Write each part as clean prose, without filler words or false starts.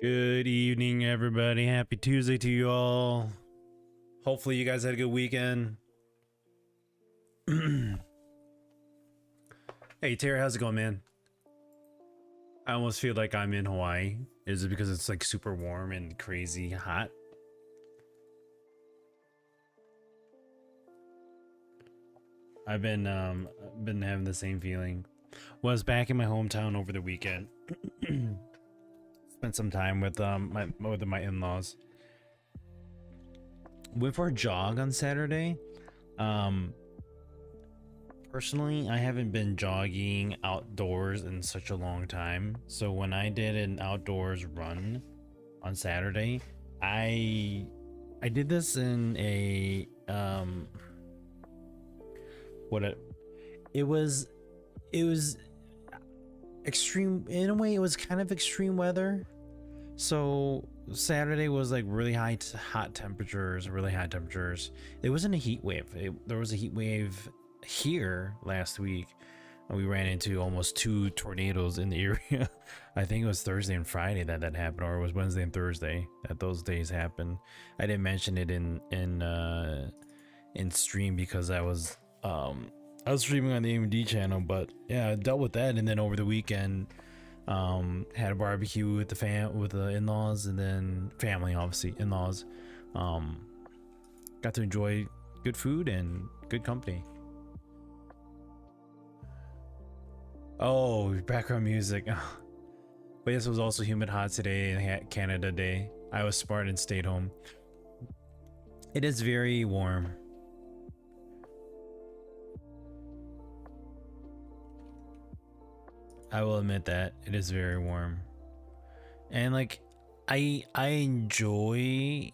Good evening, everybody. Happy Tuesday to you all. Hopefully, you guys had a good weekend. Hey, Terry, how's it going, man? I almost feel like I'm in Hawaii. Is it because it's like super warm and crazy hot? I've been having the same feeling. Was back in my hometown over the weekend. Spent some time with my in-laws. Went for a jog on Saturday. Um, Personally, I haven't been jogging outdoors in such a long time. So when I did an outdoors run on Saturday, I did this in a what it was extreme in a way. It was kind of extreme weather. So Saturday was like really hot temperatures, really high temperatures. It wasn't a heat wave. There was a heat wave here last week. We ran into almost 2 tornadoes in the area. I think it was Thursday and Friday that happened, or it was Wednesday and Thursday that those days happened. I didn't mention it in stream because I was streaming on the AMD channel, but yeah, I dealt with that. And then over the weekend, had a barbecue with the in-laws, and then family, obviously in-laws. Got to enjoy good food and good company. Oh, background music. But yes, it was also humid hot today and Canada Day. I was smart and stayed home. It is very warm. I will admit that it is very warm. And like I enjoy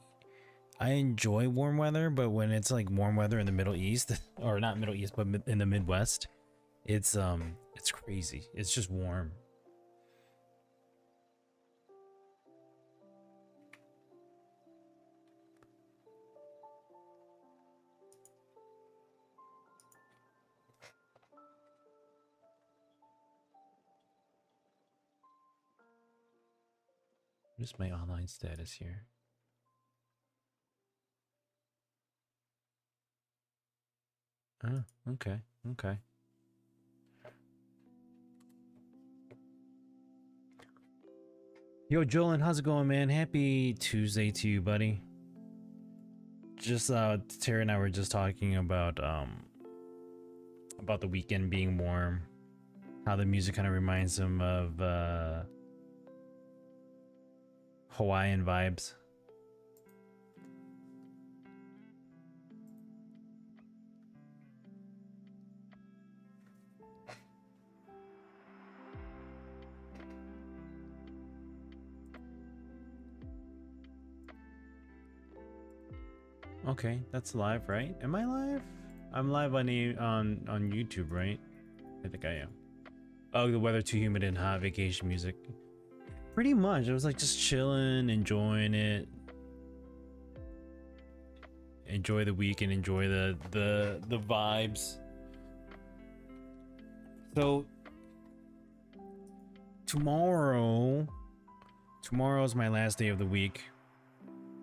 warm weather, but when it's like warm weather in the Middle East, or not Middle East, but in the Midwest, it's crazy. It's just warm. What is my online status here? Oh, okay, okay. Yo, Jolan, how's it going, man? Happy Tuesday to you, buddy. Just Terry and I were just talking about the weekend being warm, how the music kind of reminds him of Hawaiian vibes. Okay, that's live, right? Am I live? I'm live on YouTube, right? I think I am. Oh, the weather too humid and hot, vacation music. Pretty much. I was like just chilling, enjoying it. Enjoy the week and enjoy the vibes. So tomorrow's my last day of the week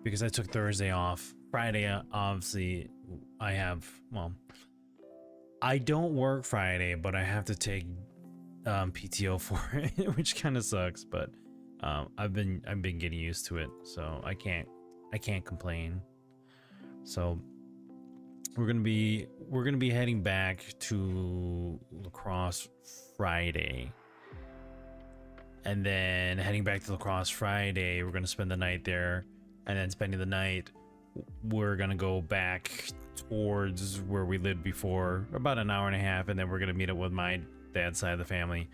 because I took Thursday off. Friday, obviously, I don't work Friday, but I have to take PTO for it, which kind of sucks, but I've been getting used to it, so I can't complain. So we're gonna be heading back to La Crosse Friday, and then heading back to La Crosse Friday, we're gonna spend the night there, and then spending the night, we're gonna go back towards where we lived before, about an hour and a half, and then we're gonna meet up with my dad's side of the family,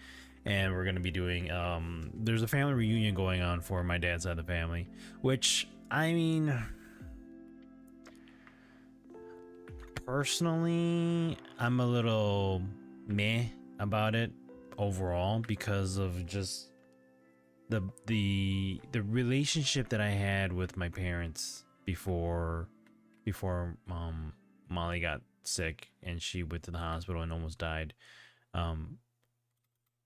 and we're gonna be doing there's a family reunion going on for my dad's side of the family, which, I mean, personally, I'm a little meh about it overall because of just the relationship that I had with my parents before Molly got sick and she went to the hospital and almost died.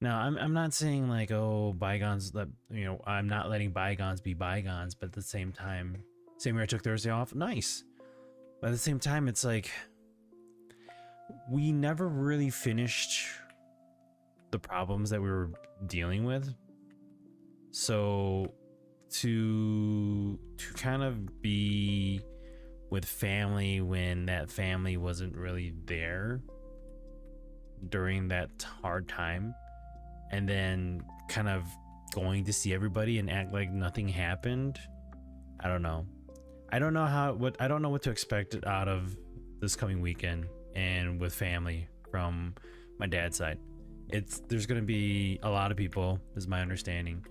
Now, I'm not saying like, oh, bygones, that, you know, I'm not letting bygones be bygones, but at the same time, same way I took Thursday off, nice. But at the same time, it's like we never really finished the problems that we were dealing with. So to kind of be with family when that family wasn't really there during that hard time, and then kind of going to see everybody and act like nothing happened. I don't know. I don't know I don't know what to expect out of this coming weekend and with family from my dad's side. There's going to be a lot of people, is my understanding.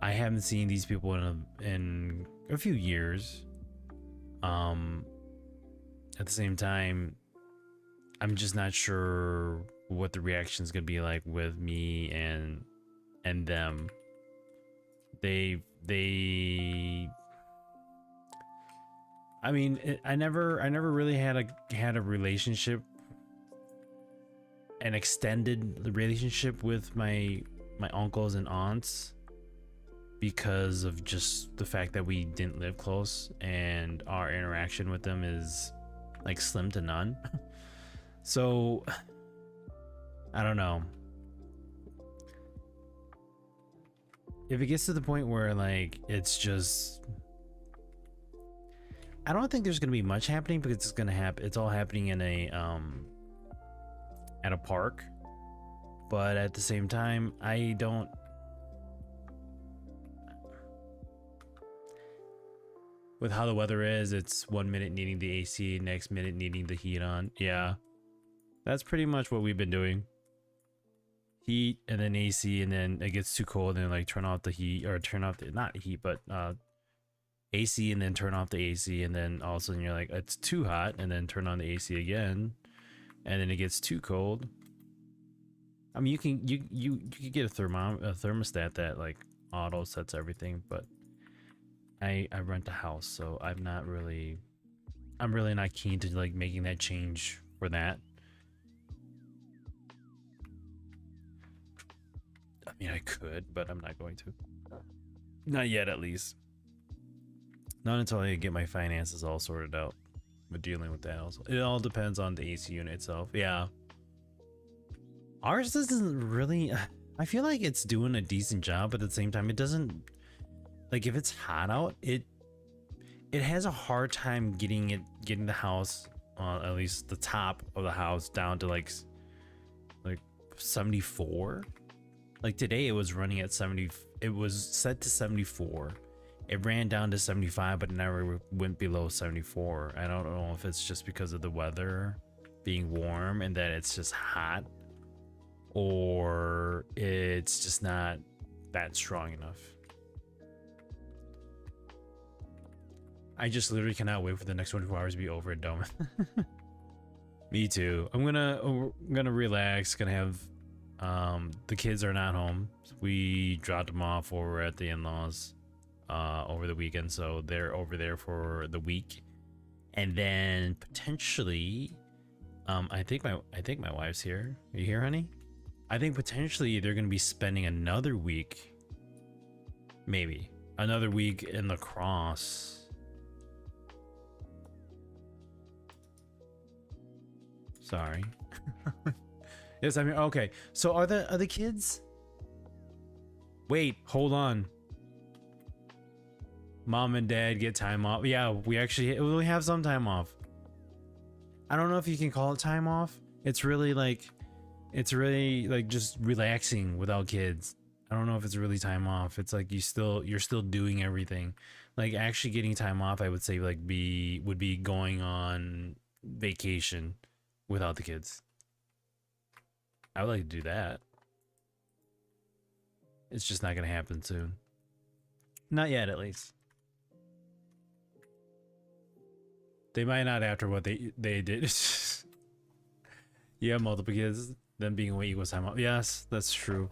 I haven't seen these people in a few years. At the same time, I'm just not sure what the reaction is going to be like with me and them. I mean, I never really had a relationship, an extended relationship with my uncles and aunts, because of just the fact that we didn't live close and our interaction with them is like slim to none. So I don't know. If it gets to the point where like it's just, I don't think there's gonna be much happening, because it's gonna happen. It's all happening in a at a park, but at the same time, I don't. With how the weather is, it's 1 minute needing the AC, next minute needing the heat on. Yeah, that's pretty much what we've been doing. Heat and then AC, and then it gets too cold and like turn off the heat, or turn off the, not heat, but AC, and then turn off the AC, and then all of a sudden you're like, it's too hot, and then turn on the AC again, and then it gets too cold. I mean, you can get a thermostat that like auto sets everything, but I rent a house, so I'm really not keen to like making that change for that. I mean, I could, but I'm not going to. Not yet, at least. Not until I get my finances all sorted out. But dealing with that also. It all depends on the AC unit itself. Yeah. Ours doesn't really. I feel like it's doing a decent job, but at the same time, it doesn't. Like if it's hot out, it has a hard time getting the house, at least the top of the house, down to like 74. Like today it was running at 70. It was set to 74. It ran down to 75, but never went below 74. I don't know if it's just because of the weather being warm and that it's just hot, or it's just not that strong enough. I just literally cannot wait for the next 24 hours to be over at Dome. Me too. I'm gonna relax. Gonna have the kids are not home. We dropped them off over at the in-laws over the weekend, so they're over there for the week, and then potentially, I think my wife's here. Are you here, honey? I think potentially they're gonna be spending another week, maybe another week in La Crosse. Sorry. Yes, I'm here. Okay. So are the kids? Wait, hold on. Mom and dad get time off. Yeah, we have some time off. I don't know if you can call it time off. It's really like just relaxing without kids. I don't know if it's really time off. It's like you're still doing everything. Like actually getting time off, I would say would be going on vacation without the kids. I would like to do that. It's just not gonna happen soon. Not yet, at least. They might not after what they did. You have multiple kids, them being away equals time off. Yes, that's true.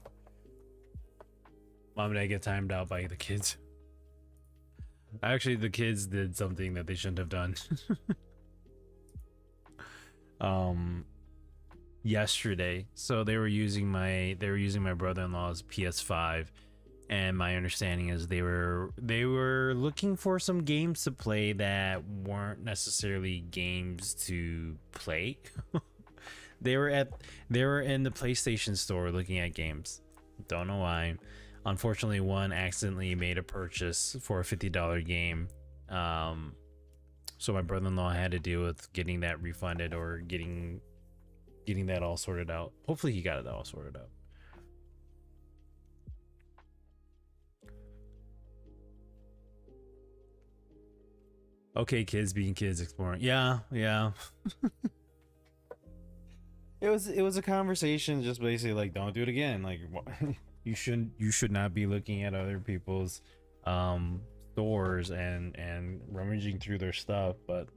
Mom and dad get timed out by the kids. Actually, the kids did something that they shouldn't have done. yesterday. So they were using my brother-in-law's PS5, and my understanding is they were looking for some games to play that weren't necessarily games to play. they were in the PlayStation store looking at games. Don't know why. Unfortunately, one accidentally made a purchase for a $50 game. So my brother-in-law had to deal with getting that refunded or getting that all sorted out. Hopefully he got it all sorted out. Okay, kids being kids exploring. Yeah. It was a conversation, just basically like, don't do it again. Like, you should not be looking at other people's stores and rummaging through their stuff. But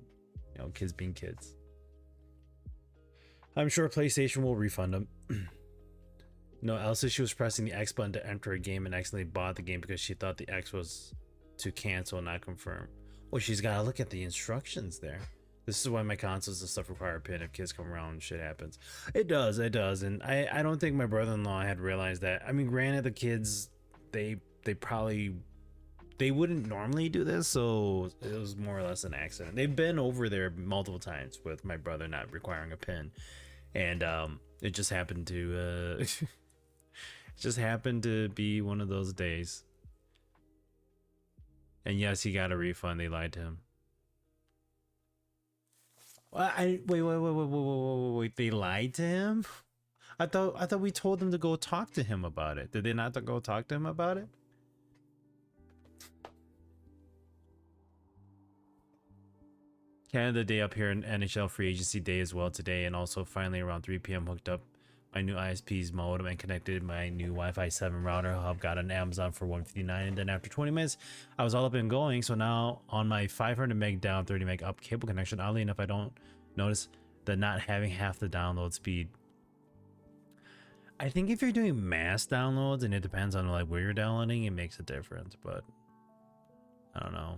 you know, kids being kids. I'm sure PlayStation will refund them. No, Elsa, she was pressing the X button to enter a game and accidentally bought the game because she thought the X was to cancel, not confirm. Well, she's got to look at the instructions there. This is why my consoles and stuff require a pin if kids come around and shit happens. It does. And I don't think my brother-in-law had realized that. I mean, granted, the kids, they wouldn't normally do this, so it was more or less an accident. They've been over there multiple times with my brother not requiring a pin, and it just happened to be one of those days. And yes, he got a refund. They lied to him. Wait. They lied to him? I thought we told them to go talk to him about it. Did they not go talk to him about it? Canada Day up here in NHL Free Agency Day as well today, and also finally around 3 p.m. hooked up my new ISP's modem and connected my new Wi-Fi 7 router I've got on Amazon for $159, and then after 20 minutes I was all up and going. So now on my 500 meg down 30 meg up cable connection, oddly enough I don't notice the not having half the download speed. I think if you're doing mass downloads and it depends on like where you're downloading, it makes a difference, but I don't know.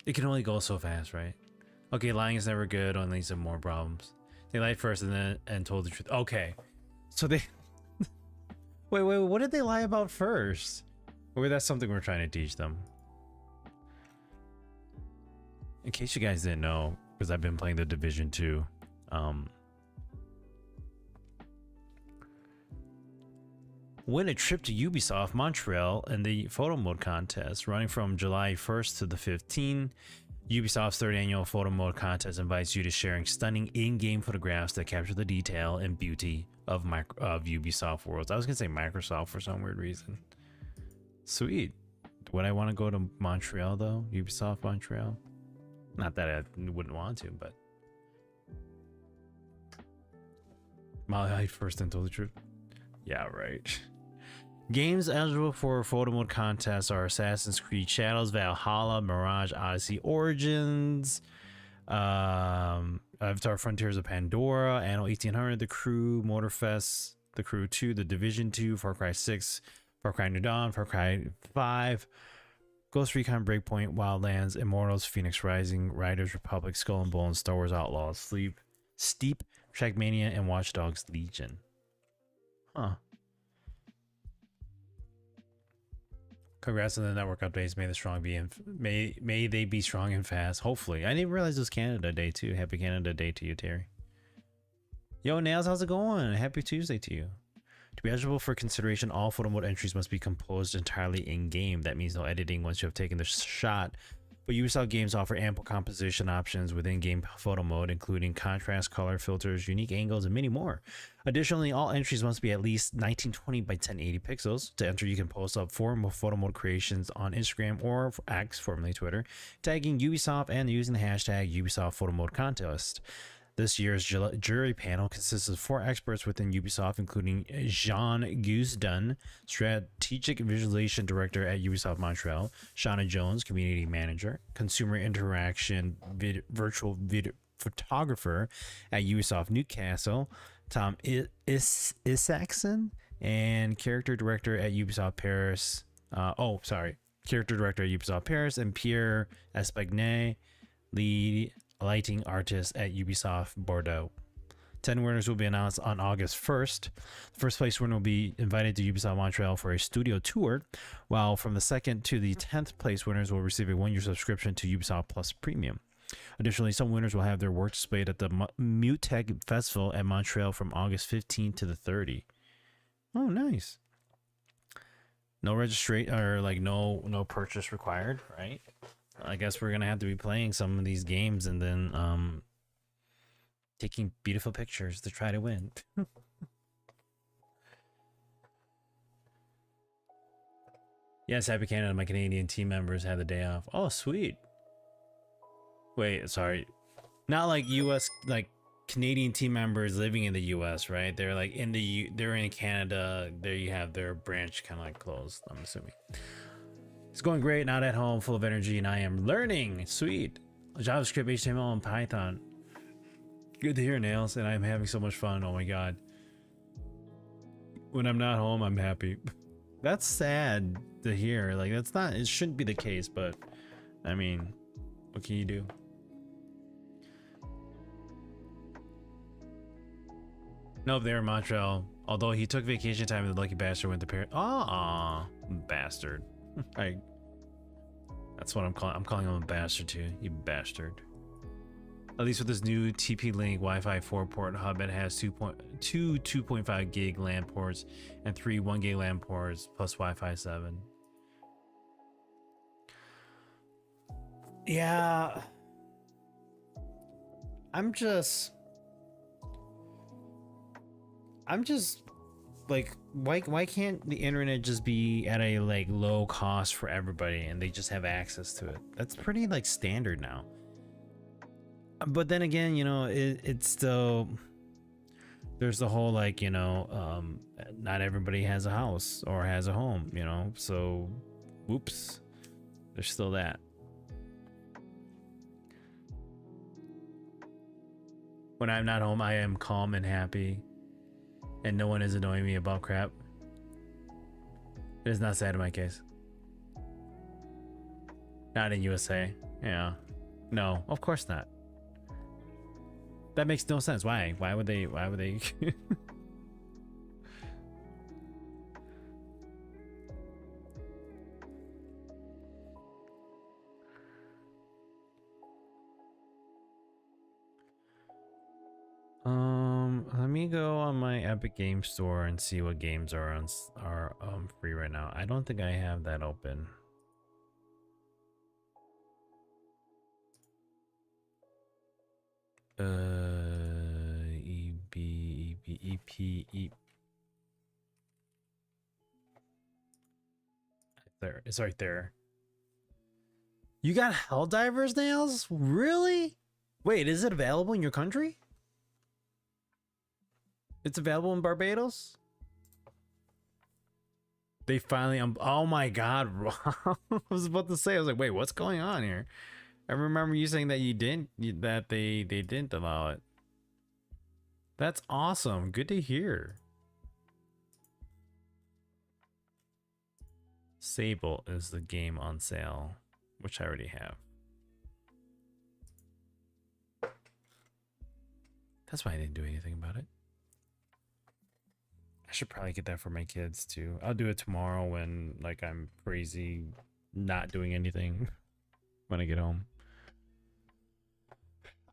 It can only go so fast, right? Okay, lying is never good, only some more problems. They lied first and told the truth. Okay, so they wait, what did they lie about first? Or that's something we're trying to teach them. In case you guys didn't know, because I've been playing the Division 2. Win a trip to Ubisoft Montreal in the photo mode contest running from July 1st to the 15th. Ubisoft's third annual photo mode contest invites you to sharing stunning in-game photographs that capture the detail and beauty of Ubisoft worlds. I was gonna say Microsoft for some weird reason. Sweet. Would I want to go to Montreal though? Ubisoft Montreal? Not that I wouldn't want to, but Molly lied first and told the truth. Yeah, right. Games eligible for photo mode contests are Assassin's Creed Shadows, Valhalla, Mirage, Odyssey, Origins, Avatar: Frontiers of Pandora, Anno 1800, The Crew, Motorfest, The Crew 2, The Division 2, Far Cry 6, Far Cry New Dawn, Far Cry 5, Ghost Recon Breakpoint, Wildlands, Immortals, Phoenix Rising, Riders Republic, Skull and Bones, Star Wars Outlaws, Steep, Trackmania, and Watch Dogs Legion. Huh. Congrats on the network updates. May the strong be may they be strong and fast. Hopefully. I didn't realize it was Canada Day too. Happy Canada Day to you, Terry. Yo, Nails, how's it going? Happy Tuesday to you. To be eligible for consideration, all photo mode entries must be composed entirely in game. That means no editing once you have taken the shot. But Ubisoft games offer ample composition options within game photo mode, including contrast, color filters, unique angles, and many more. Additionally, all entries must be at least 1920 by 1080 pixels. To enter, you can post up 4 photo mode creations on Instagram or X, formerly Twitter, tagging Ubisoft and using the hashtag Ubisoft Photo Mode Contest. This year's jury panel consists of 4 experts within Ubisoft, including Jean Guzdan, Strategic Visualization Director at Ubisoft Montreal, Shauna Jones, Community Manager, Consumer Interaction Virtual Photographer at Ubisoft Newcastle, Tom Isaacson, and Character Director at Ubisoft Paris. Character Director at Ubisoft Paris, and Pierre Espagnet, Lead Lighting Artist at Ubisoft Bordeaux. 10 winners will be announced on August 1st. The first place winner will be invited to Ubisoft Montreal for a studio tour, while from the 2nd to the 10th place winners will receive a 1-year subscription to Ubisoft Plus Premium. Additionally, some winners will have their work displayed at the Mutec Festival at Montreal from August 15th to the 30th. Oh, nice. No registration or like no purchase required, right? I guess we're gonna have to be playing some of these games and then taking beautiful pictures to try to win. Yes, happy Canada. My Canadian team members have the day off. Oh, sweet. Wait, sorry. Not like US, like Canadian team members living in the US, right? They're like they're in Canada. There you have their branch kind of like closed, I'm assuming. It's going great, not at home, full of energy, and I am learning. Sweet. JavaScript, HTML, and Python. Good to hear, Nails, and I'm having so much fun. Oh my god. When I'm not home, I'm happy. That's sad to hear. Like, that's not, it shouldn't be the case, but I mean, what can you do? Nope, they're in Montreal. Although he took vacation time and the lucky bastard went to Paris. Ah, bastard. That's what I'm calling. I'm calling him a bastard too. You bastard. At least with this new TP-Link Wi-Fi 4 port hub, it has 2.5 gig LAN ports and 3 1 gig LAN ports plus Wi-Fi 7. Yeah, I'm just like, why can't the internet just be at a like low cost for everybody and they just have access to it? That's pretty like standard now. But then again, you know, it's still, there's the whole like, you know, not everybody has a house or has a home, you know, so whoops, there's still that. When I'm not home, I am calm and happy, and no one is annoying me about crap. It is not sad in my case. Not in USA. Yeah. No, of course not. That makes no sense. Why? Why would they? Let me go on my Epic Game Store and see what games are free right now. I don't think I have that open. There, it's right there. You got Helldivers, Nails? Really? Wait, is it available in your country? It's available in Barbados? They finally, oh my god, I was about to say, I was like, wait, what's going on here? I remember you saying that you didn't, that they didn't allow it. That's awesome. Good to hear. Sable is the game on sale, which I already have. That's why I didn't do anything about it. I should probably get that for my kids too. I'll do it tomorrow when like I'm crazy not doing anything when I get home.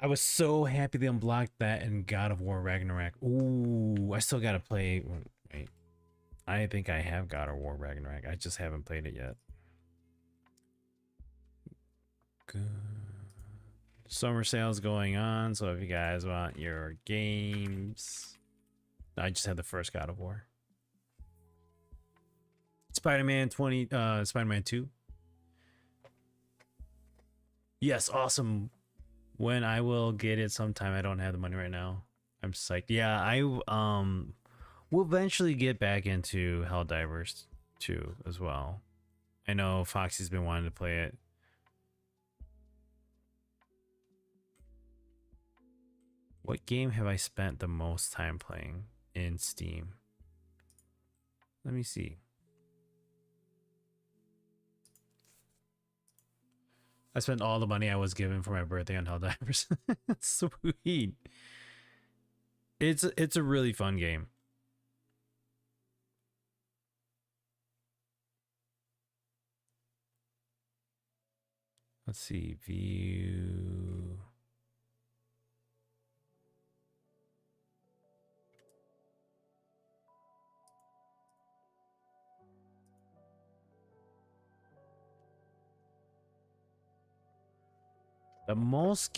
I was so happy they unblocked that in God of War Ragnarok. Ooh, I still gotta play. Wait, I think I have God of War Ragnarok. I just haven't played it yet. Good. Summer sales going on, so if you guys want your games, I just had the first God of War. Spider-Man 2. Yes, awesome. When I will get it sometime. I don't have the money right now. I'm psyched. Yeah, I will eventually get back into Helldivers 2 as well. I know Foxy's been wanting to play it. What game have I spent the most time playing in Steam? Let me see. I spent all the money I was given for my birthday on Helldivers. Sweet. It's a really fun game. Let's see, view. The most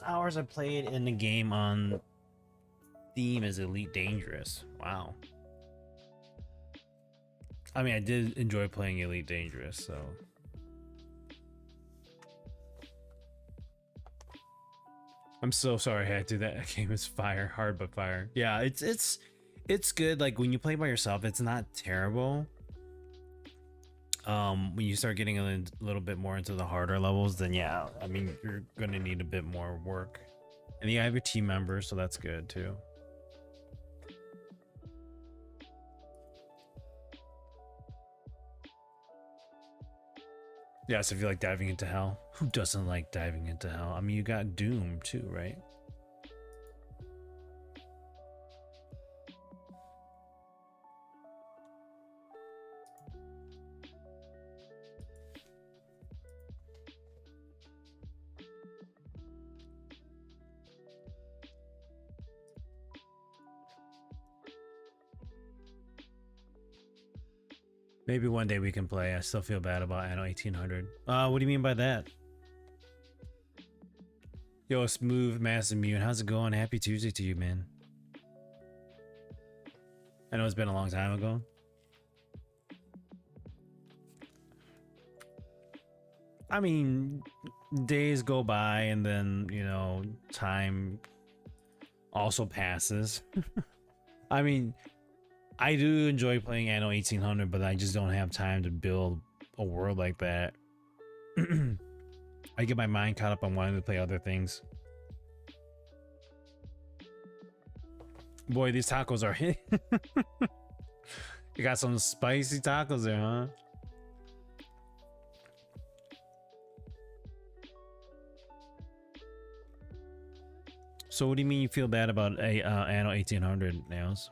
hours I played in the game on Steam is Elite Dangerous. Wow. I mean, I did enjoy playing Elite Dangerous, so. I'm so sorry I had to do that. That game is fire, hard but fire. Yeah, it's good. Like when you play by yourself, it's not terrible. When you start getting a little bit more into the harder levels, then yeah, I mean you're gonna need a bit more work. And you have your team members, so that's good too. Yeah, so if you like diving into hell, who doesn't like diving into hell? I mean, you got Doom too, right? Maybe one day we can play. I still feel bad about Anno 1800. What do you mean by that? Yo, Smooth Mass Immune, how's it going? Happy Tuesday to you, man. I know it's been a long time ago. I mean, days go by and then, you know, time also passes. I mean, I do enjoy playing Anno 1800, but I just don't have time to build a world like that. I get my mind caught up on wanting to play other things. Boy, these tacos are hit. You got some spicy tacos there, huh? So what do you mean you feel bad about a Anno 1800 Nails?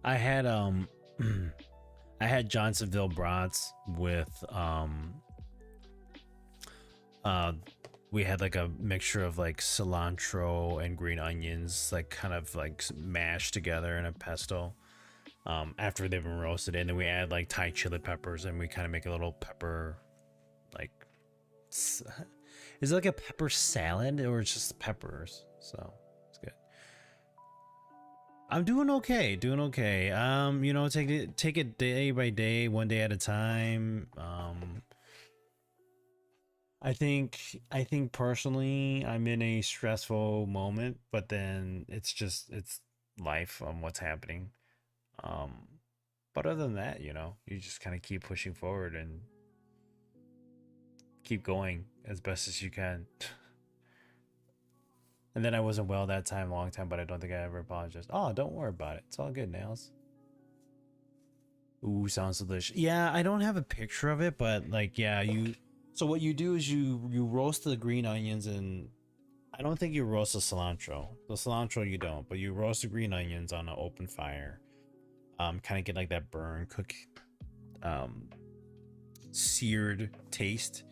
I had I had Johnsonville brats with we had like a mixture of like cilantro and green onions, like kind of like mashed together in a pesto. After they've been roasted, and then we add like Thai chili peppers, and we kind of make a little pepper, like, is it like a pepper salad or it's just peppers? So it's good. I'm doing okay, doing okay. You know, take it day by day, one day at a time. I think personally I'm in a stressful moment, but then it's life on what's happening. Um, but other than that, you know, you just kind of keep pushing forward and keep going as best as you can. And then I wasn't well that time, long time, but I don't think I ever apologized. Oh, don't worry about it. It's all good, Nails. Ooh, sounds delicious. Yeah, I don't have a picture of it, but like, yeah, you. So what you do is you roast the green onions, and I don't think you roast the cilantro. The cilantro you don't, but you roast the green onions on an open fire. Kind of get like that burn cook, seared taste,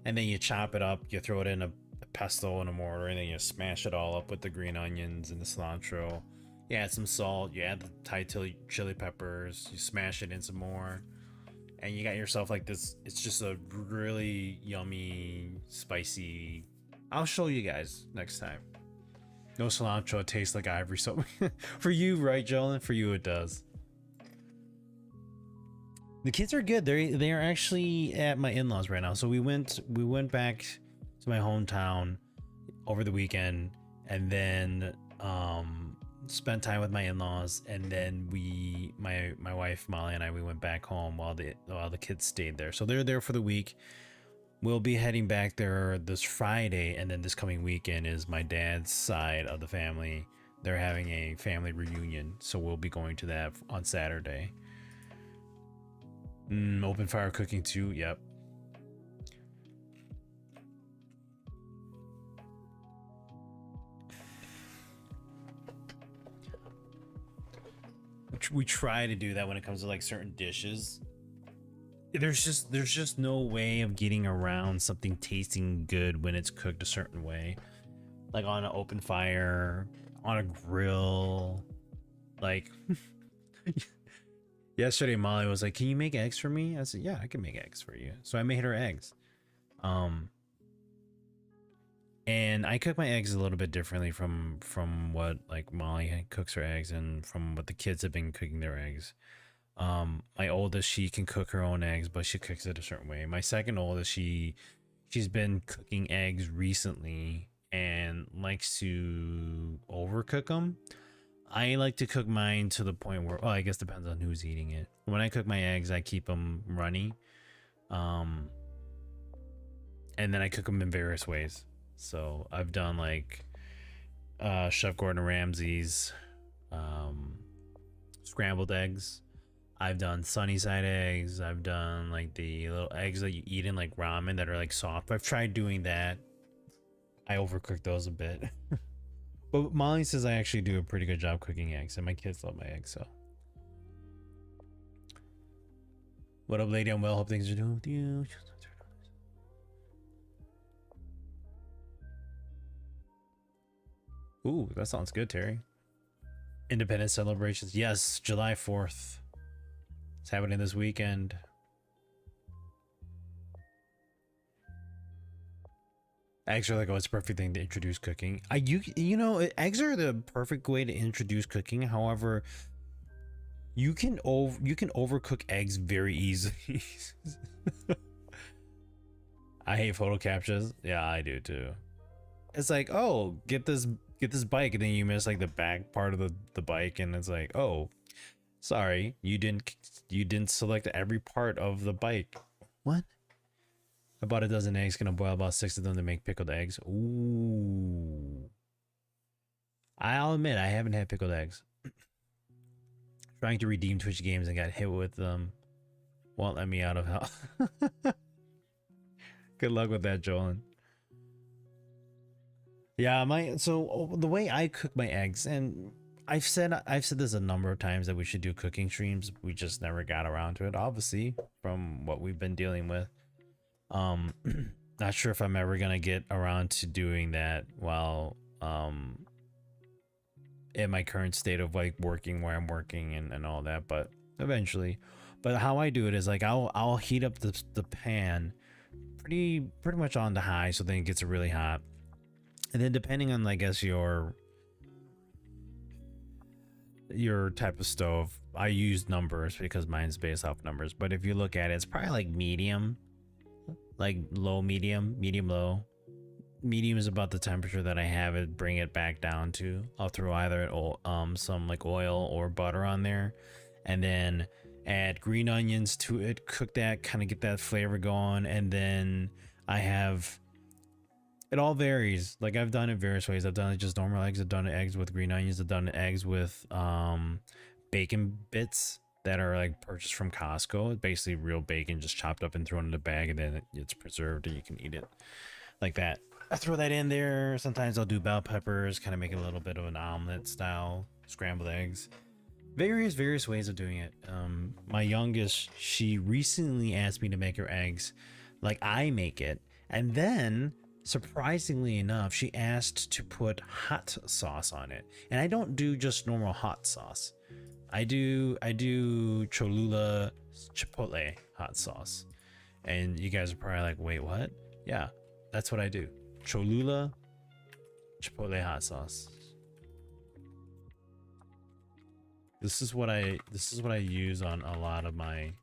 and then you chop it up. You throw it in a pesto in a mortar, and then you smash it all up with the green onions and the cilantro. You add some salt, you add the Thai chili peppers, you smash it in some more, and you got yourself like this. It's just a really yummy, spicy. I'll show you guys next time. No cilantro, it tastes like ivory. So for you, right, Jolyn? For you, it does. The kids are good. They are actually at my in-laws right now. So we went back to my hometown over the weekend, and then spent time with my in-laws, and then my wife Molly and I, we went back home while the kids stayed there. So they're there for the week. We'll be heading back there this Friday, and then this coming weekend is my dad's side of the family. They're having a family reunion, so we'll be going to that on Saturday. Open fire cooking too. Yep. we try to do that when it comes to like certain dishes. There's just no way of getting around something tasting good when it's cooked a certain way, like on an open fire, on a grill. Like yesterday, Molly was like, "Can you make eggs for me?" I said, "Yeah, I can make eggs for you." So I made her eggs. And I cook my eggs a little bit differently from what like Molly cooks her eggs and from what the kids have been cooking their eggs. My oldest, she can cook her own eggs, but she cooks it a certain way. My second oldest, she's been cooking eggs recently and likes to overcook them. I like to cook mine to the point where, oh, I guess depends on who's eating it. When I cook my eggs, I keep them runny. And then I cook them in various ways. So I've done like Chef Gordon Ramsay's scrambled eggs. I've done sunny side eggs. I've done like the little eggs that you eat in like ramen that are like soft. I've tried doing that. I overcooked those a bit. But Molly says I actually do a pretty good job cooking eggs, and my kids love my eggs. So what up, lady? I'm well. Hope things are doing with you. Ooh, that sounds good, Terry. Independence celebrations. Yes, July 4th. It's happening this weekend. Eggs are like, oh, it's a perfect thing to introduce cooking. You know, eggs are the perfect way to introduce cooking. However, you can overcook eggs very easily. I hate photo captures. Yeah, I do too. It's like, oh, get this bike, and then you miss like the back part of the bike, and it's like, oh, sorry, you didn't select every part of the bike. What? I bought a dozen eggs, gonna boil about 6 of them to make pickled eggs. Ooh. I'll admit, I haven't had pickled eggs. Trying to redeem Twitch games and got hit with them. Won't let me out of hell. Good luck with that, Jolan. Yeah, so the way I cook my eggs, and I've said this a number of times that we should do cooking streams. We just never got around to it, obviously, from what we've been dealing with. Not sure if I'm ever gonna get around to doing that while in my current state of like working where I'm working and all that, but eventually. But how I do it is like I'll heat up the pan pretty much on the high, so then it gets really hot. And then depending on, I guess, your type of stove, I use numbers because mine's based off numbers. But if you look at it, it's probably like medium, like low, medium, low. Medium is about the temperature that I have it bring it back down to. I'll throw either some like oil or butter on there, and then add green onions to it, cook that, kind of get that flavor going, and then I have, it all varies. Like I've done it various ways. I've done it just normal eggs. I've done eggs with green onions. I've done eggs with bacon bits that are like purchased from Costco. It's basically real bacon just chopped up and thrown in a bag, and then it's preserved and you can eat it like that. I throw that in there. Sometimes I'll do bell peppers, kind of make a little bit of an omelet style scrambled eggs. Various ways of doing it. My youngest, she recently asked me to make her eggs like I make it, and then surprisingly enough, she asked to put hot sauce on it. And I don't do just normal hot sauce. I do Cholula Chipotle hot sauce. And you guys are probably like, wait, what? Yeah, that's what I do. Cholula Chipotle hot sauce. This is what I use on a lot of my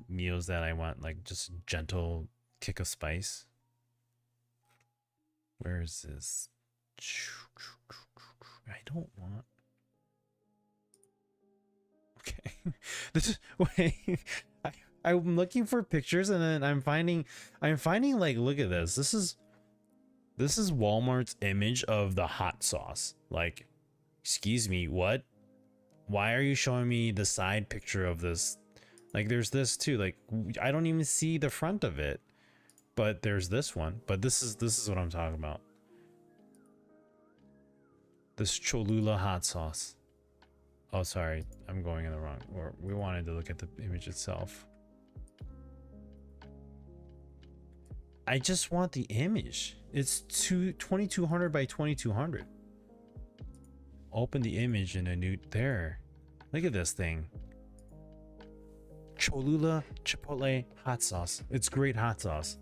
meals that I want, like just gentle kick of spice. Where is this? I don't want. Okay. This is wait. I'm looking for pictures, and then I'm finding like, look at this. This is Walmart's image of the hot sauce. Like, excuse me, what? Why are you showing me the side picture of this? Like, there's this too. Like, I don't even see the front of it, but there's this one. But this is what I'm talking about. This Cholula hot sauce. Oh, sorry, I'm going in the wrong. Or we wanted to look at the image itself. I just want the image. It's 2200 by 2200. Open the image in a new there. Look at this thing. Cholula Chipotle hot sauce. It's great hot sauce.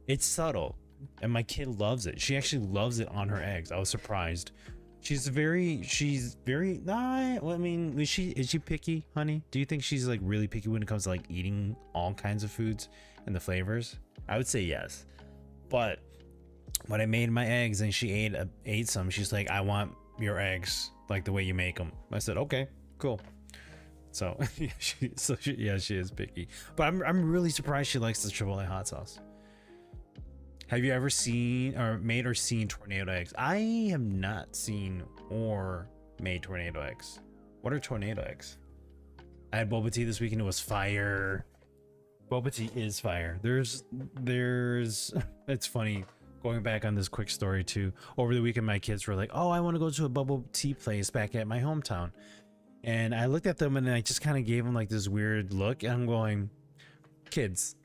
It's subtle, and my kid loves it. She actually loves it on her eggs. I was surprised. She's very nah, well, I mean, is she picky, honey? Do you think she's like really picky when it comes to like eating all kinds of foods and the flavors? I would say yes. But when I made my eggs and she ate some, she's like, I want your eggs like the way you make them. I said, okay, cool. So yeah, she is picky. But I'm really surprised she likes the Chipotle hot sauce. Have you ever seen or made or seen tornado eggs? I have not seen or made tornado eggs. What are tornado eggs? I had boba tea this weekend. It was fire. Boba tea is fire. There's it's funny going back on this quick story too. Over the weekend, my kids were like, oh, I want to go to a bubble tea place back at my hometown. And I looked at them and I just kind of gave them like this weird look. And I'm going, kids,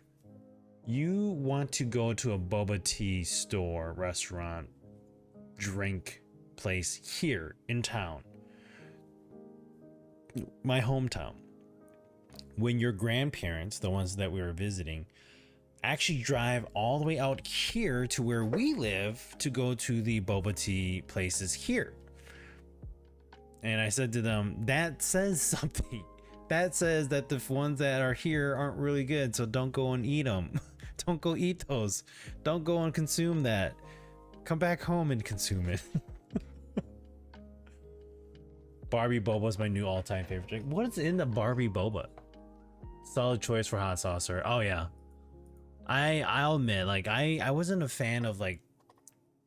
you want to go to a boba tea store, restaurant, drink place here in town, my hometown, when your grandparents, the ones that we were visiting, actually drive all the way out here to where we live to go to the boba tea places here. And I said to them, that says something. That says that the ones that are here aren't really good, so don't go and eat them. Don't go eat those. Don't go and consume that. Come back home and consume it. Barbie Boba is my new all-time favorite drink. What is in the Barbie Boba? Solid choice for hot saucer. Oh yeah. I'll admit, like I wasn't a fan of like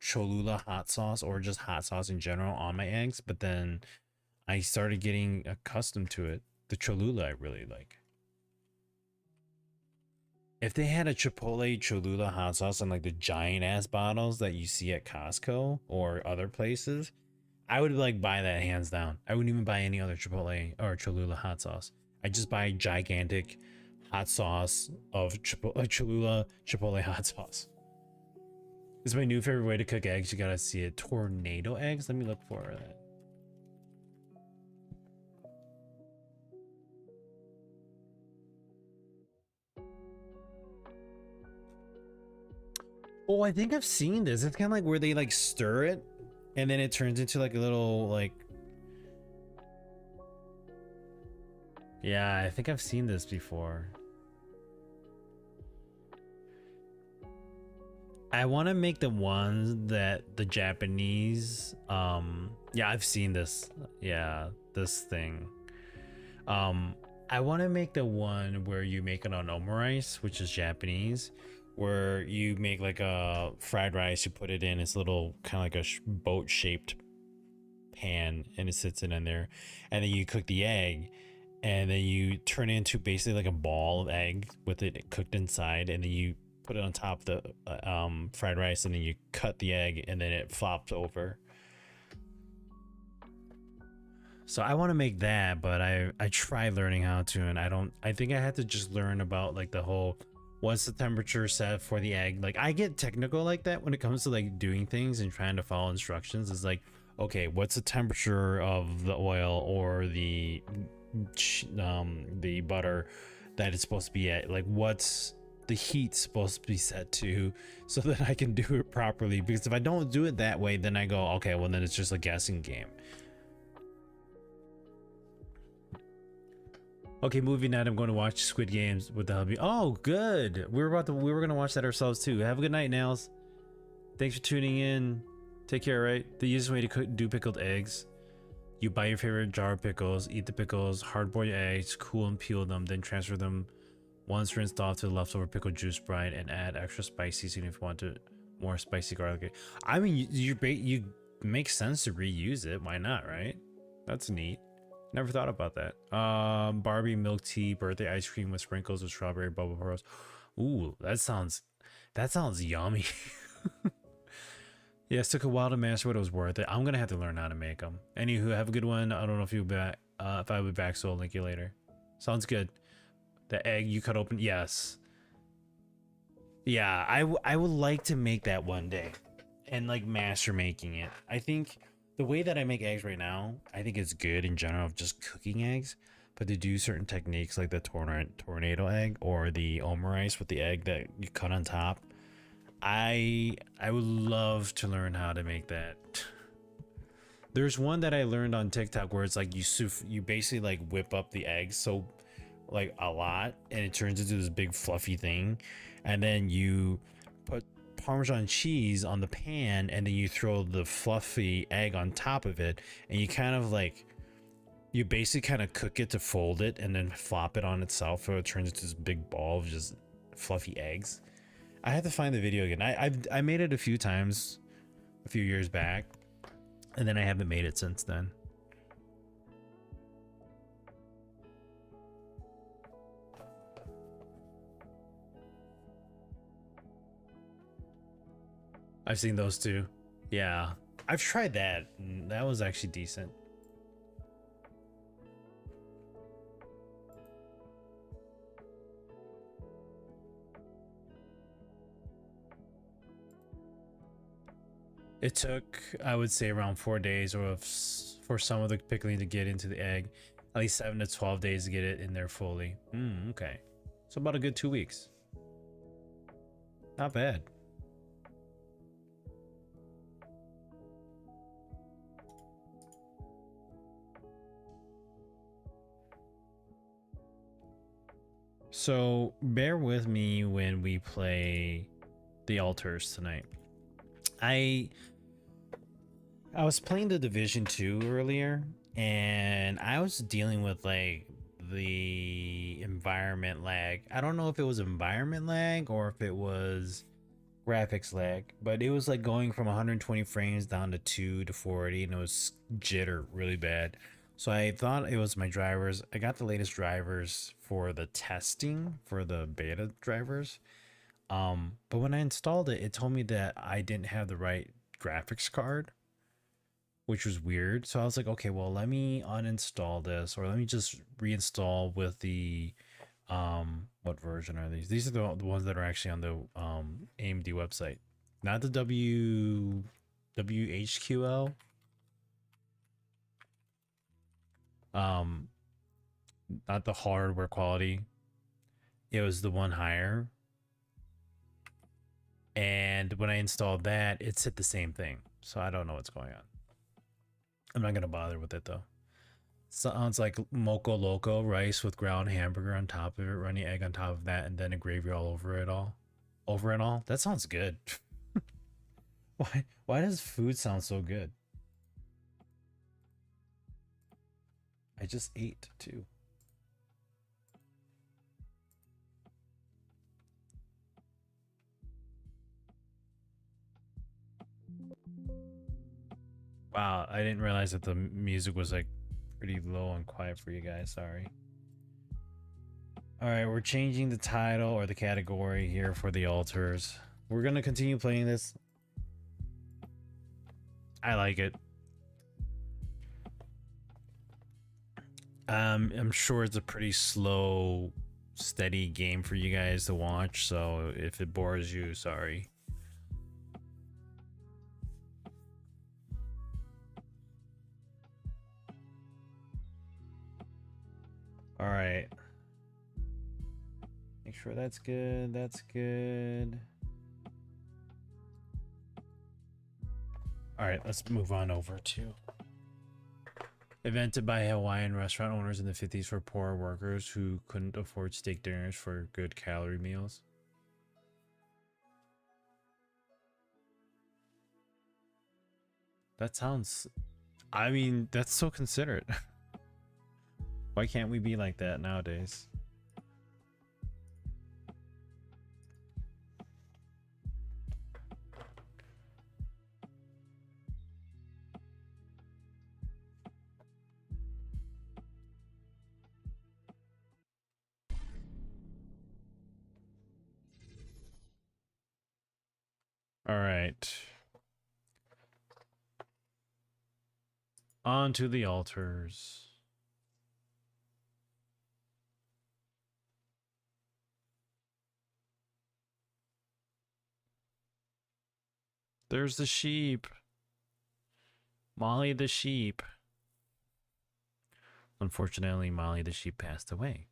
Cholula hot sauce or just hot sauce in general on my eggs, but then I started getting accustomed to it. The Cholula I really like. If they had a Chipotle Cholula hot sauce in like the giant ass bottles that you see at Costco or other places, I would like buy that hands down. I wouldn't even buy any other Chipotle or Cholula hot sauce. I just buy gigantic hot sauce of Cholula Chipotle hot sauce. It's my new favorite way to cook eggs. You gotta see it. Tornado eggs. Let me look for that. Oh, I think I've seen this. It's kind of like where they like stir it and then it turns into like a little like, yeah, I think I've seen this before. I want to make the ones that the Japanese, yeah, I've seen this. Yeah, this thing. I want to make the one where you make it on omurice, which is Japanese, where you make like a fried rice, you put it in its little kind of like a boat shaped pan and it sits in there, and then you cook the egg and then you turn it into basically like a ball of egg with it cooked inside, and then you put it on top of the fried rice, and then you cut the egg and then it flops over. So I want to make that, but I tried learning how to, and I think I had to just learn about like the whole what's the temperature set for the egg. Like I get technical like that when it comes to like doing things and trying to follow instructions. It's like, okay, what's the temperature of the oil or the butter that it's supposed to be at? Like what's the heat supposed to be set to so that I can do it properly? Because if I don't do it that way, then I go, okay, well then it's just a guessing game. Okay, movie night. I'm going to watch Squid Games with the hubby. Oh, good. We were gonna watch that ourselves too. Have a good night, Nails. Thanks for tuning in. Take care. Right, the easiest way to do pickled eggs: you buy your favorite jar of pickles, eat the pickles, hard-boiled eggs, cool and peel them, then transfer them once rinsed off to the leftover pickle juice brine, and add extra spicy seasoning if you want to more spicy garlic. I mean, you make sense to reuse it. Why not, right? That's neat. Never thought about that. Barbie milk tea, birthday ice cream with sprinkles of strawberry bubble pearls. Ooh, that sounds yummy. Yeah, it took a while to master, but it was worth it. I'm gonna have to learn how to make them. Anywho, have a good one. I don't know if you'll be back. If I'll be back, so I'll link you later. Sounds good. The egg you cut open, yes. Yeah, I would like to make that one day, and like master making it. I think the way that I make eggs right now, I think it's good in general of just cooking eggs, but to do certain techniques like the tornado egg or the omurice with the egg that you cut on top, I would love to learn how to make that. There's one that I learned on TikTok where it's like you basically like whip up the eggs so like a lot and it turns into this big fluffy thing, and then you put Parmesan cheese on the pan and then you throw the fluffy egg on top of it, and you kind of like you basically kind of cook it to fold it and then flop it on itself so it turns into this big ball of just fluffy eggs. I have to find the video again. I made it a few times a few years back, and then I haven't made it since then. I've seen those too. Yeah, I've tried that. That was actually decent. It took, I would say, around 4 days, or for some of the pickling to get into the egg, at least 7 to 12 days to get it in there fully. Okay, so about a good 2 weeks. Not bad. So bear with me when we play the altars tonight. I was playing the Division 2 earlier, and I was dealing with like the environment lag. I don't know if it was environment lag or if it was graphics lag, but it was like going from 120 frames down to 2 to 40, and it was jitter really bad. So I thought it was my drivers. I got the latest drivers for the testing for the beta drivers. But when I installed it, it told me that I didn't have the right graphics card, which was weird. So I was like, okay, well, let me uninstall this, or let me just reinstall with the what version are these? These are the ones that are actually on the AMD website, not the WHQL. Um, not the hardware quality. It was the one higher. And when I installed that, it said the same thing. So I don't know what's going on. I'm not gonna bother with it though. Sounds like Moco Loco rice with ground hamburger on top of it, runny egg on top of that, and then a gravy all over it all. Over it all? That sounds good. Why does food sound so good? I just ate too. Wow, I didn't realize that the music was like pretty low and quiet for you guys. Sorry. All right, we're changing the title or the category here for the altars. We're gonna continue playing this. I like it. I'm sure it's a pretty slow, steady game for you guys to watch. So if it bores you, sorry. All right. Make sure that's good. That's good. All right, let's move on over to invented by Hawaiian restaurant owners in the 50s for poor workers who couldn't afford steak dinners for good calorie meals. That sounds, I mean, that's so considerate. Why can't we be like that nowadays? All right. On to the altars. There's the sheep. Molly the sheep. Unfortunately, Molly the sheep passed away.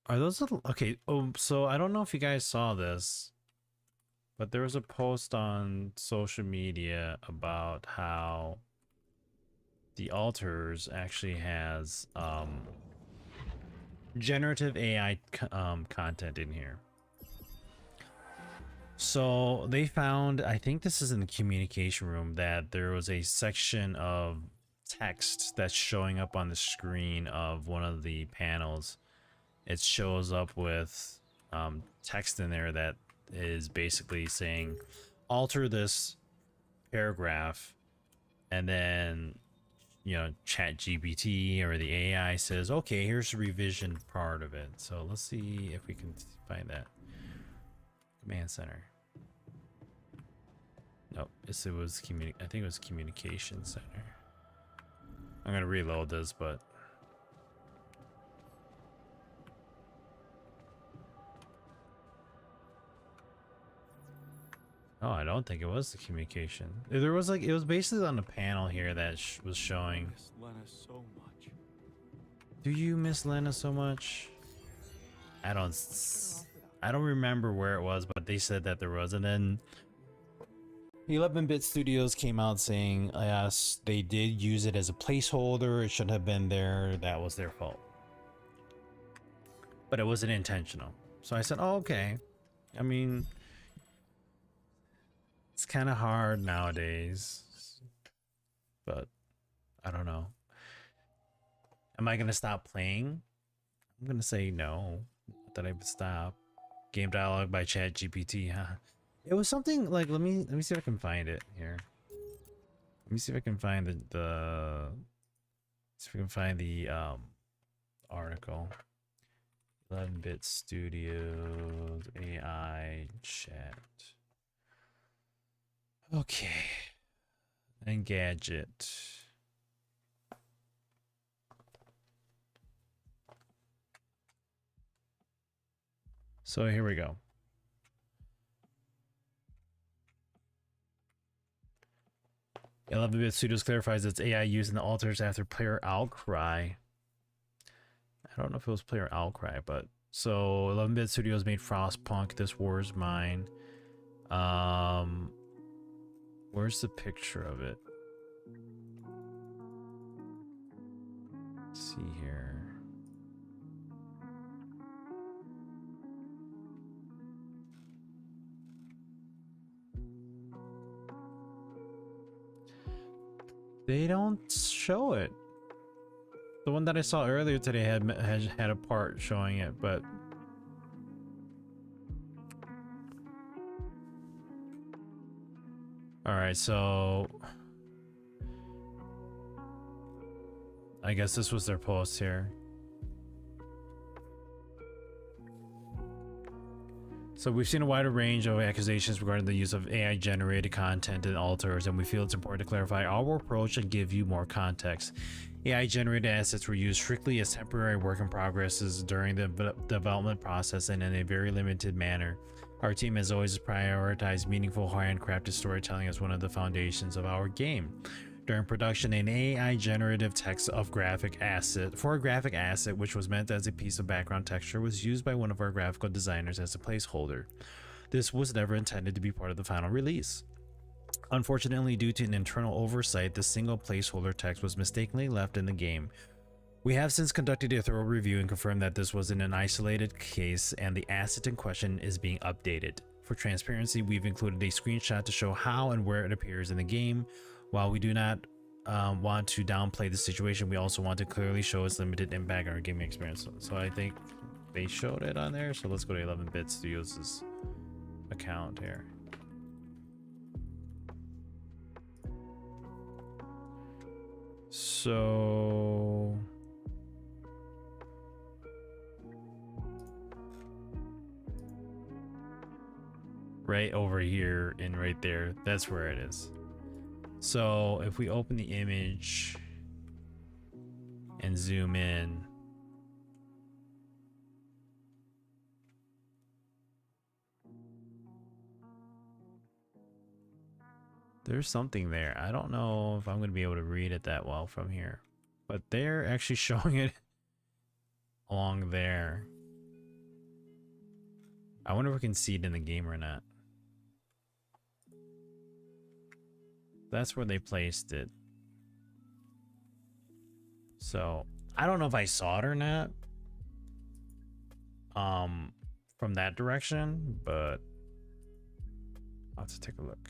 Are those little... Okay, so I don't know if you guys saw this, but there was a post on social media about how the altars actually has generative AI content in here. So they found, I think this is in the communication room, that there was a section of text that's showing up on the screen of one of the panels. It shows up with text in there that is basically saying, alter this paragraph, and then, you know, ChatGPT or the AI says, okay, here's the revision part of it. So let's see if we can find that. Command center. Nope, it was I think it was communication center. I'm gonna reload this, but oh, I don't think it was the communication. There was like, it was basically on the panel here that was showing. Miss Lena so much. Do you miss Lena so much? I don't remember where it was, but they said that there was, and then 11-Bit Studios came out saying, yes, they did use it as a placeholder. It shouldn't have been there. That was their fault. But it wasn't intentional. So I said, oh, okay. I mean, it's kind of hard nowadays, but I don't know. Am I going to stop playing? I'm going to say no. Not that I would stop. Game dialogue by ChatGPT, huh? It was something like, let me see if I can find it here. Let me see if I can find the article. 11-Bit Studios AI chat. Okay. Engadget. So here we go. Eleven-Bit Studios clarifies its AI using the altars after player outcry. I don't know if it was player outcry, but so 11-Bit Studios made Frostpunk. This War Is Mine. Where's the picture of it? Let's see here. They don't show it. The one that I saw earlier today had a part showing it, but all right, so I guess this was their post here. So we've seen a wider range of accusations regarding the use of AI-generated content and altars, and we feel it's important to clarify our approach and give you more context. AI-generated assets were used strictly as temporary work in progresses during the development process and in a very limited manner. Our team has always prioritized meaningful, handcrafted storytelling as one of the foundations of our game. During production, an AI generative text of graphic asset which was meant as a piece of background texture, was used by one of our graphical designers as a placeholder. This was never intended to be part of the final release. Unfortunately, due to an internal oversight, the single placeholder text was mistakenly left in the game. We have since conducted a thorough review and confirmed that this was in an isolated case and the asset in question is being updated. For transparency, we've included a screenshot to show how and where it appears in the game. While we do not want to downplay the situation, we also want to clearly show its limited impact on our gaming experience. So I think they showed it on there. So let's go to 11-Bit Studios' account here. So right over here and right there. That's where it is. So if we open the image and zoom in, there's something there. I don't know if I'm going to be able to read it that well from here, but they're actually showing it along there. I wonder if we can see it in the game or not. That's where they placed it. So I don't know if I saw it or not from that direction, but I'll have to take a look.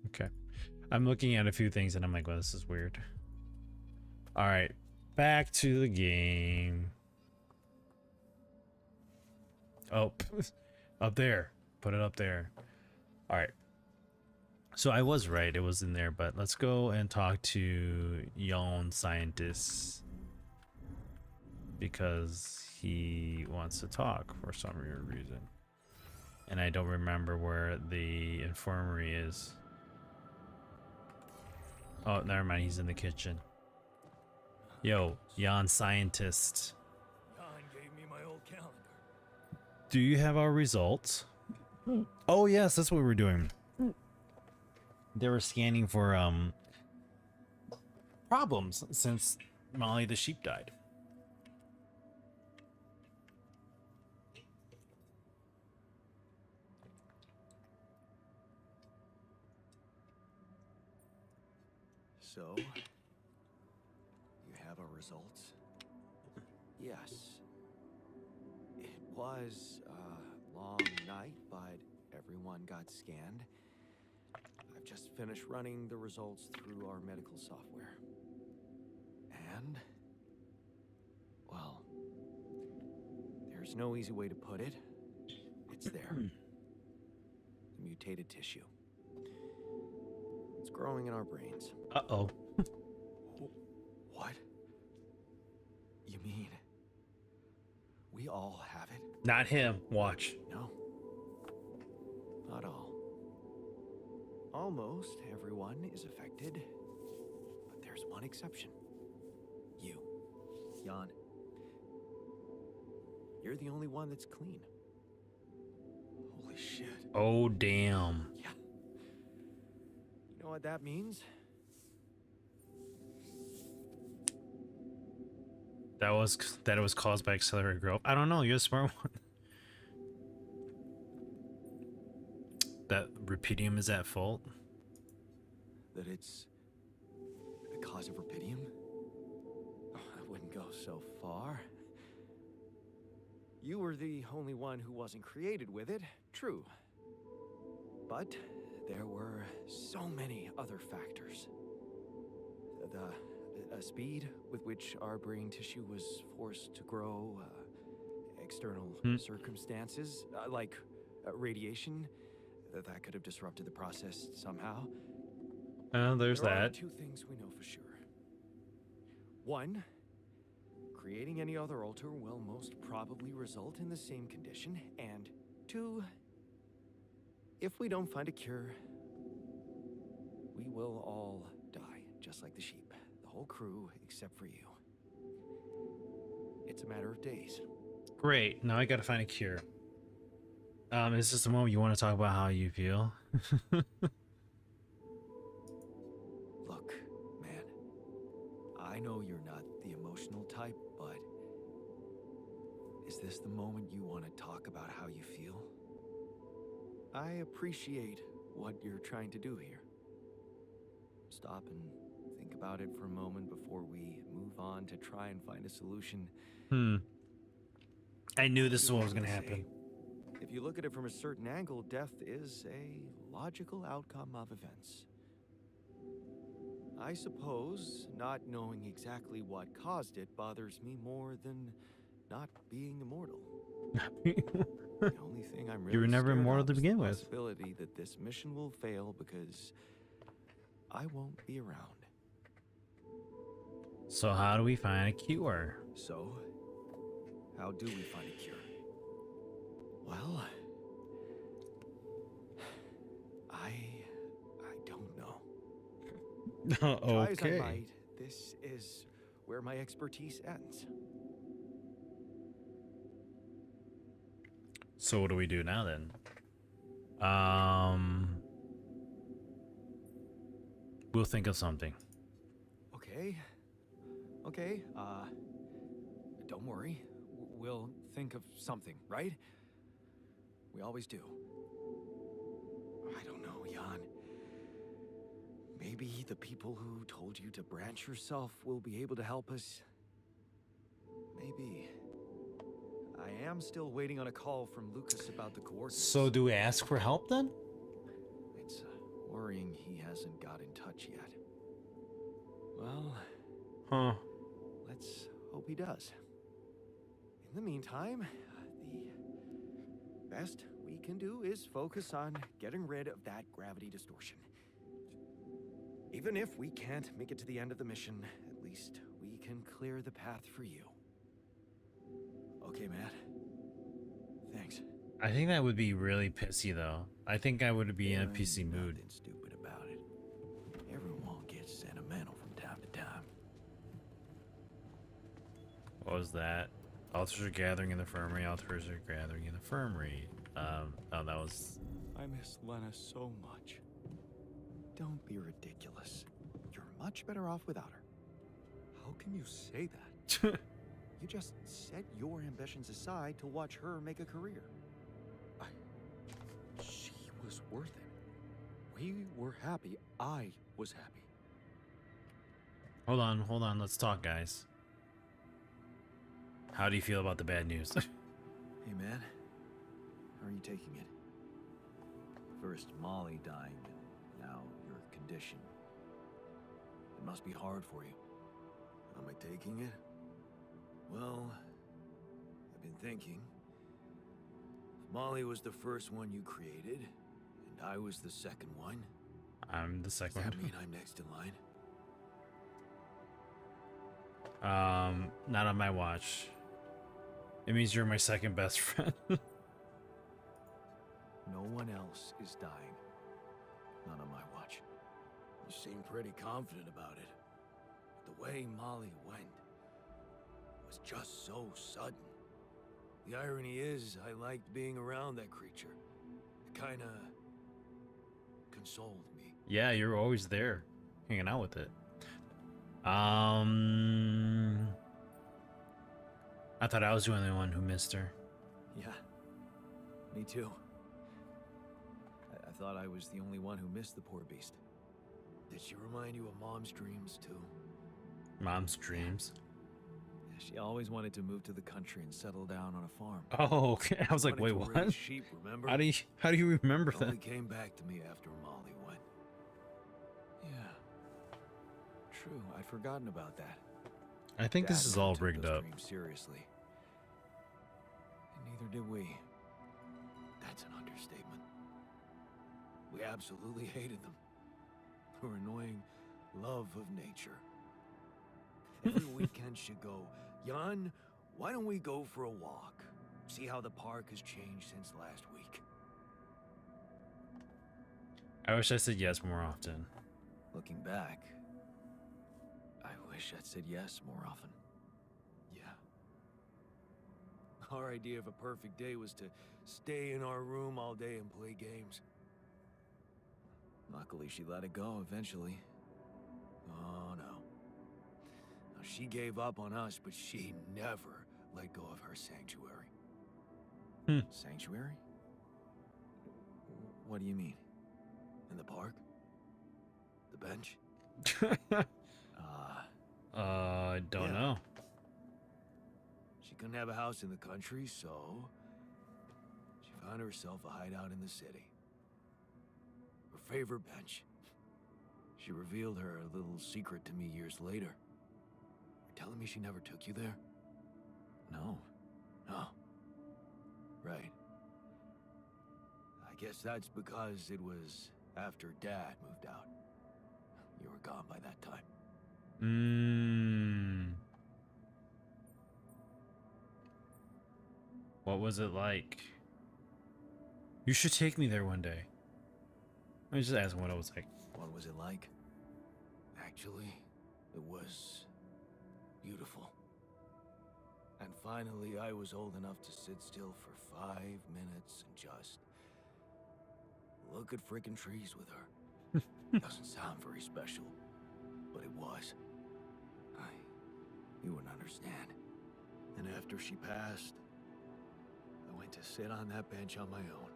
Okay. I'm looking at a few things and I'm like, well, this is weird. All right, back to the game. Oh, up there. Put it up there. All right. So I was right. It was in there, but let's go and talk to Yon Scientist because he wants to talk for some weird reason. And I don't remember where the infirmary is. Oh, never mind. He's in the kitchen. Yo, Yon Scientist. Jan gave me my old calendar. Do you have our results? Oh, yes, that's what we were doing. They were scanning for problems since Molly the sheep died. So, you have our results? Yes. It was a long night, but everyone got scanned. I've just finished running the results through our medical software. And, well, there's no easy way to put it. It's there. The mutated tissue. It's growing in our brains. Uh-oh. What? You mean we all have it? Not him. Watch. No. Not all. Almost everyone is affected, but there's one exception. You, Jan. You're the only one that's clean. Holy shit. Oh, damn. Yeah. You know what that means? That it was caused by accelerated growth. I don't know. You're a smart one. That Rupidium is at fault. That it's the cause of Rupidium? Oh, I wouldn't go so far. You were the only one who wasn't created with it, true. But there were so many other factors. The speed with which our brain tissue was forced to grow, external circumstances, like radiation, that could have disrupted the process somehow. There's There are that. two things we know for sure. One, creating any other alter will most probably result in the same condition. And two, if we don't find a cure, we will all die, just like the sheep. The whole crew, except for you. It's a matter of days. Great. Now I gotta find a cure. Is this the moment you want to talk about how you feel? Look, man, I know you're not the emotional type, but is this the moment you want to talk about how you feel? I appreciate what you're trying to do here. Stop and think about it for a moment before we move on to try and find a solution. I knew this is what was gonna happen. If you look at it from a certain angle, death is a logical outcome of events. I suppose not knowing exactly what caused it bothers me more than not being immortal. The only thing I'm really You were never scared immortal of to is the begin with. possibility that this mission will fail because I won't be around. So how do we find a cure? So, how do we find a cure? Well, I don't know. Try as I Okay. might, this is where my expertise ends. So what do we do now then? We'll think of something. Okay, don't worry. We'll think of something, right? We always do. I don't know, Jan. Maybe the people who told you to branch yourself will be able to help us. Maybe. I am still waiting on a call from Lucas about the coordinates. So do we ask for help then? It's worrying he hasn't got in touch yet. Well, Huh. let's hope he does. In the meantime, the best we can do is focus on getting rid of that gravity distortion. Even if we can't make it to the end of the mission, at least we can clear the path for you. Okay, Matt. Thanks. I think that would be really pissy though. I think I would be in a There's pissy mood. Nothing stupid about it. Everyone gets sentimental from time to time. What was that? Altars are gathering in the infirmary. Altars are gathering in the infirmary. Oh, that was. I miss Lena so much. Don't be ridiculous. You're much better off without her. How can you say that? You just set your ambitions aside to watch her make a career. She was worth it. We were happy. I was happy. Hold on. Let's talk, guys. How do you feel about the bad news? Hey, man. How are you taking it? First Molly dying, and now your condition. It must be hard for you. Am I taking it? Well, I've been thinking. If Molly was the first one you created, and I was the second one, I'm the does second that one. mean I'm next in line? Not on my watch. It means you're my second best friend. No one else is dying. Not on my watch. You seem pretty confident about it. The way Molly went was just so sudden. The irony is, I liked being around that creature. It kinda consoled me. Yeah, you're always there, hanging out with it. I thought I was the only one who missed her. Yeah, me too. I thought I was the only one who missed the poor beast. Did she remind you of Mom's dreams too? Mom's dreams. Yeah, she always wanted to move to the country and settle down on a farm. Oh, okay. I was like, wait, Wanted to raise what? sheep, remember? How do you remember It only that? came back to me after Molly went. Yeah. True, I'd forgotten about that. I think this Dad is never all took rigged those up. dreams seriously. And neither did we. That's an understatement. We absolutely hated them. Her annoying love of nature. Every weekend she'd go, Jan, why don't we go for a walk? See how the park has changed since last week. I wish I said yes more often. Looking back, I wish I'd said yes more often. Yeah. Our idea of a perfect day was to stay in our room all day and play games. Luckily, she let it go eventually. Oh, no. Now, she gave up on us, but she never let go of her sanctuary. Sanctuary? What do you mean? In the park? The bench? Don't Yeah. know. She couldn't have a house in the country, so she found herself a hideout in the city. Her favorite bench. She revealed her little secret to me years later. You're telling me she never took you there? No. No. Right. guess that's because it was after Dad moved out. You were gone by that time. What was it like? You should take me there one day. I was just asking what it was like. What was it like? Actually, it was beautiful. And finally, I was old enough to sit still for 5 minutes and just look at frickin' trees with her. Doesn't sound very special, but it was. You wouldn't understand. And after she passed, I went to sit on that bench on my own.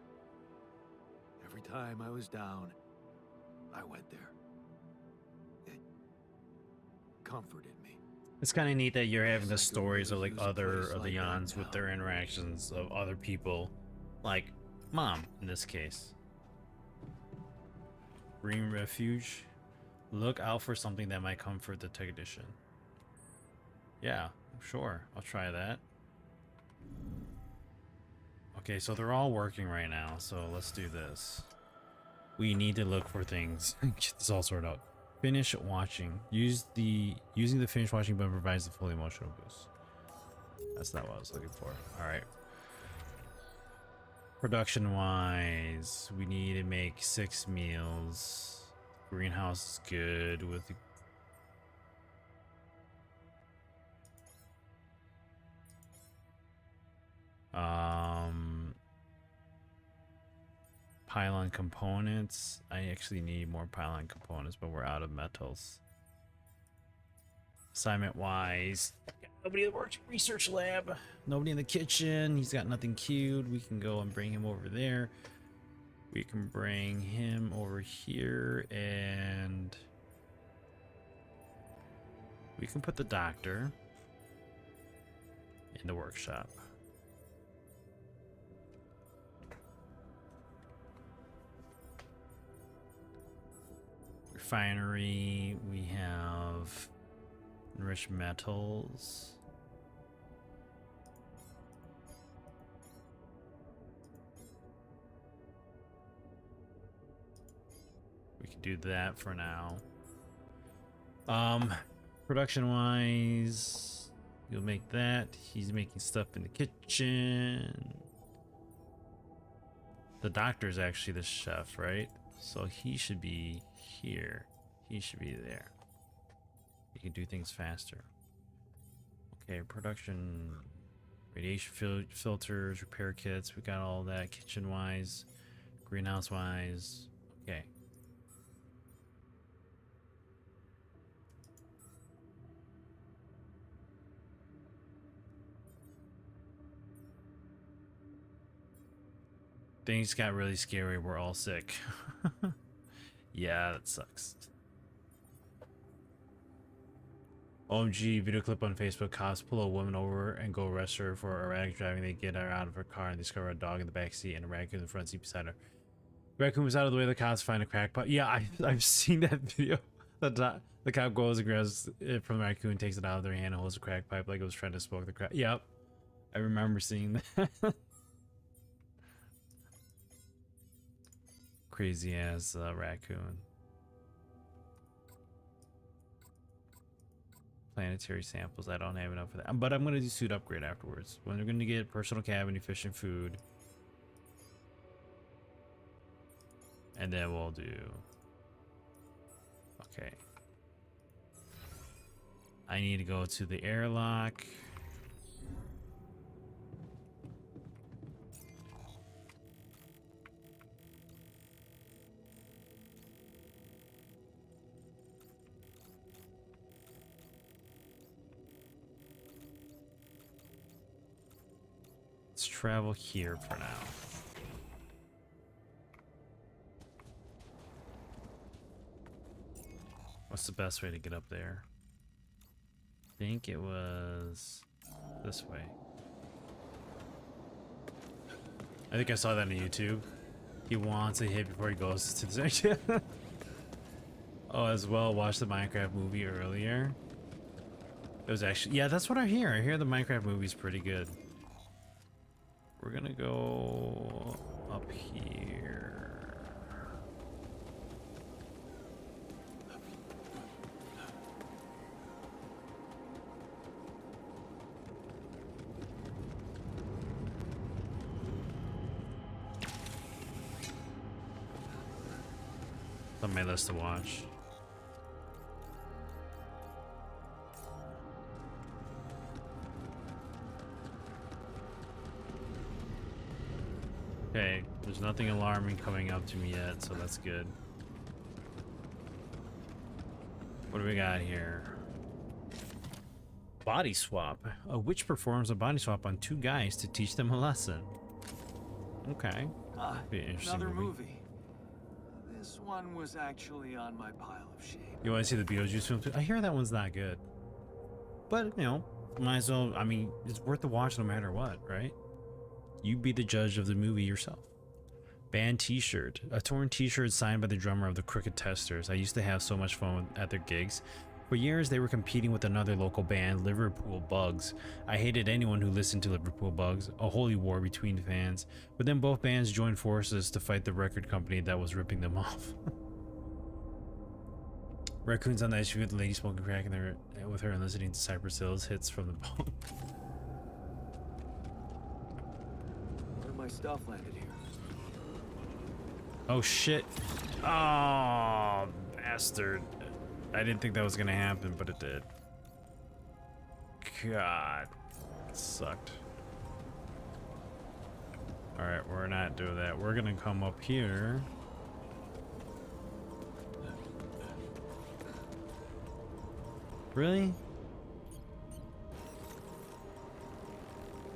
Every time I was down, I went there. It comforted me. It's kind of neat that you're having the It's like a stories of really like easy other place of the like that Yans with now. their interactions of other people, like Mom in this case. Green Refuge. Look out for something that might comfort the technician. Yeah, sure. I'll try that. Okay, so they're all working right now, so let's do this. We need to look for things. Get this all sorted out. Finish watching. Using the finish watching button provides the full emotional boost. That's not what I was looking for. Alright. Production wise, we need to make 6 meals. Greenhouse is good with the pylon components. I actually need more pylon components, but we're out of metals. Assignment wise, nobody that works in research lab, nobody in the kitchen. He's got nothing queued. We can go and bring him over there. We can bring him over here, and we can put the doctor in the workshop. Refinery, we have enriched metals. We can do that for now. Production wise, you'll make that. He's making stuff in the kitchen. The doctor's actually the chef, right? So he should be here. He should be there. He can do things faster. Okay, production, radiation filters, repair kits. We got all that. Kitchen wise, greenhouse wise. Okay. Things got really scary. We're all sick. Yeah, that sucks. OMG, video clip on Facebook. Cops pull a woman over and go arrest her for erratic driving. They get her out of her car and discover a dog in the back seat and a raccoon in the front seat beside her. The raccoon was out of the way. The cops find a crack pipe. Yeah, I've seen that video. The cop goes and grabs it from the raccoon, takes it out of their hand, and holds a crack pipe like it was trying to smoke the crack. Yep, I remember seeing that. Crazy ass raccoon. Planetary samples. I don't have enough for that, but I'm gonna do suit upgrade afterwards. When we're gonna get personal cabin, efficient food, and then we'll do. Okay. I need to go to the airlock. Let's travel here for now. What's the best way to get up there? I think it was this way. I think I saw that on YouTube. He wants a hit before he goes to the section. Oh, as well, watched the Minecraft movie earlier. It was actually, yeah, that's what I hear. I hear the Minecraft movie is pretty good. We're gonna go up here. On my list to watch. Okay, there's nothing alarming coming up to me yet, so that's good. What do we got here? Body swap. A witch performs a body swap on two guys to teach them a lesson. Okay. Be an interesting Another movie. movie. This one was actually on my pile of shame. You want to see the Beetlejuice film too? I hear that one's not good. But, you know, might as well, I mean, it's worth the watch no matter what, right? You be the judge of the movie yourself. Band t-shirt. A torn t-shirt signed by the drummer of the Crooked Testers. I used to have so much fun at their gigs. For years, they were competing with another local band, Liverpool Bugs. I hated anyone who listened to Liverpool Bugs, a holy war between fans. But then both bands joined forces to fight the record company that was ripping them off. Raccoons on the SUV with the lady smoking crack with her and listening to Cypress Hill's hits from the bone. Where my stuff landed here. Oh shit. Oh, bastard. I didn't think that was gonna happen, but it did. God. It sucked. Alright, we're not doing that. We're gonna come up here. Really?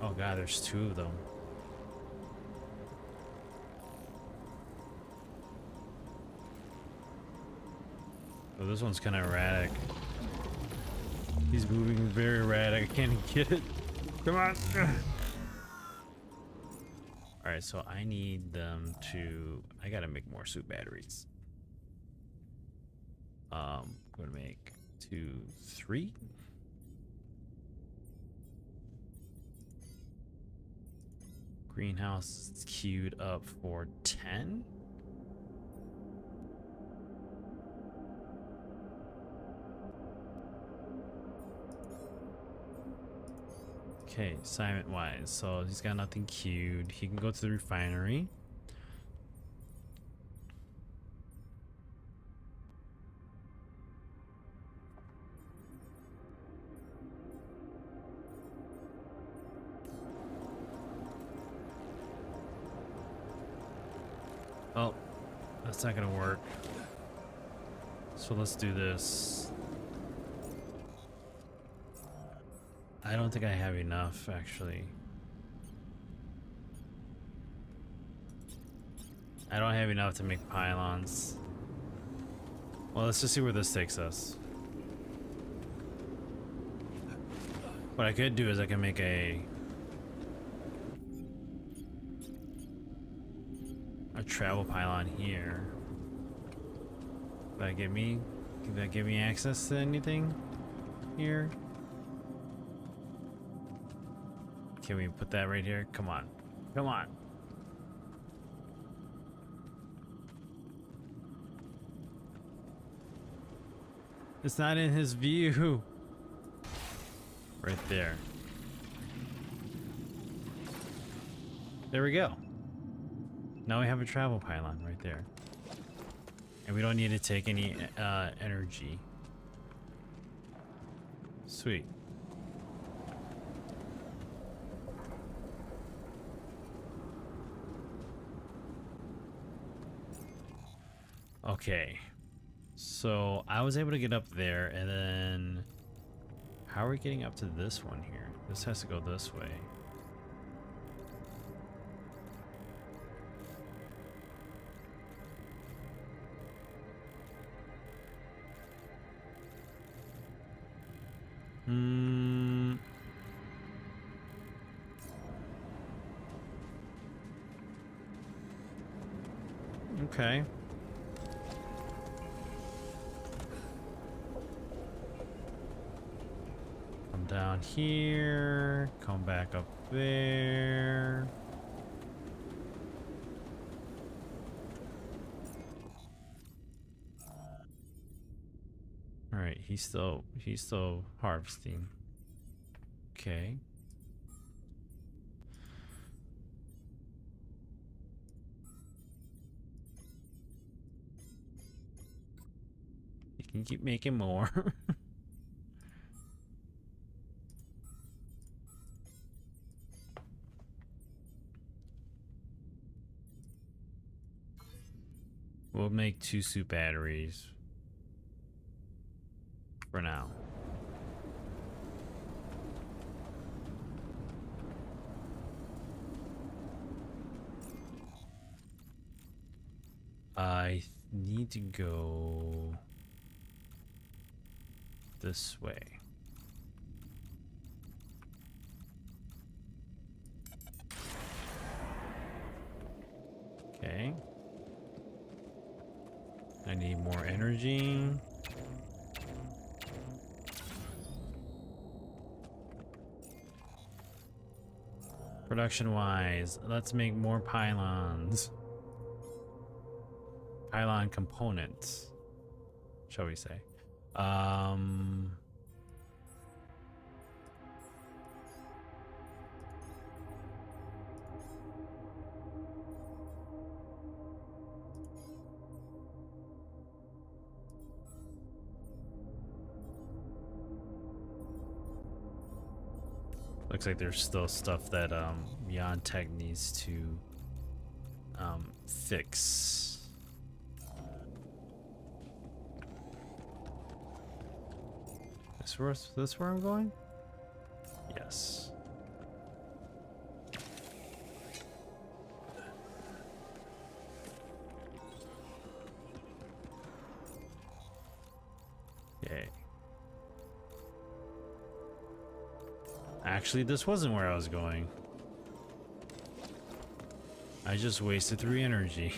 Oh god, there's two of them. Oh, this one's kind of erratic. He's moving very erratic. I can't even get it. Come on. Alright, so I need them to... I gotta make more suit batteries. I'm gonna make 2, 3. Greenhouse is queued up for 10. Okay, assignment wise, so he's got nothing queued. He can go to the refinery. Oh, that's not gonna work. So let's do this. I don't think I have enough, actually. I don't have enough to make pylons. Well, let's just see where this takes us. What I could do is I can make a travel pylon here. Will that give me, can that give me access to anything here? Can we put that right here? Come on. Come on. It's not in his view. Right there. There we go. Now we have a travel pylon right there. And we don't need to take any energy. Sweet. Okay, so I was able to get up there, and then how are we getting up to this one here? This has to go this way. Okay. Come down here, come back up there. All right, he's still harvesting. Okay. You can keep making more. We'll make 2 suit batteries for now. I need to go this way. Okay. I need more energy. Production wise, let's make more pylons. Pylon components, shall we say. Looks like there's still stuff that Beyond Tech needs to fix. This where I'm going? Yes. Yay. Actually, this wasn't where I was going. I just wasted 3 energy.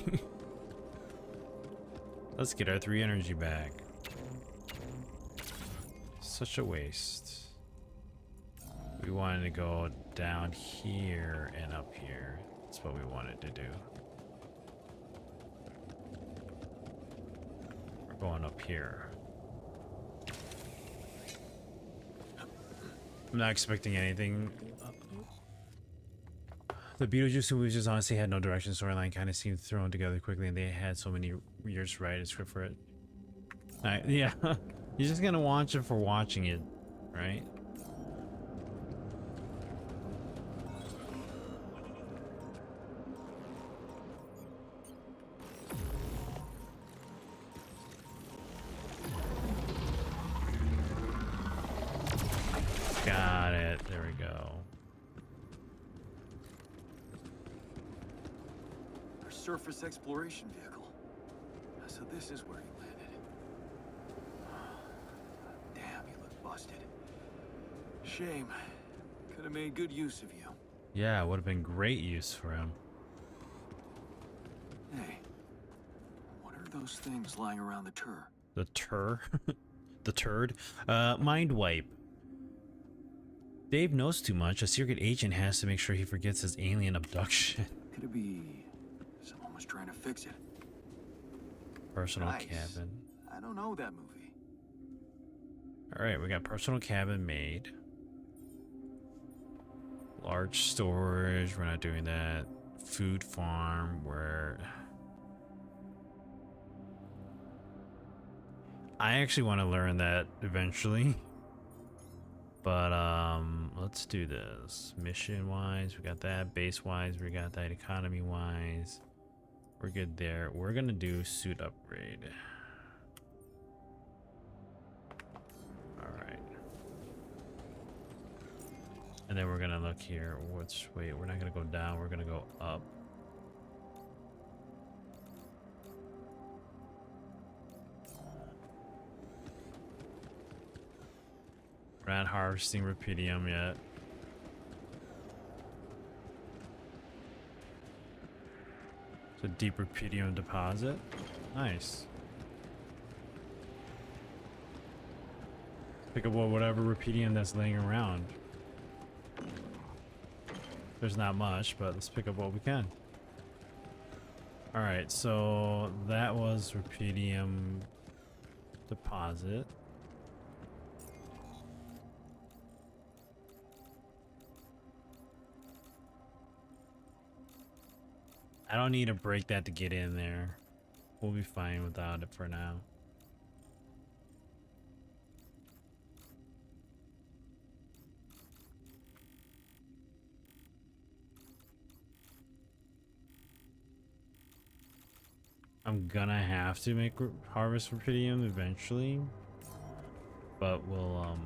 Let's get our 3 energy back. Such a waste. We wanted to go down here and up here. That's what we wanted to do. We're going up here. I'm not expecting anything. The Beetlejuice movies just honestly had no direction. Storyline kind of seemed thrown together quickly, and they had so many years to write a script for it. Yeah, you're just gonna watch it for watching it, right? Got it. There we go. Our surface exploration vehicle. So this is where you landed. Damn, you look busted. Shame. Could have made good use of you. Yeah, it would have been great use for him. Hey, what are those things lying around the tur? The the turd. Mind wipe. Dave knows too much. A secret agent has to make sure he forgets his alien abduction. Could it be someone was trying to fix it? Personal Nice. cabin. I don't know that movie. All right, we got personal cabin made. Large storage. We're not doing that. Food farm. Where I actually want to learn that eventually. But let's do this. Mission wise, we got that. Base wise, we got that. Economy wise, we're good there. We're gonna do suit upgrade. All right. And then we're gonna look here. Wait, we're not gonna go down, we're gonna go up. We're not harvesting rupidium yet. It's a deep rupidium deposit. Nice. Pick up whatever rupidium that's laying around. There's not much, but let's pick up what we can. Alright, so that was rupidium deposit. I don't need to break that to get in there. We'll be fine without it for now. I'm gonna have to make harvest rubidium eventually, but we'll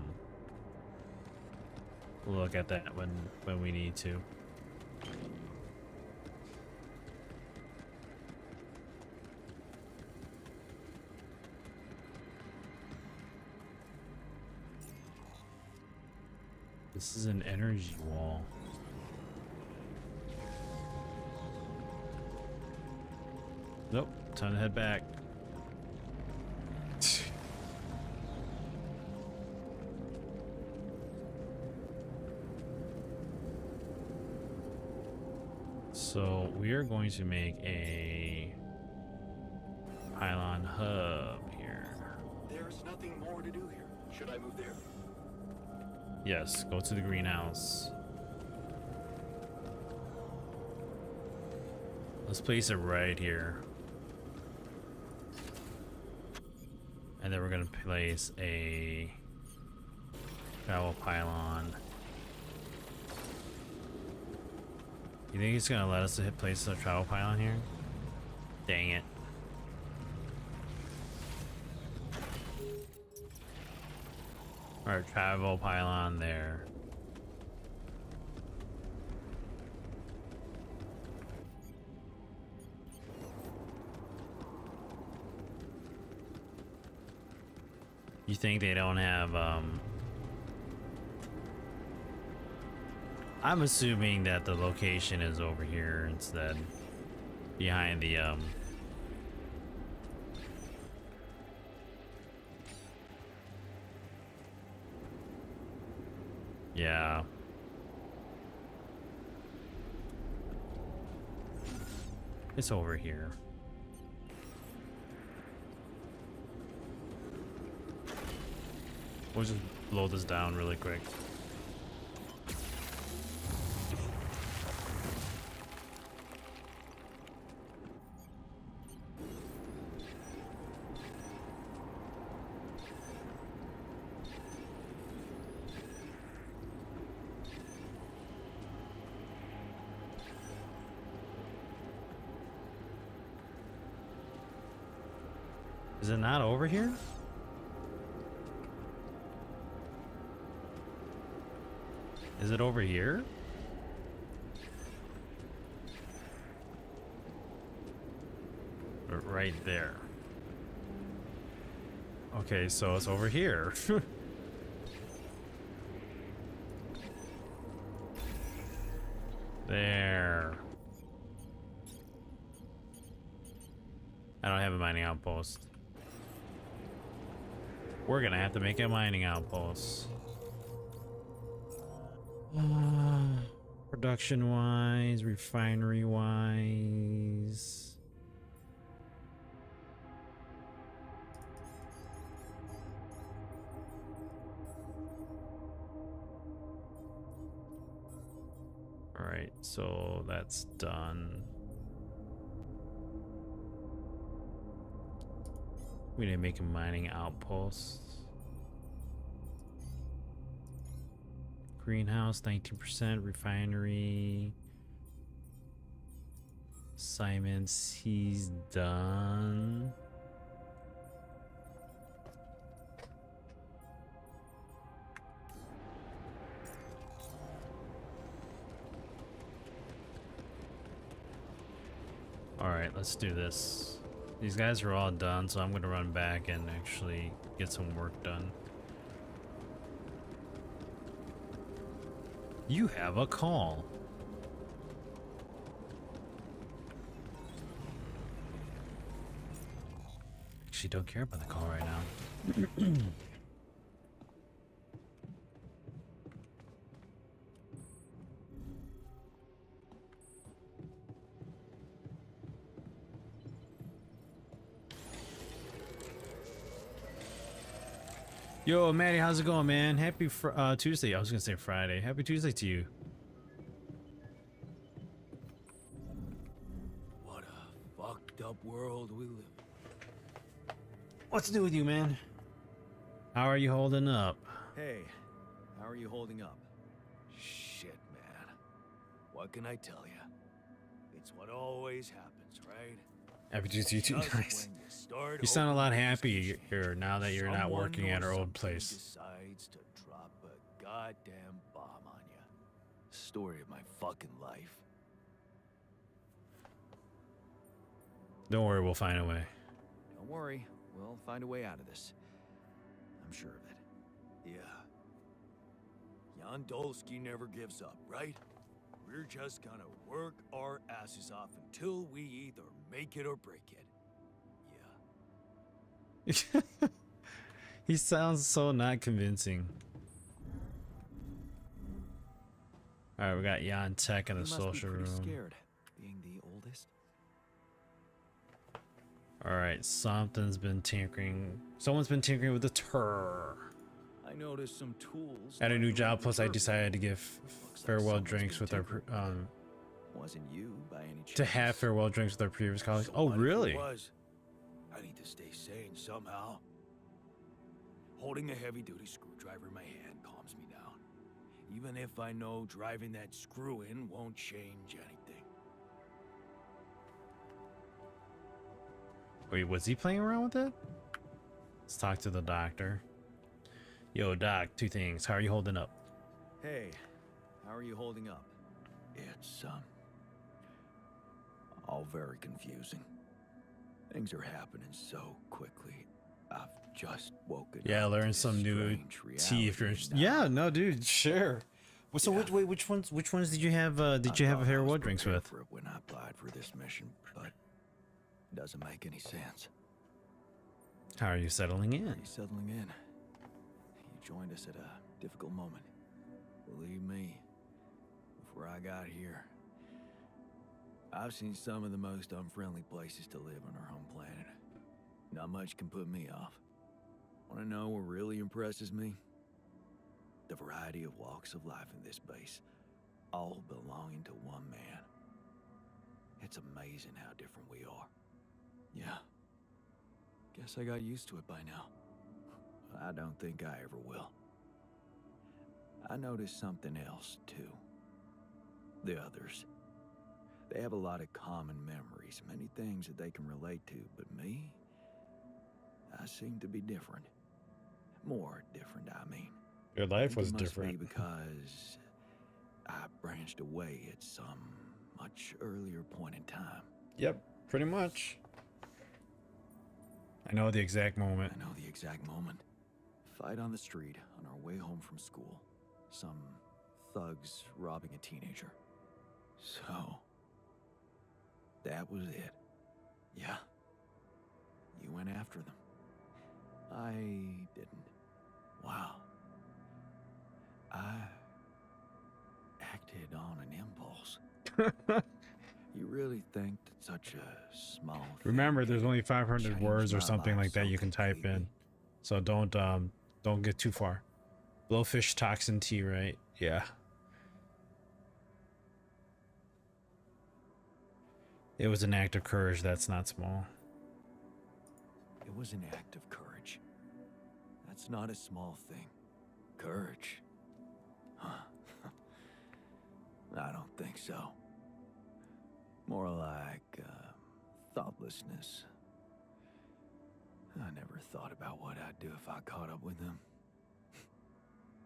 look at that when we need to. This is an energy wall. Nope, time to head back. So we are going to make a pylon hub here. There's nothing more to do here. Should I move there? Yes, go to the greenhouse. Let's place it right here. And then we're gonna place a travel pylon. You think he's gonna let us hit place a travel pylon here? Dang it. Alright, travel pylon there. You think they don't have, I'm assuming that the location is over here instead. Behind the, yeah. It's over here. We'll just blow this down really quick. Is it not over here? Is it over here? Or right there. Okay, so it's over here. There. I don't have a mining outpost. We're gonna have to make a mining outpost. Production wise, refinery wise. All right, so that's done. We need to make a mining outpost. Greenhouse, 19%. Refinery. Simon's, he's done. All right, let's do this. These guys are all done, so I'm gonna run back and actually get some work done. You have a call. Actually, don't care about the call right now. Yo, Maddie, how's it going, man? Happy Tuesday. I was gonna say Friday. Happy Tuesday to you. world we live in. What's new with you, man? How are you holding up? Hey, how are you holding up? Shit, man. What can I tell you? It's what always happens, right? Happy to see you too. Just Nice. when you start You sound a lot hoping things happy can here change, now that you're not someone working at or our old something place. decides to drop a goddamn bomb on you. Story of my fucking life. Don't worry, we'll find a way. Don't worry, we'll find a way out of this. I'm sure of it. Yeah. Jan Dolsky never gives up, right? We're just gonna work our asses off until we either make it or break it. Yeah. He sounds so not convincing. All right, we got Jan Tech in the You must social be pretty room. scared, being the oldest. All right, someone's been tinkering with the tur. I noticed some tools. At a new lying job, around the plus I turf. decided to give Looks like farewell someone's drinks been with our tinkering. Wasn't you by any chance? to have farewell drinks with our previous colleagues. So Oh, what if it really? was? I need to stay sane somehow. Holding a heavy-duty screwdriver in my hand calms me down. Even if I know driving that screw in won't change anything. Wait, was he playing around with it? Let's talk to the doctor. Yo, doc, two things. How are you holding up? Hey, how are you holding up? It's, all very confusing. Things are happening so quickly. I've just woken Yeah, up learn to some new strange tea if you're reality interested. now. Yeah, no, dude, sure. Well, so Yeah. which ones did you have? Did I you have thought I farewell was drinks prepared with? for it when I applied for this mission, but it doesn't make any sense. How are you settling in? Are you settling in? You joined us at a difficult moment. Believe me, before I got here, I've seen some of the most unfriendly places to live on our home planet. Not much can put me off. Want to know what really impresses me? The variety of walks of life in this base, all belonging to one man. It's amazing how different we are. Yeah. Guess I got used to it by now. I don't think I ever will. I noticed something else, too. The others. They have a lot of common memories, many things that they can relate to, but me? I seem to be different. More different, I mean. Your I life think was it must different. be because I branched away at some much earlier point in time. Yep, pretty much. I know the exact moment. I know the exact moment. Fight on the street on our way home from school. Some thugs robbing a teenager. So, that was it. Yeah. You went after them. I didn't. Wow. I acted on an impulse. You really think that such a small thing Remember, there's can only 500 change words or my something life like that so you can type in. completely? So don't get too far. Blowfish toxin tea, right? Yeah. It was an act of courage that's not small. It was an act of courage. That's not a small thing. Courage. Huh. I don't think so. More like, thoughtlessness. I never thought about what I'd do if I caught up with them.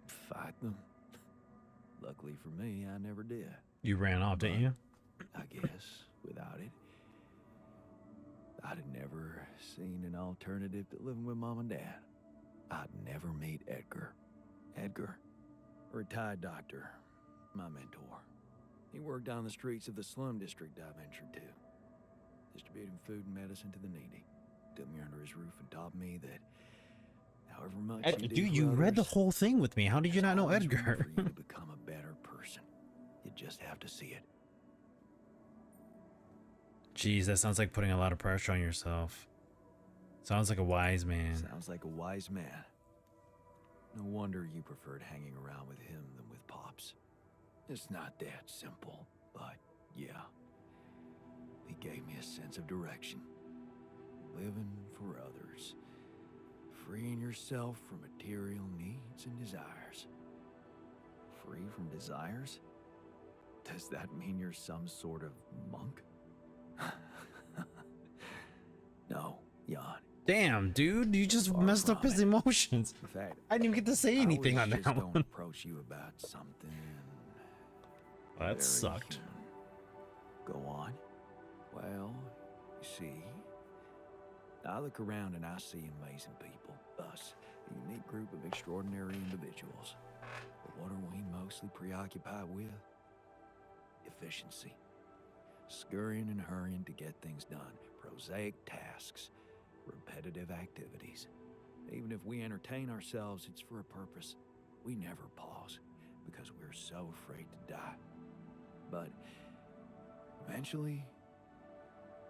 Fight them. Luckily for me, I never did. You ran off, didn't you? I guess, without it, I'd have never seen an alternative to living with Mom and Dad. I'd never meet Edgar. Edgar, a retired doctor, my mentor. He worked on the streets of the slum district I ventured to, distributing food and medicine to the needy. Took me under his roof and taught me that however much you do Dude, for you read the others, whole thing with me. How did you there's not know always room Edgar? for you to become a better person. You just have to see it. Jeez, that sounds like putting a lot of pressure on yourself. Sounds like a wise man. Sounds like a wise man. No wonder you preferred hanging around with him than with Pops. It's not that simple, but yeah. He gave me a sense of direction. living for others, freeing yourself from material needs and desires. Free from desires? Does that mean you're some sort of monk? No, Jan. Damn, dude, you just Far messed up from his it. emotions. In fact, I didn't even get to say anything I on was that just going to one. approach you about something. That very sucked. human. Go on. Well, you see, I look around and I see amazing people. Us, a unique group of extraordinary individuals. But what are we mostly preoccupied with? Efficiency. Scurrying and hurrying to get things done. Prosaic tasks. Repetitive activities. Even if we entertain ourselves, it's for a purpose. We never pause because we're so afraid to die. But eventually,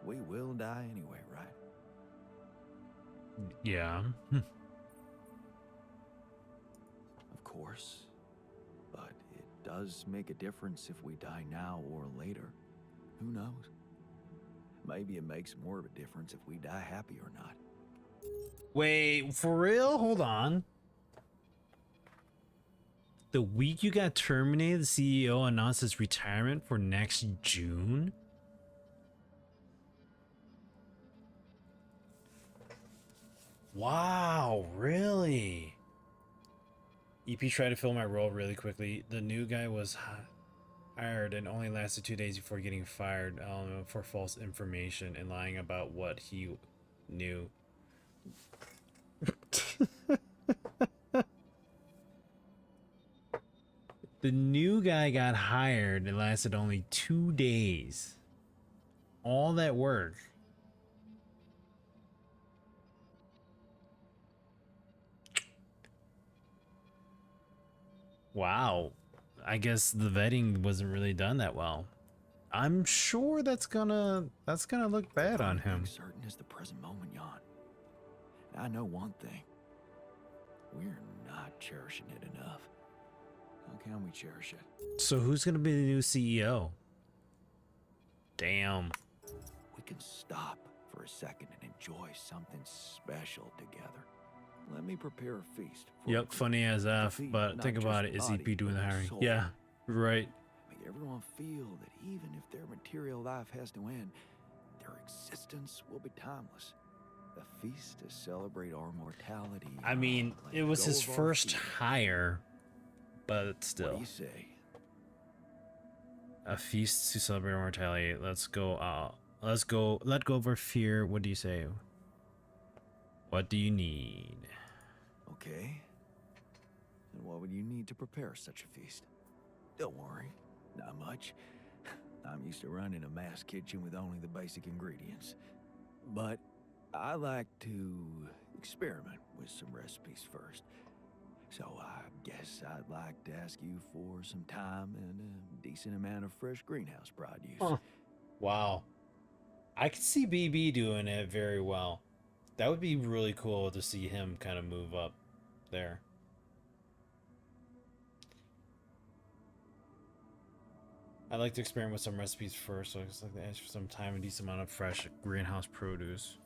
we will die anyway, right? Yeah. Of course. But it does make a difference if we die now or later. Who knows? Maybe it makes more of a difference if we die happy or not. Wait, for real? Hold on. The week you got terminated, the CEO announced his retirement for next June? Wow, really? EP tried to fill my role really quickly. The new guy was hired and only lasted 2 days before getting fired for false information and lying about what he knew. The new guy got hired and lasted only 2 days. All that work. Wow. I guess the vetting wasn't really done that well. I'm sure that's gonna look bad on him. Certain is the present moment, Jan. I know one thing. We're not cherishing it enough. How can we cherish it? So who's gonna be the new CEO? Damn. We can stop for a second and enjoy something special together. Let me prepare a feast. For Yep, funny as F, feed but not think about it. just Is body, EP doing the but hiring? soul. Yeah, right. Make everyone feel that even if their material life has to end, their existence will be timeless. A feast to celebrate our mortality. I mean, Let it was go his of our first fear. hire, but What do still. you say? A feast to celebrate mortality. Let's go. Let's go. Let go of our fear. What do you say? What do you need? Okay. And what would you need to prepare such a feast? Don't worry, not much. I'm used to running a mass kitchen with only the basic ingredients. But I like to experiment with some recipes first. So I guess I'd like to ask you for some time and a decent amount of fresh greenhouse produce. Huh. Wow. I could see BB doing it very well. That would be really cool to see him kind of move up there. I'd like to experiment with some recipes first, so I just like to ask for some time and decent amount of fresh greenhouse produce.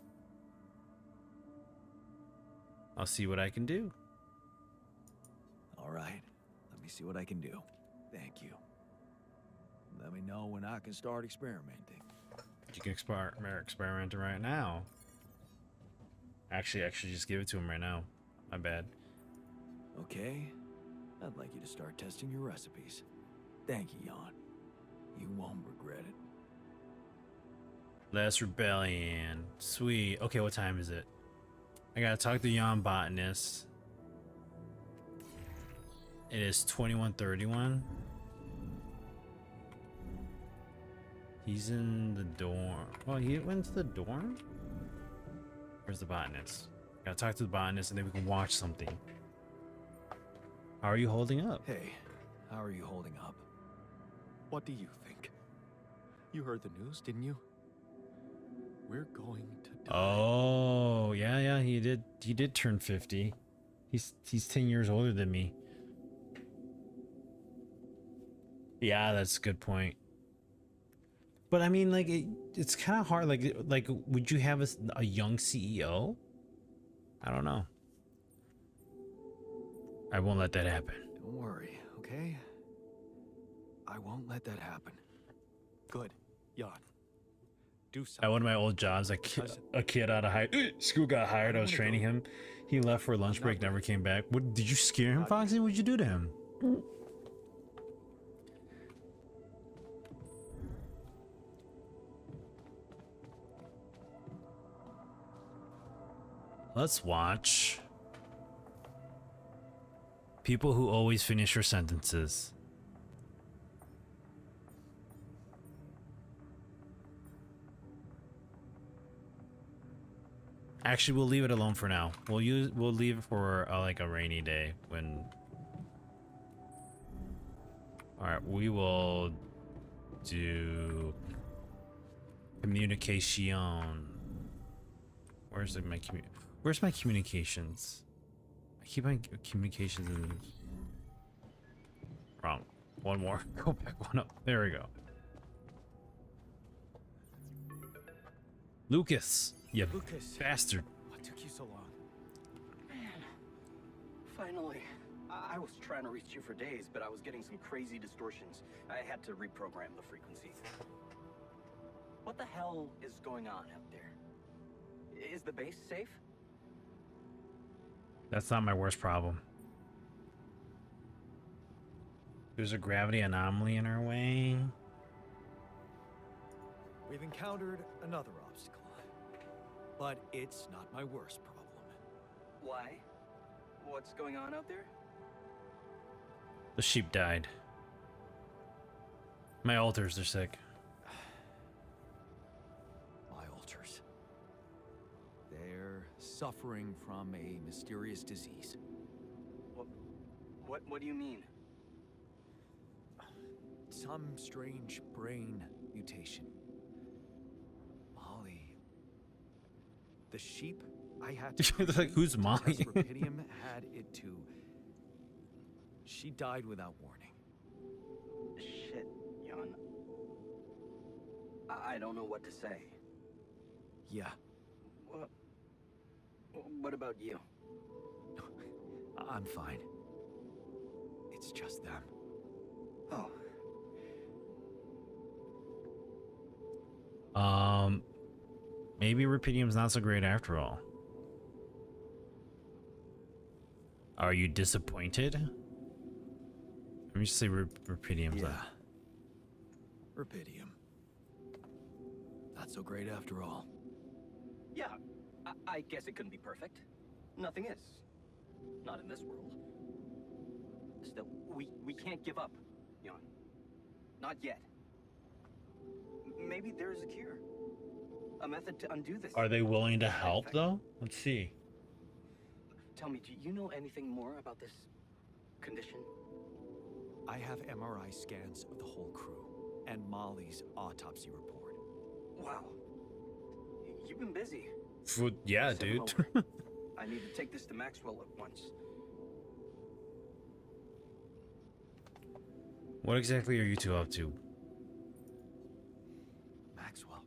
I'll see what I can do. All right, let me see what I can do. Thank you. Let me know when I can start experimenting. You can experiment right now. Actually, just give it to him right now. My bad. Okay, I'd like you to start testing your recipes. Thank you, Jan. You won't regret it. Last Rebellion. Sweet. Okay, what time is it? I gotta talk to Jan Botanist. It is 21:31. He's in the dorm. Oh, he went to the dorm? Where's the botanist? Gotta talk to the botanist and then we can watch something. How are you holding up? Hey, how are you holding up? What do you think? You heard the news, didn't you? We're going to die. Oh, yeah, he did turn 50. He's 10 years older than me. Yeah, that's a good point. But I mean, like, it's kind of hard. Like, would you have a young CEO? I don't know. I won't let that happen. Don't worry, okay? I won't let that happen. Good, Jan. Do At something. one of my old jobs, a kid out of high school got hired. I was training him. He left for a lunch break, never came back. What did you scare him, Foxy? What'd you do to him? Let's watch people who always finish your sentences. Actually, we'll leave it alone for now. We'll leave it for like a rainy day when. All right, we will do communication. Where's my communications? I keep my communications in wrong. One more. Go back one up. There we go. Lucas, you Lucas, bastard. what took you so long? Man, finally. I was trying to reach you for days, but I was getting some crazy distortions. I had to reprogram the frequency. What the hell is going on out there? Is the base safe? That's not my worst problem. There's a gravity anomaly in our way. We've encountered another obstacle, but it's not my worst problem. Why? What's going on out there? The sheep died. My altars are sick. My altars. They're suffering from a mysterious disease. What do you mean? Some strange brain mutation. Molly. The sheep I had to They're like, who's Molly? because Rapidium had it too. She died without warning. Shit, Jan. I don't know what to say. Yeah, What about you? I'm fine. It's just them. Oh. Maybe Rapidium's not so great after all. Are you disappointed? Let me just say Rapidium's Yeah. Rapidium. Not so great after all. Yeah, I guess it couldn't be perfect. Nothing is. Not in this world. Still, we can't give up, Jan. Not yet. Maybe there is a cure. A method to undo this. Are they willing to help though? Let's see. Tell me, do you know anything more about this condition? I have MRI scans of the whole crew and Molly's autopsy report. Wow. You've been busy. Yeah, Send them dude. over. I need to take this to Maxwell at once. What exactly are you two up to? Maxwell.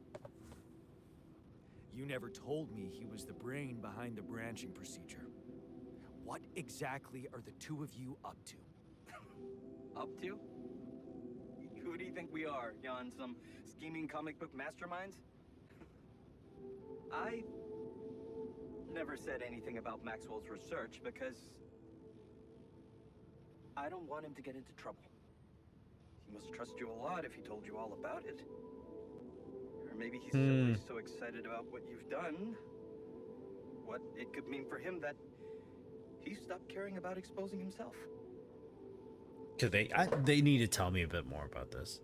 You never told me he was the brain behind the branching procedure. What exactly are the two of you up to? Up to? Who do you think we are, Jan? Some scheming comic book masterminds? I never said anything about Maxwell's research because I don't want him to get into trouble. He must trust you a lot if he told you all about it. Or maybe he's simply so excited about what you've done, what it could mean for him, that he stopped caring about exposing himself. Cause they need to tell me a bit more about this.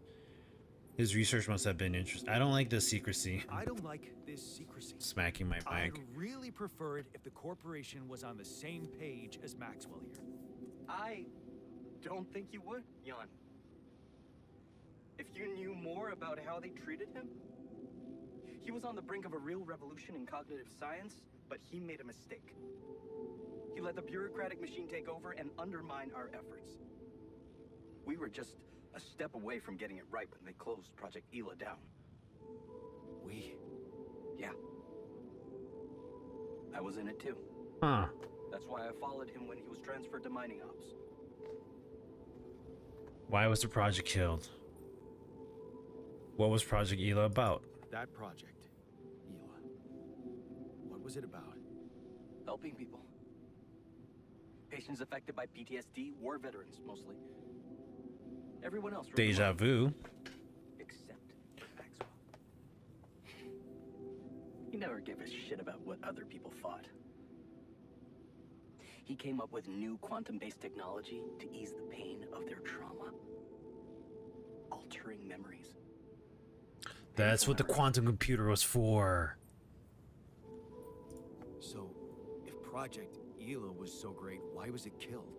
His research must have been interesting. I don't like the secrecy. I don't like this secrecy. Smacking my I'd mic. really prefer it if the corporation was on the same page as Maxwell here. I don't think you would, Jan. If you knew more about how they treated him, he was on the brink of a real revolution in cognitive science, but he made a mistake. He let the bureaucratic machine take over and undermine our efforts. We were just a step away from getting it right when they closed Project Ela down. we? Yeah. I was in it too. Huh. That's why I followed him when he was transferred to mining ops. Why was the project killed? What was Project Ela about? That project, Ela. What was it about? Helping people. Patients affected by PTSD, war veterans mostly. Everyone else. Deja vu. Except for Maxwell. He never gave a shit about what other people thought. He came up with new quantum-based technology to ease the pain of their trauma. Altering memories. That's what the quantum computer was for. So, if Project Ela was so great, why was it killed?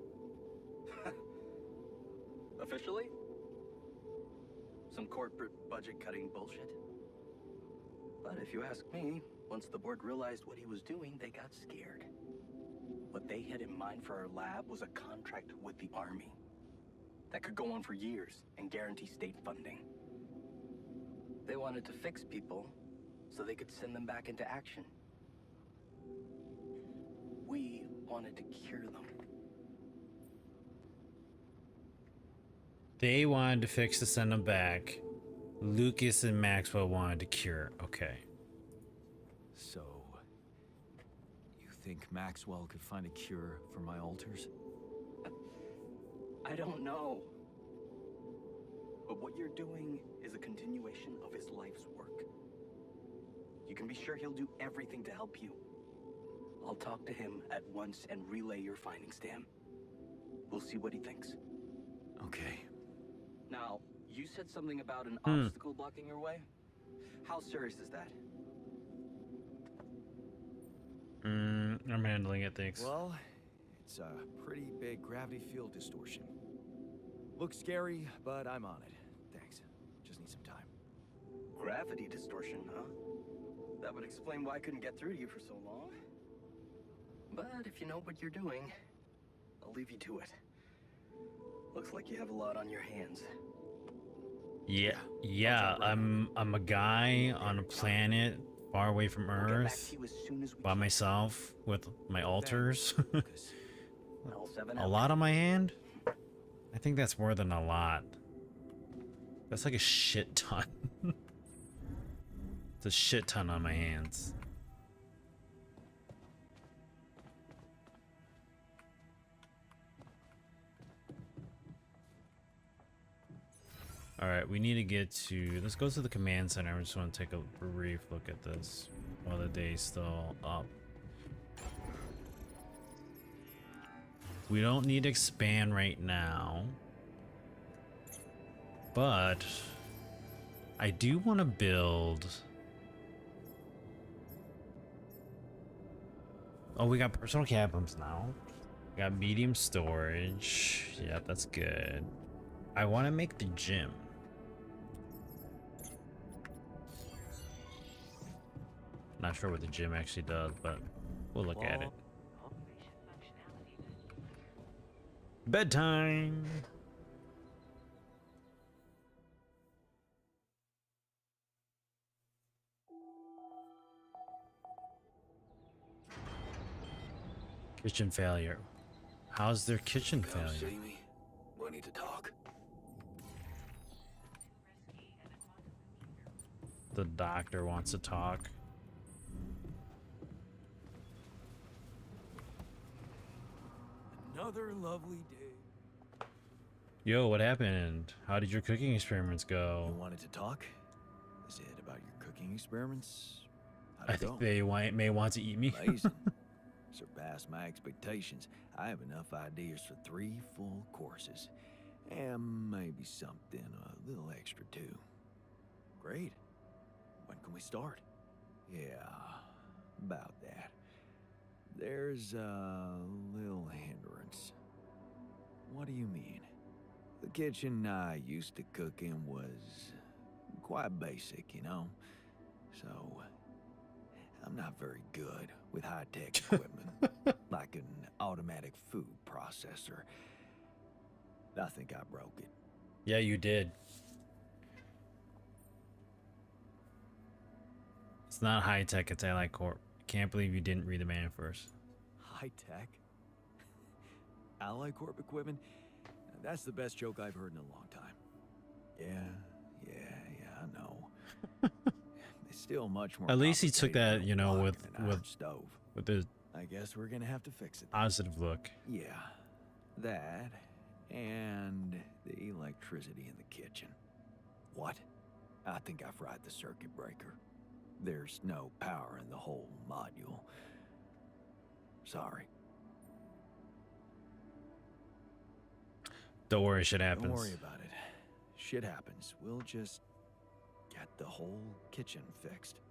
Officially? Some corporate budget-cutting bullshit. But if you ask me, once the board realized what he was doing, they got scared. What they had in mind for our lab was a contract with the Army that could go on for years and guarantee state funding. They wanted to fix people so they could send them back into action. We wanted to cure them. They wanted to fix to send them back. Lucas and Maxwell wanted to cure. Okay. So, you think Maxwell could find a cure for my alters? I don't know. But what you're doing is a continuation of his life's work. You can be sure he'll do everything to help you. I'll talk to him at once and relay your findings to him. We'll see what he thinks. Okay. Now, you said something about an obstacle blocking your way. How serious is that? I'm handling it, thanks. Well, it's a pretty big gravity field distortion. Looks scary, but I'm on it. Thanks. Just need some time. Gravity distortion, huh? That would explain why I couldn't get through to you for so long. But if you know what you're doing, I'll leave you to it. Looks like you have a lot on your hands. Yeah, I'm a guy on a planet far away from I'll get back Earth to you as soon as we by can. myself with my alters. Lucas. L7 A lot on my hand? I think that's more than a lot. That's like a shit ton. It's a shit ton on my hands. Alright, we need to get to... Let's go to the command center. I just want to take a brief look at this while the day's still up. We don't need to expand right now. But... I do want to build... Oh, we got personal cabins now. We got medium storage. Yeah, that's good. I want to make the gym. Not sure what the gym actually does, but we'll look at it. Bedtime. Kitchen failure. How's their kitchen failure? See me? We need to talk. The doctor wants to talk. Another lovely day. Yo, what happened? How did your cooking experiments go? You wanted to talk? Is it about your cooking experiments? How'd I it think go? they may want to eat me. Amazing. Surpassed my expectations. I have enough ideas for 3 full courses. And maybe something a little extra too. Great. When can we start? Yeah, about that. There's a little hindrance. What do you mean? The kitchen I used to cook in was quite basic, you know? So, I'm not very good with high-tech equipment, like an automatic food processor. I think I broke it. Yeah, you did. It's not high tech, it's Allied Corp. Can't believe you didn't read the manual first. High tech? Ally Corp equipment? That's the best joke I've heard in a long time. Yeah, I know. It's still much more At least he took complicated that, than you know, locking with an iron with stove. with the I guess we're gonna have to fix it. positive look. Yeah, that and the electricity in the kitchen. What? I think I fried the circuit breaker. There's no power in the whole module. Sorry. Don't worry, shit happens. Don't worry about it. Shit happens. We'll just get the whole kitchen fixed.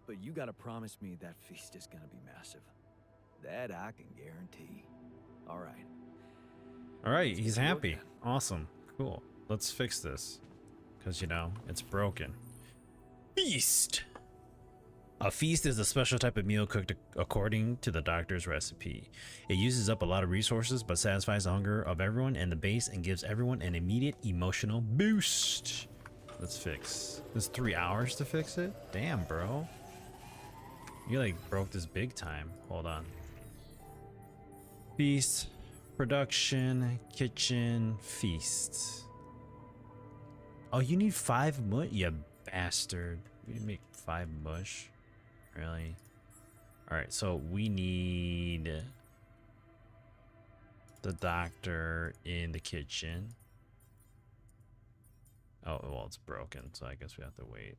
But you gotta promise me that feast is gonna be massive. That I can guarantee. All right. All right, he's Let's do it happy. then. Awesome. Cool. Let's fix this. Because, you know, it's broken. Feast! A feast is a special type of meal cooked according to the doctor's recipe. It uses up a lot of resources but satisfies the hunger of everyone in the base and gives everyone an immediate emotional boost. Let's fix. There's 3 hours to fix it? Damn, bro. You like broke this big time. Hold on. Feast, production, kitchen, feast. Oh, you need 5 mush? You bastard. You make 5 mush? Really? Alright, so we need the doctor in the kitchen. Oh, well, it's broken, so I guess we have to wait.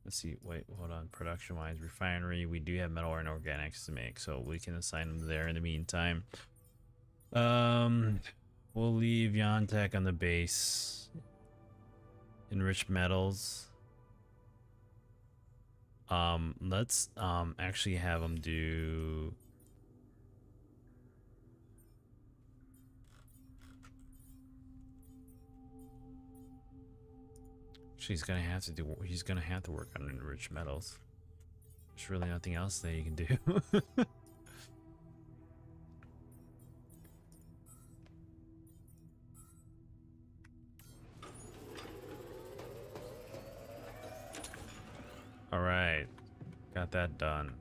Let's see, wait, hold on. Production wise, refinery, we do have metal and organics to make, so we can assign them there in the meantime. We'll leave Yontek on the base. Enrich metals. Let's actually have him do he's gonna have to work on enriched metals. There's really nothing else that you can do. All right, got that done.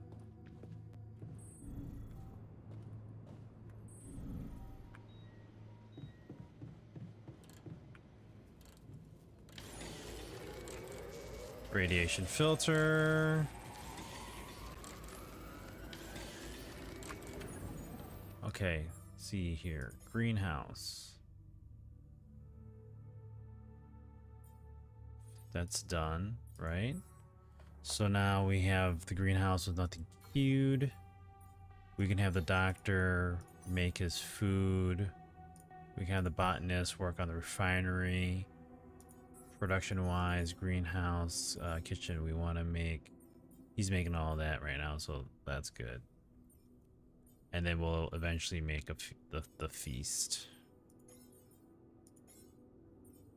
Radiation filter. Okay, see here. Greenhouse. That's done, right? So now we have the greenhouse with nothing queued. We can have the doctor make his food. We can have the botanist work on the refinery. Production wise, greenhouse, kitchen, we want to make, he's making all that right now, so that's good. And then we'll eventually make the feast.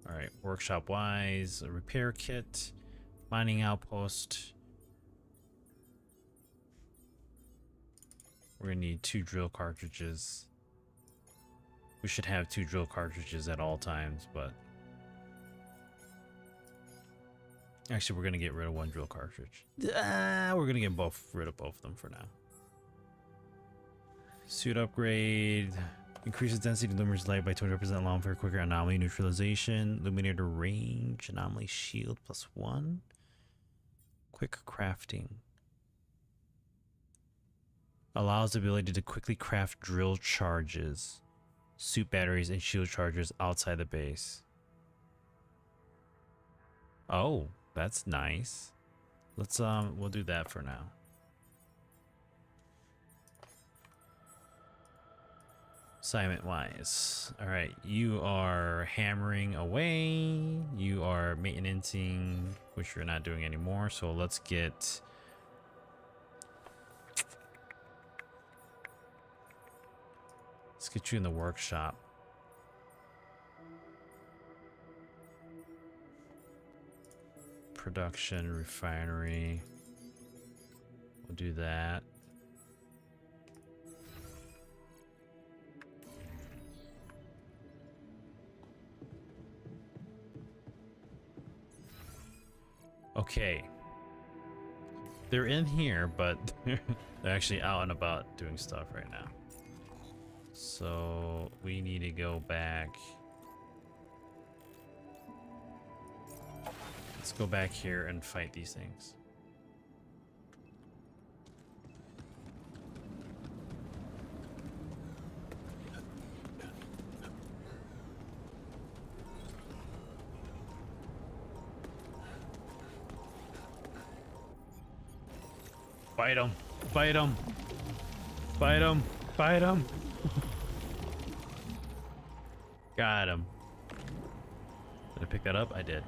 All right, workshop wise, a repair kit, mining outpost. We're gonna need 2 drill cartridges. We should have 2 drill cartridges at all times, but actually, we're gonna get rid of 1 drill cartridge. We're gonna get rid of both of them for now. Suit upgrade. Increases density of Luminer's light by 200%, allowing for quicker anomaly neutralization. Illuminator range. Anomaly shield +1. Quick crafting. Allows the ability to quickly craft drill charges, suit batteries, and shield chargers outside the base. Oh, that's nice. Let's we'll do that for now. Assignment wise. All right, you are hammering away. You are maintaining, which you're not doing anymore. So let's get you in the workshop. Production, refinery. We'll do that. Okay, They're in here, but they're actually out and about doing stuff right now. So we need to go back. Let's go back here and fight these things. Fight him! Fight him! Fight him! Fight him! Got him. Did I pick that up? I did.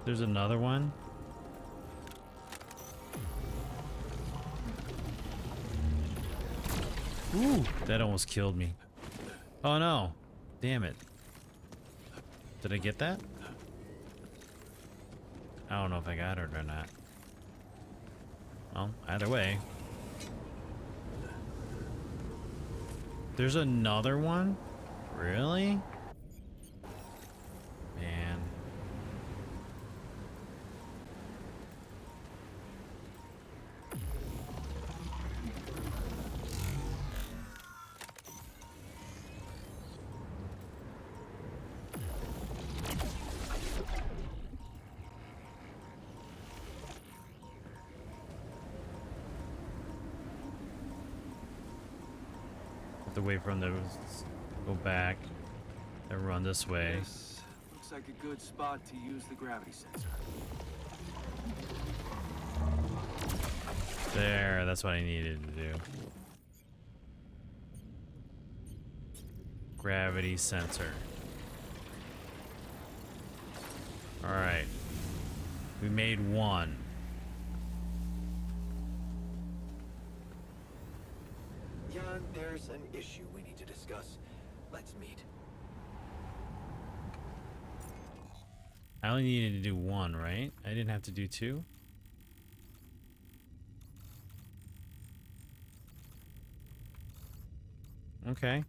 There's another one. Ooh, that almost killed me. Oh no. Damn it. Did I get that? I don't know if I got it or not. Well, either way. There's another one? Really? Man. Have to wait for them to go back and run this way. This looks like a good spot to use the gravity sensor. There, that's what I needed to do. Gravity sensor. Alright. We made one. Jan, there's an issue we need to discuss. Let's meet. I only needed to do one, right? I didn't have to do two? Okay.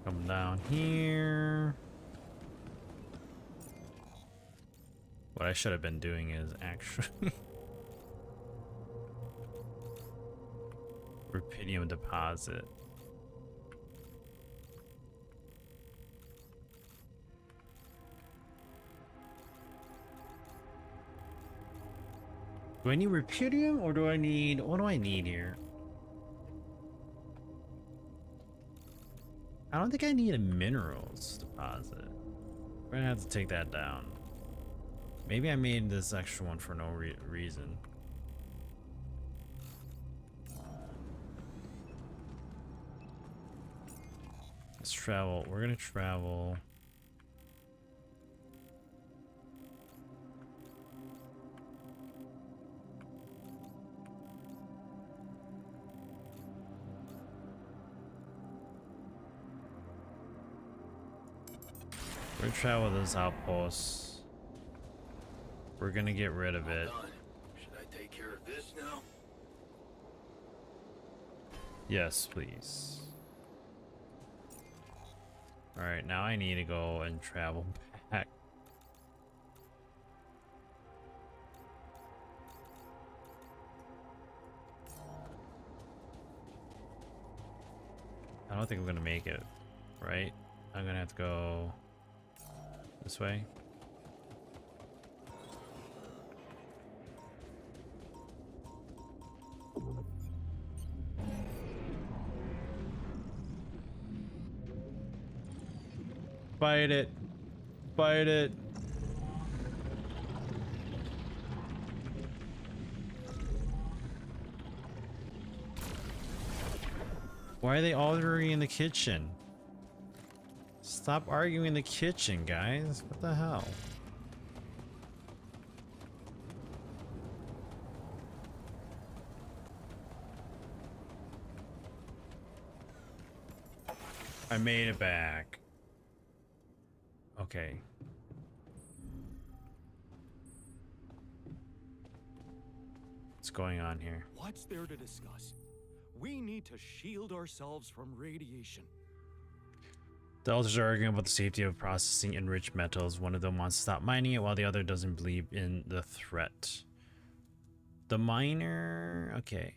Come down here. What I should have been doing is actually rubidium deposit. Do I need rubidium or do I need, what do I need here? I don't think I need a minerals deposit. We're gonna have to take that down. Maybe I made this extra one for no reason. Let's travel. We're gonna travel. We're gonna travel this outpost. We're gonna get rid of it. Should I take care of this now? Yes, please. Alright, now I need to go and travel back. I don't think I'm gonna make it, right? I'm gonna have to go this way. Fight it. Fight it. Why are they arguing in the kitchen? Stop arguing in the kitchen, guys. What the hell? I made it back. Okay. What's going on here? What's there to discuss? We need to shield ourselves from radiation. The elders are arguing about the safety of processing enriched metals. One of them wants to stop mining it while the other doesn't believe in the threat. The miner... Okay.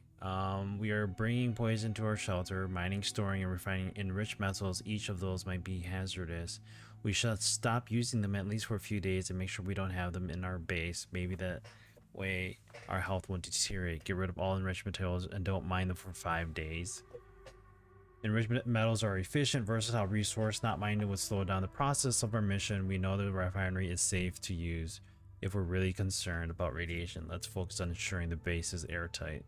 We are bringing poison to our shelter. Mining, storing, and refining enriched metals. Each of those might be hazardous. We should stop using them at least for a few days and make sure we don't have them in our base. Maybe that way our health won't deteriorate. Get rid of all enriched materials and don't mine them for 5 days. Enriched metals are efficient, versatile resource. Not mining would slow down the process of our mission. We know the refinery is safe to use. If we're really concerned about radiation, let's focus on ensuring the base is airtight.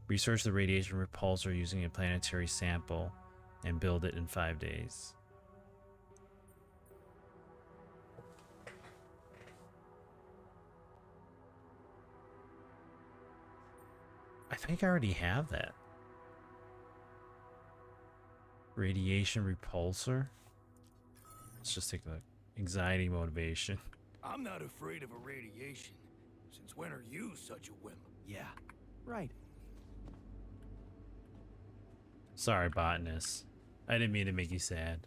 Research the radiation repulsor using a planetary sample and build it in 5 days. I think I already have that. Radiation repulsor. Let's just take the anxiety motivation. I'm not afraid of a radiation. Since when are you such a wimp? Yeah, right. Sorry, botanist. I didn't mean to make you sad.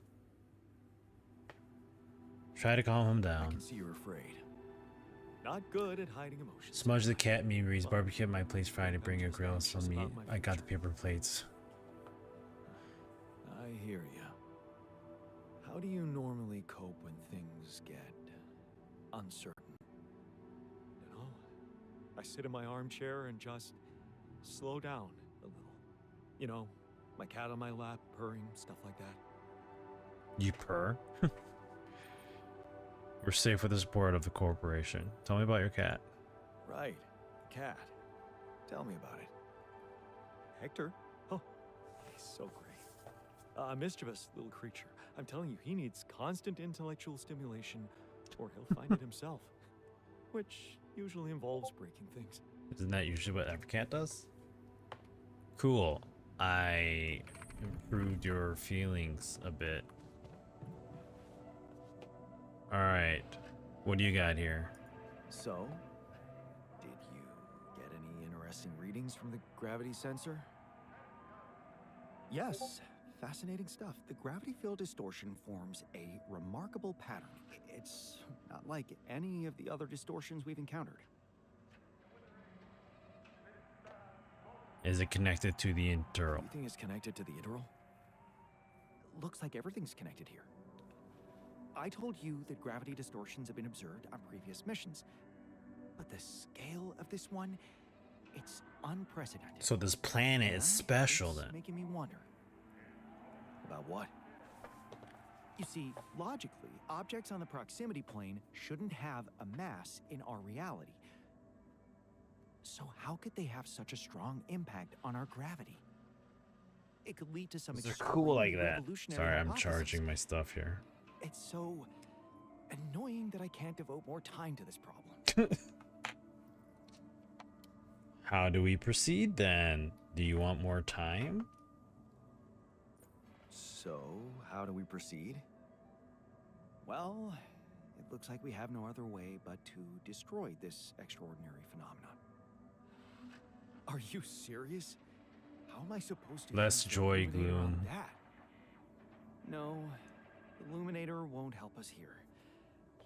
Try to calm him I down. can see you're afraid. Not good at hiding emotions. Smudge the cat memories. Barbecue at my place Friday. Bring a grill, some meat. I got the paper plates. I hear ya. How do you normally cope when things get uncertain? You know, I sit in my armchair and just slow down a little. You know, my cat on my lap, purring, stuff like that. You purr? We're safe with the support of the corporation. Tell me about your cat. Right, the cat. Tell me about it. Hector? Oh, he's so great. A mischievous little creature. I'm telling you, he needs constant intellectual stimulation or he'll find it himself. Which usually involves breaking things. Isn't that usually what every cat does? Cool. I improved your feelings a bit. Alright. What do you got here? So, did you get any interesting readings from the gravity sensor? Yes, fascinating stuff. The gravity field distortion forms a remarkable pattern. It's not like any of the other distortions we've encountered. Is it connected to the internal? You think it's connected to the Ideral? Looks like everything's connected here. I told you that gravity distortions have been observed on previous missions, but the scale of this one, it's unprecedented. So this planet is And special it's then. making me wonder. About what? You see, logically, objects on the proximity plane shouldn't have a mass in our reality. So how could they have such a strong impact on our gravity? It could lead to some They're cool like extremely that. revolutionary Sorry, I'm hypotheses. charging my stuff here. It's so annoying that I can't devote more time to this problem. How do we proceed then? Do you want more time? So, how do we proceed? Well, it looks like we have no other way but to destroy this extraordinary phenomenon. Are you serious? How am I supposed to Less use the joy, Illuminator on gloom. that? No, the Illuminator won't help us here.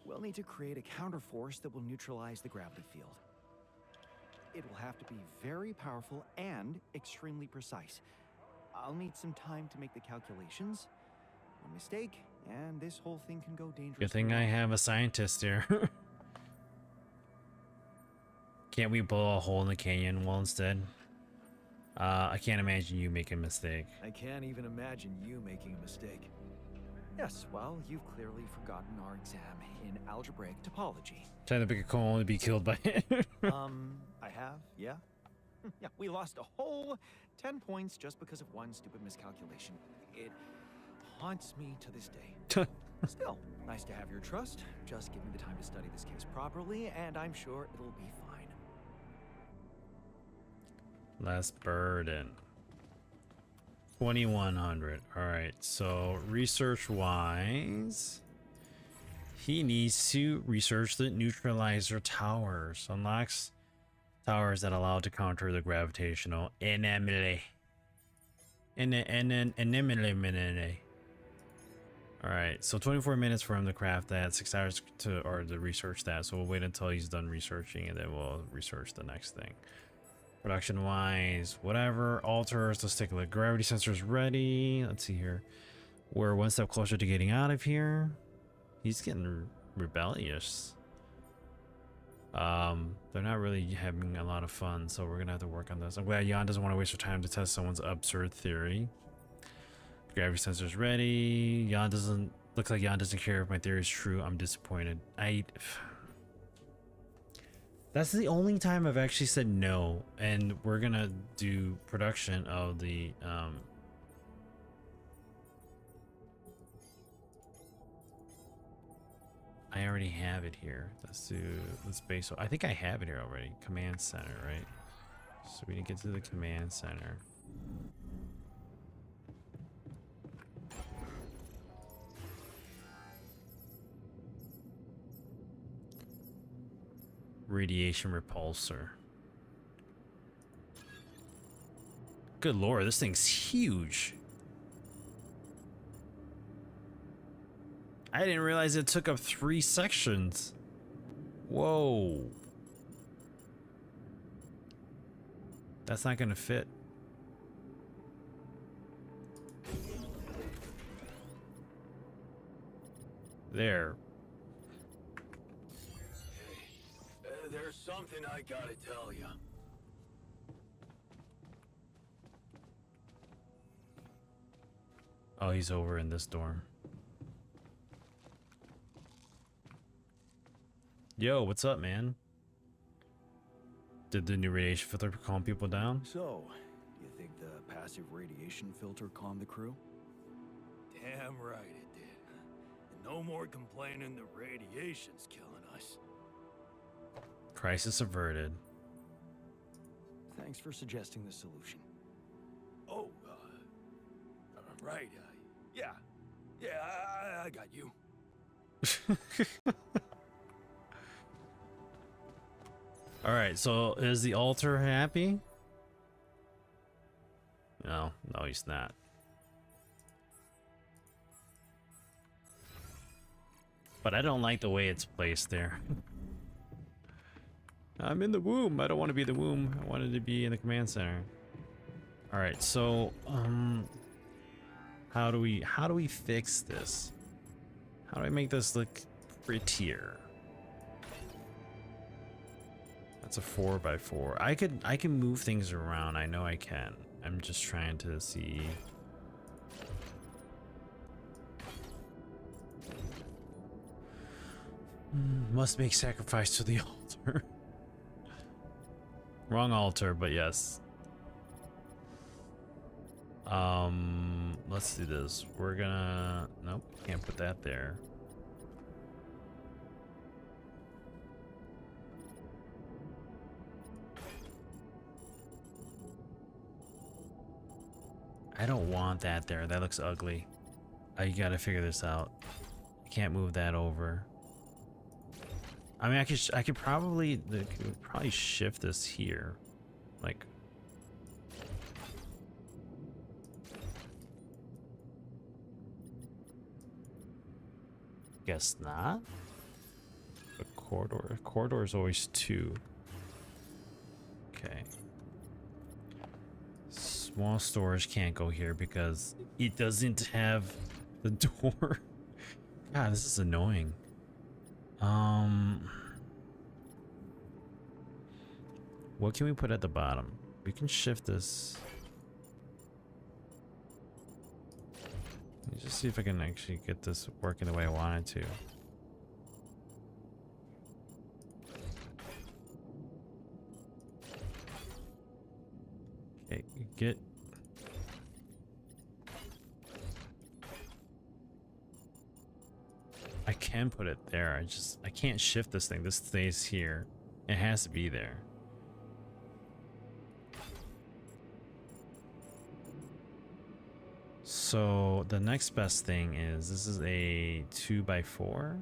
We'll need to create a counterforce that will neutralize the gravity field. It will have to be very powerful and extremely precise. I'll need some time to make the calculations. One mistake, and this whole thing can go dangerously Good thing I wrong. have a scientist here. Can't we blow a hole in the canyon wall instead? I can't imagine you making a mistake. I can't even imagine you making a mistake. Yes, well, you've clearly forgotten our exam in algebraic topology. Trying to pick a coin only be killed by it. I have, yeah. Yeah, we lost a whole 10 points just because of one stupid miscalculation. It haunts me to this day. Still, nice to have your trust. Just give me the time to study this case properly, and I'm sure it'll be fine. Less burden. 2100. All right, so research wise, he needs to research the neutralizer towers. Unlocks towers that allow to counter the gravitational anomaly. All right, so 24 minutes for him to craft that, 6 hours to research that. So we'll wait until he's done researching, and then we'll research the next thing. Production wise, whatever. Altars, let's take a look. Gravity sensors ready. Let's see here. We're one step closer to getting out of here. He's getting rebellious. They're not really having a lot of fun, so we're gonna have to work on this. I'm glad Jan doesn't want to waste her time to test someone's absurd theory. Gravity sensors ready. Jan doesn't looks like Jan doesn't care if my theory is true. I'm disappointed. That's the only time I've actually said no, and we're gonna do production of the I already have it here. Let's base. I think I have it here already. Command center, right? So we need to get to the command center. Radiation repulsor. Good lord, this thing's huge. I didn't realize it took up 3 sections. Whoa. That's not gonna fit. There. There's something I gotta tell you. Oh, he's over in this dorm. Yo, what's up, man? Did the new radiation filter calm people down? So, you think the passive radiation filter calmed the crew? Damn right it did. And no more complaining the radiation's killing us. Crisis averted. Thanks for suggesting the solution. Oh, right. Yeah, I got you. All right, so is the altar happy? No, he's not. But I don't like the way it's placed there. I'm in the womb. I don't want to be the womb. I wanted to be in the command center. All right, so how do we fix this? How do I make this look prettier? That's a 4x4. I can move things around. I know I can. I'm just trying to see. Must make sacrifice to the altar. Wrong altar, but yes. Let's do this. We're gonna. Nope, can't put that there. I don't want that there. That looks ugly. I gotta figure this out. I can't move that over. I mean, I could probably shift this here, like. Guess not. A corridor is always 2. Okay. Small storage can't go here because it doesn't have the door. God, this is annoying. What can we put at the bottom? We can shift this. Let me just see if I can actually get this working the way I want it to. Okay, get. I can put it there. I can't shift this thing. This stays here. It has to be there. So the next best thing is this is a 2x4.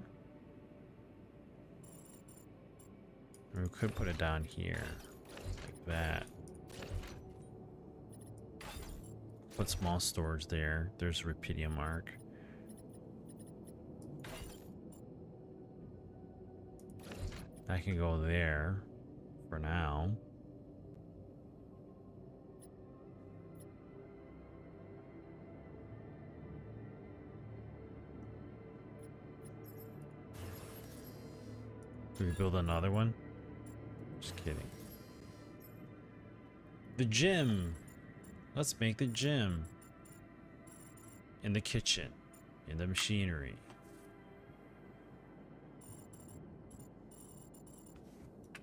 We could put it down here like that. Put small storage there. There's a Rapidium mark. I can go there for now. Do we build another one? Just kidding. The gym. Let's make the gym. In the kitchen. In the machinery.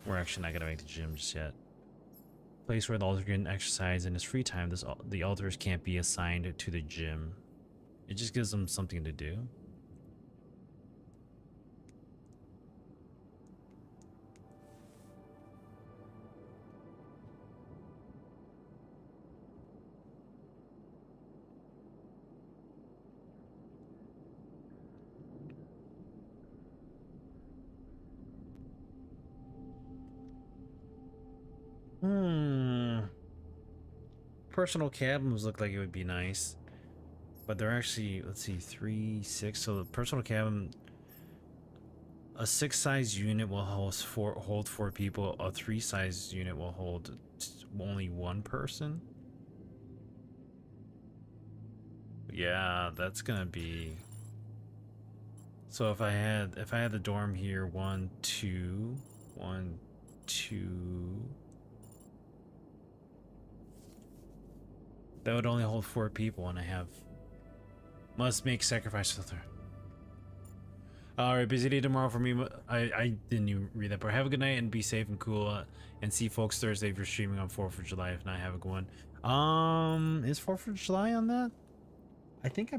We're actually not gonna make the gym just yet. Place where the altar can exercise in his free time. The altars can't be assigned to the gym. It just gives them something to do. Personal cabins look like it would be nice, but they're actually, let's see, 3, 6. So the personal cabin, a 6 size unit will hold 4 people. A 3 size unit will hold only 1 person. Yeah, that's gonna be. So if I had the dorm here, 1, 2, 1, 2. That would only hold 4 people, and I have must make sacrifice filter. Alright, busy day tomorrow for me. I didn't even read that part. Have a good night and be safe and cool. And see folks Thursday if you're streaming on 4th of July. If not, have a good one. Is 4th of July on that? I think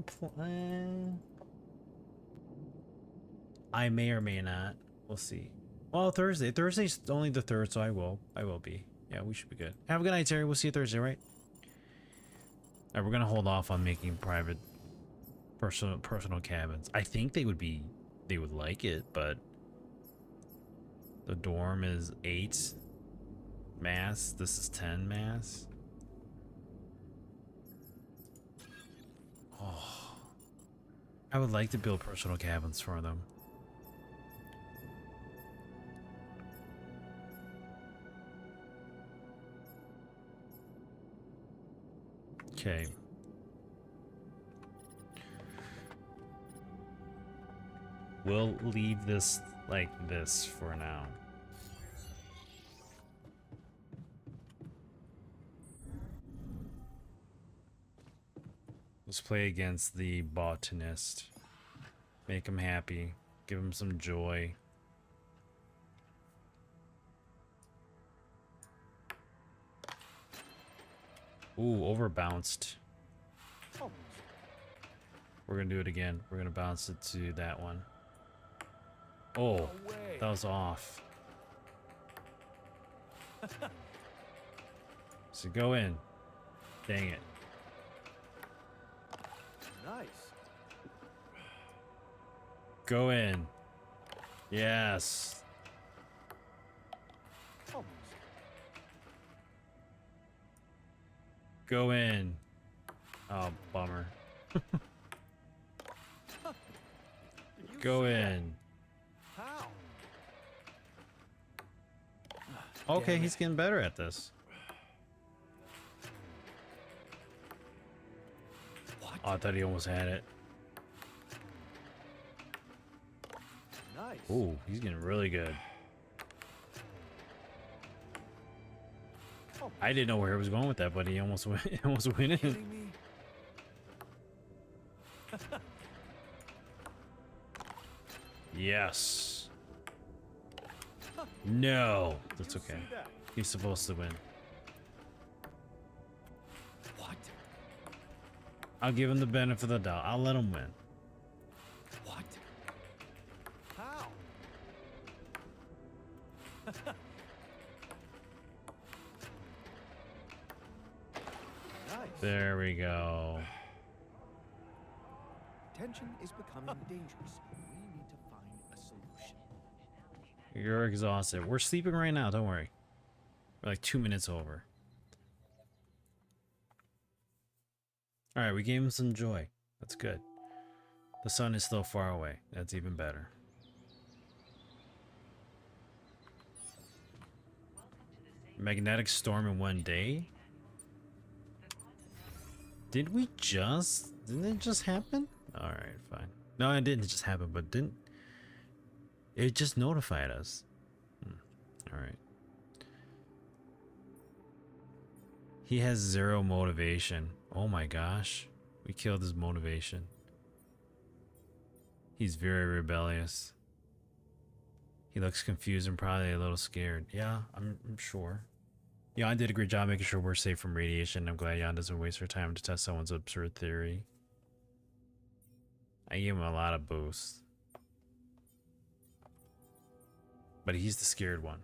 I may or may not. We'll see. Well, Thursday. Thursday's only the 3rd, so I will be. Yeah, we should be good. Have a good night, Terry. We'll see you Thursday, right? Alright, we're gonna hold off on making private personal cabins. I think they would like it, but the dorm is 8 mass. This is 10 mass. Oh, I would like to build personal cabins for them. Okay. We'll leave this like this for now. Let's play against the botanist. Make him happy. Give him some joy. Ooh, overbounced. We're gonna do it again. We're gonna bounce it to that one. Oh, that was off. So go in. Dang it. Nice. Go in. Yes. Go in. Oh, bummer. Go in. How? Okay, he's getting better at this. What? Oh, I thought he almost had it. Nice. Ooh, he's getting really good. I didn't know where he was going with that, but he almost went. Almost went in. Kidding me? Yes. No, that's okay. See that? He's supposed to win. What? I'll give him the benefit of the doubt. I'll let him win. What? How? Nice. There we go. tension is becoming dangerous. We need to find a solution. You're exhausted. We're sleeping right now. Don't worry. We're like 2 minutes over. All right, we gave him some joy. That's good. The sun is still far away. That's even better. Magnetic storm in 1 day? Didn't it just happen? Alright, fine. No, it didn't just happen, but it just notified us. Alright. He has 0 motivation. Oh my gosh. We killed his motivation. He's very rebellious. He looks confused and probably a little scared. Yeah, I'm sure. Jan did a great job making sure we're safe from radiation. I'm glad Jan doesn't waste her time to test someone's absurd theory. I gave him a lot of boosts. But he's the scared one.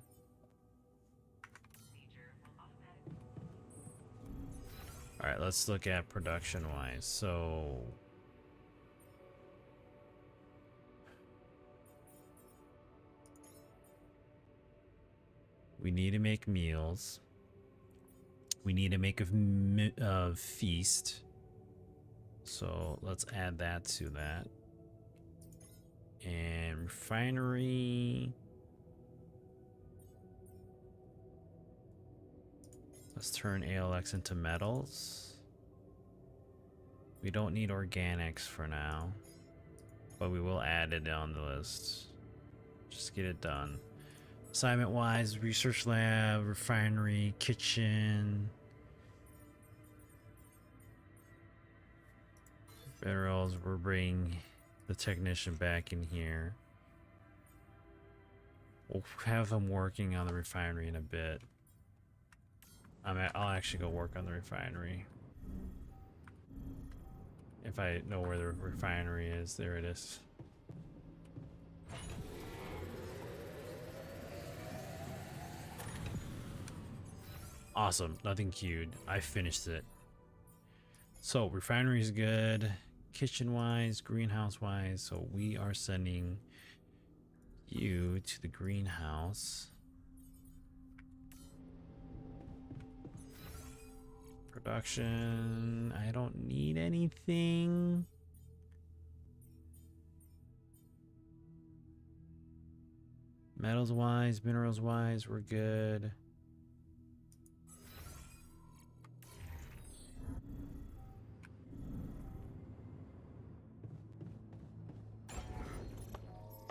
Alright, let's look at production-wise. So... we need to make meals. We need to make a feast. So let's add that to that. And refinery. Let's turn ALX into metals. We don't need organics for now, but we will add it on the list. Just get it done. Assignment wise, research lab, refinery, kitchen. Minerals, we're bringing the technician back in here. We'll have him working on the refinery in a bit. I'll actually go work on the refinery. If I know where the refinery is, there it is. Awesome, nothing queued. I finished it. So refinery is good. Kitchen wise, greenhouse wise. So we are sending you to the greenhouse. Production. I don't need anything. Metals wise, minerals wise, we're good.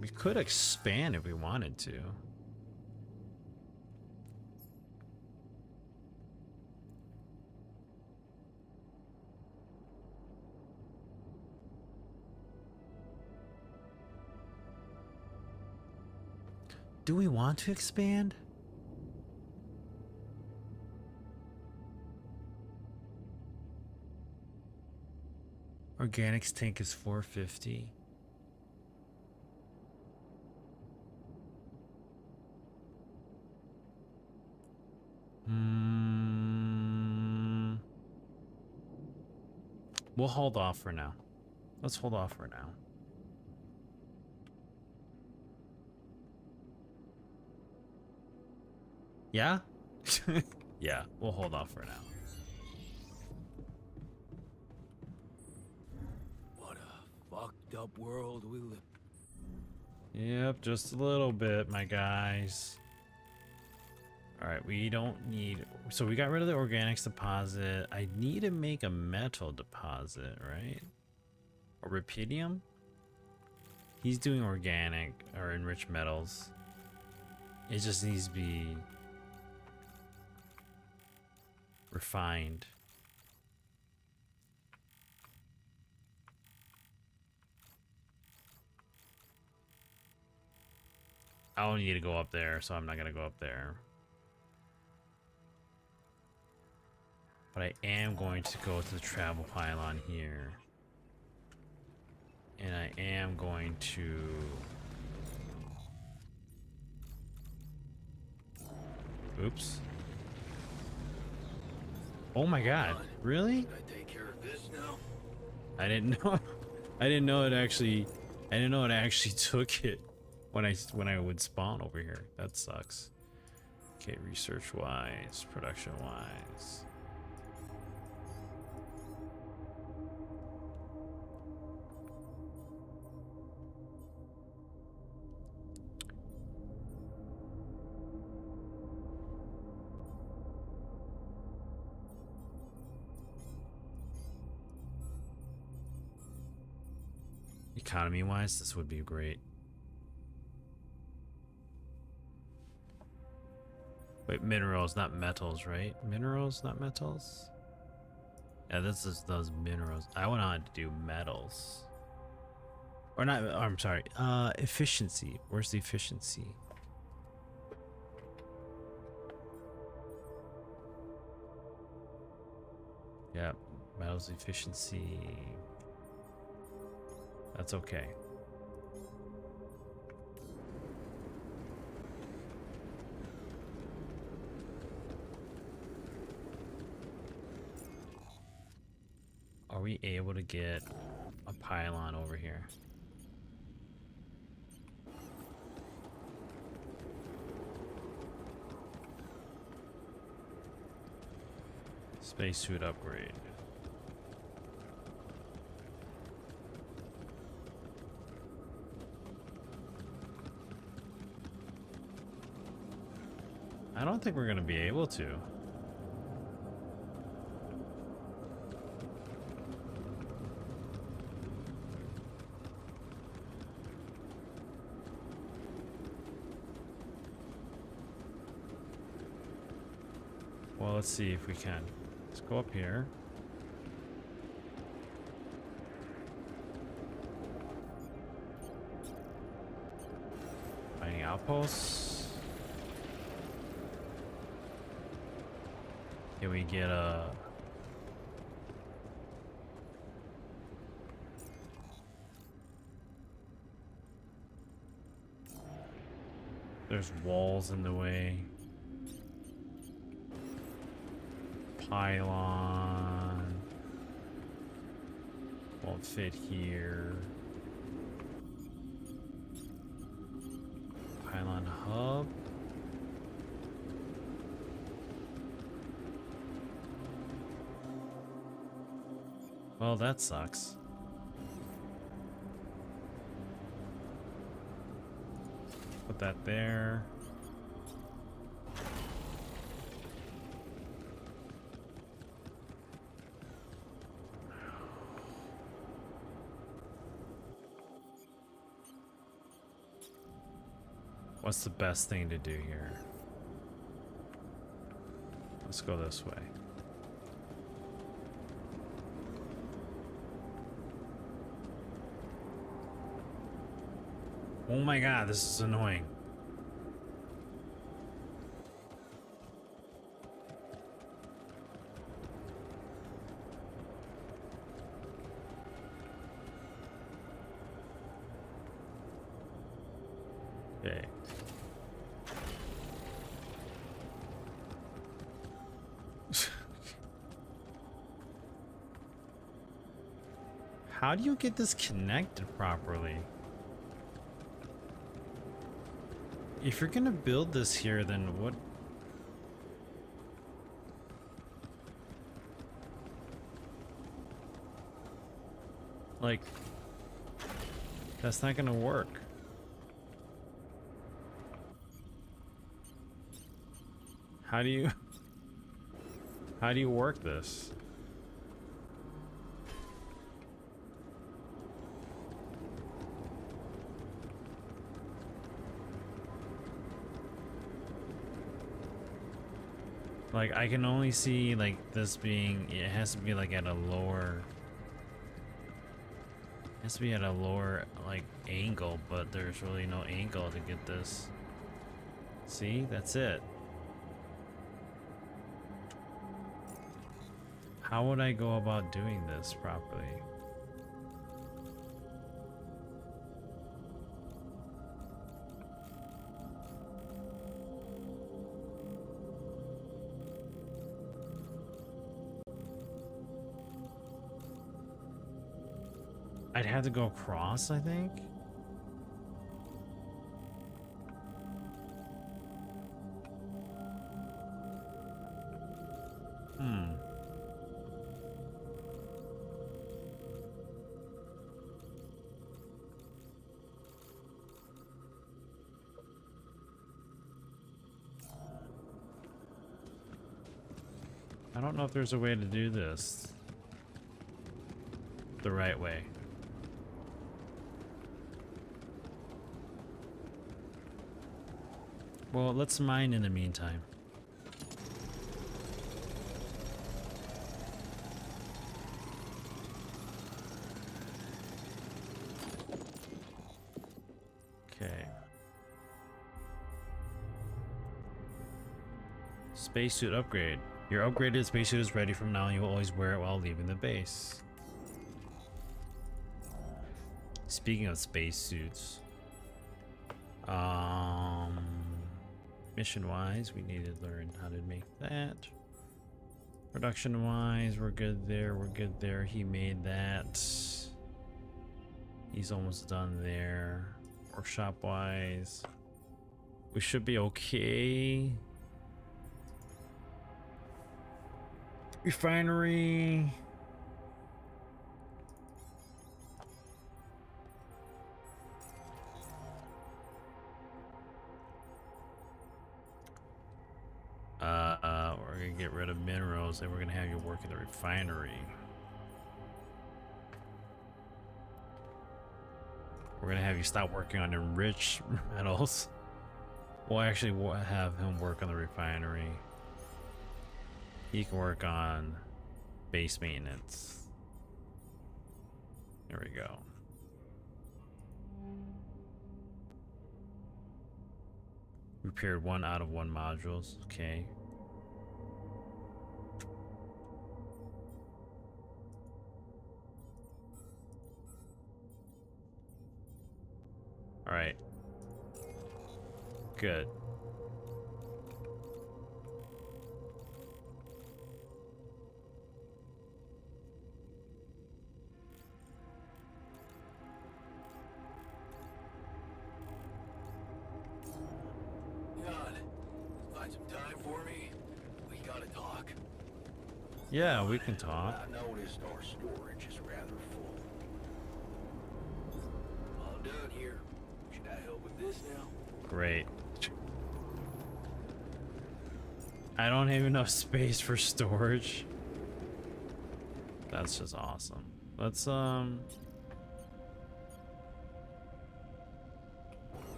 We could expand if we wanted to. Do we want to expand? Organics tank is 450. We'll hold off for now. Let's hold off for now. Yeah? Yeah, we'll hold off for now. What a fucked up world we live. Yep, just a little bit, my guys. Alright, we don't need... So we got rid of the organics deposit. I need to make a metal deposit, right? Or rubidium? He's doing organic or enriched metals. It just needs to be refined. I don't need to go up there, so I'm not gonna go up there. But I am going to go to the travel pylon here. And I am going to... Oops. Oh my god, really? Can I take care of this now? I didn't know. I didn't know it actually. I didn't know it actually took it when I would spawn over here. That sucks. Okay, research wise, production wise. Economy wise, this would be great. Wait, minerals, not metals, right? Minerals, not metals? Yeah, this is those minerals. I went on to do metals. Or not, I'm sorry. Efficiency. Where's the efficiency? Yeah, metals efficiency. That's okay. Are we able to get a pylon over here? Spacesuit upgrade. I don't think we're gonna be able to. Well, let's see if we can. Let's go up here. Mining outposts. Can we get a... There's walls in the way. Pylon won't fit here. Pylon hub. Well, that sucks. Put that there. What's the best thing to do here? Let's go this way. Oh my god, this is annoying. Okay. How do you get this connected properly? If you're gonna build this here, then what? Like, that's not gonna work. How do you work this? Like, I can only see like this being, it has to be like at a lower, it has to be at a lower like angle, but there's really no angle to get this. See, that's it. How would I go about doing this properly? I'd have to go across, I think. I don't know if there's a way to do this the right way. Well, let's mine in the meantime. Okay. Spacesuit upgrade. Your upgraded spacesuit is ready from now. You will always wear it while leaving the base. Speaking of spacesuits, mission-wise, we need to learn how to make that. Production-wise, we're good there. We're good there. He made that. He's almost done there. Workshop-wise, we should be okay. Refinery. We're gonna get rid of minerals and we're gonna have you work at the refinery. We're gonna have you stop working on enriched metals. We'll actually have him work on the refinery. He can work on base maintenance. There we go. Repaired 1 out of 1 modules. Okay. All right. Good. Find some time for me. We gotta talk. Yeah, we can talk. I noticed our storage is rather full. All done here. Should I help with this now? Great. I don't have enough space for storage. That's just awesome. Let's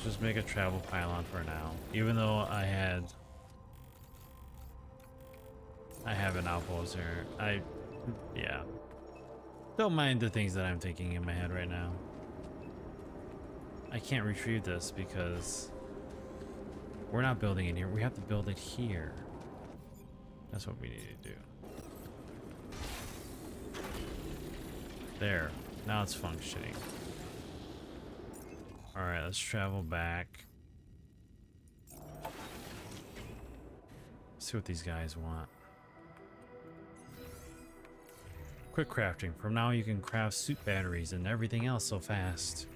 just make a travel pylon for now. Even though I have an outpost here. Yeah. Don't mind the things that I'm thinking in my head right now. I can't retrieve this because we're not building it here. We have to build it here. That's what we need to do. There. Now it's functioning. Alright, let's travel back. See what these guys want. Quick crafting. From now you can craft suit batteries and everything else so fast.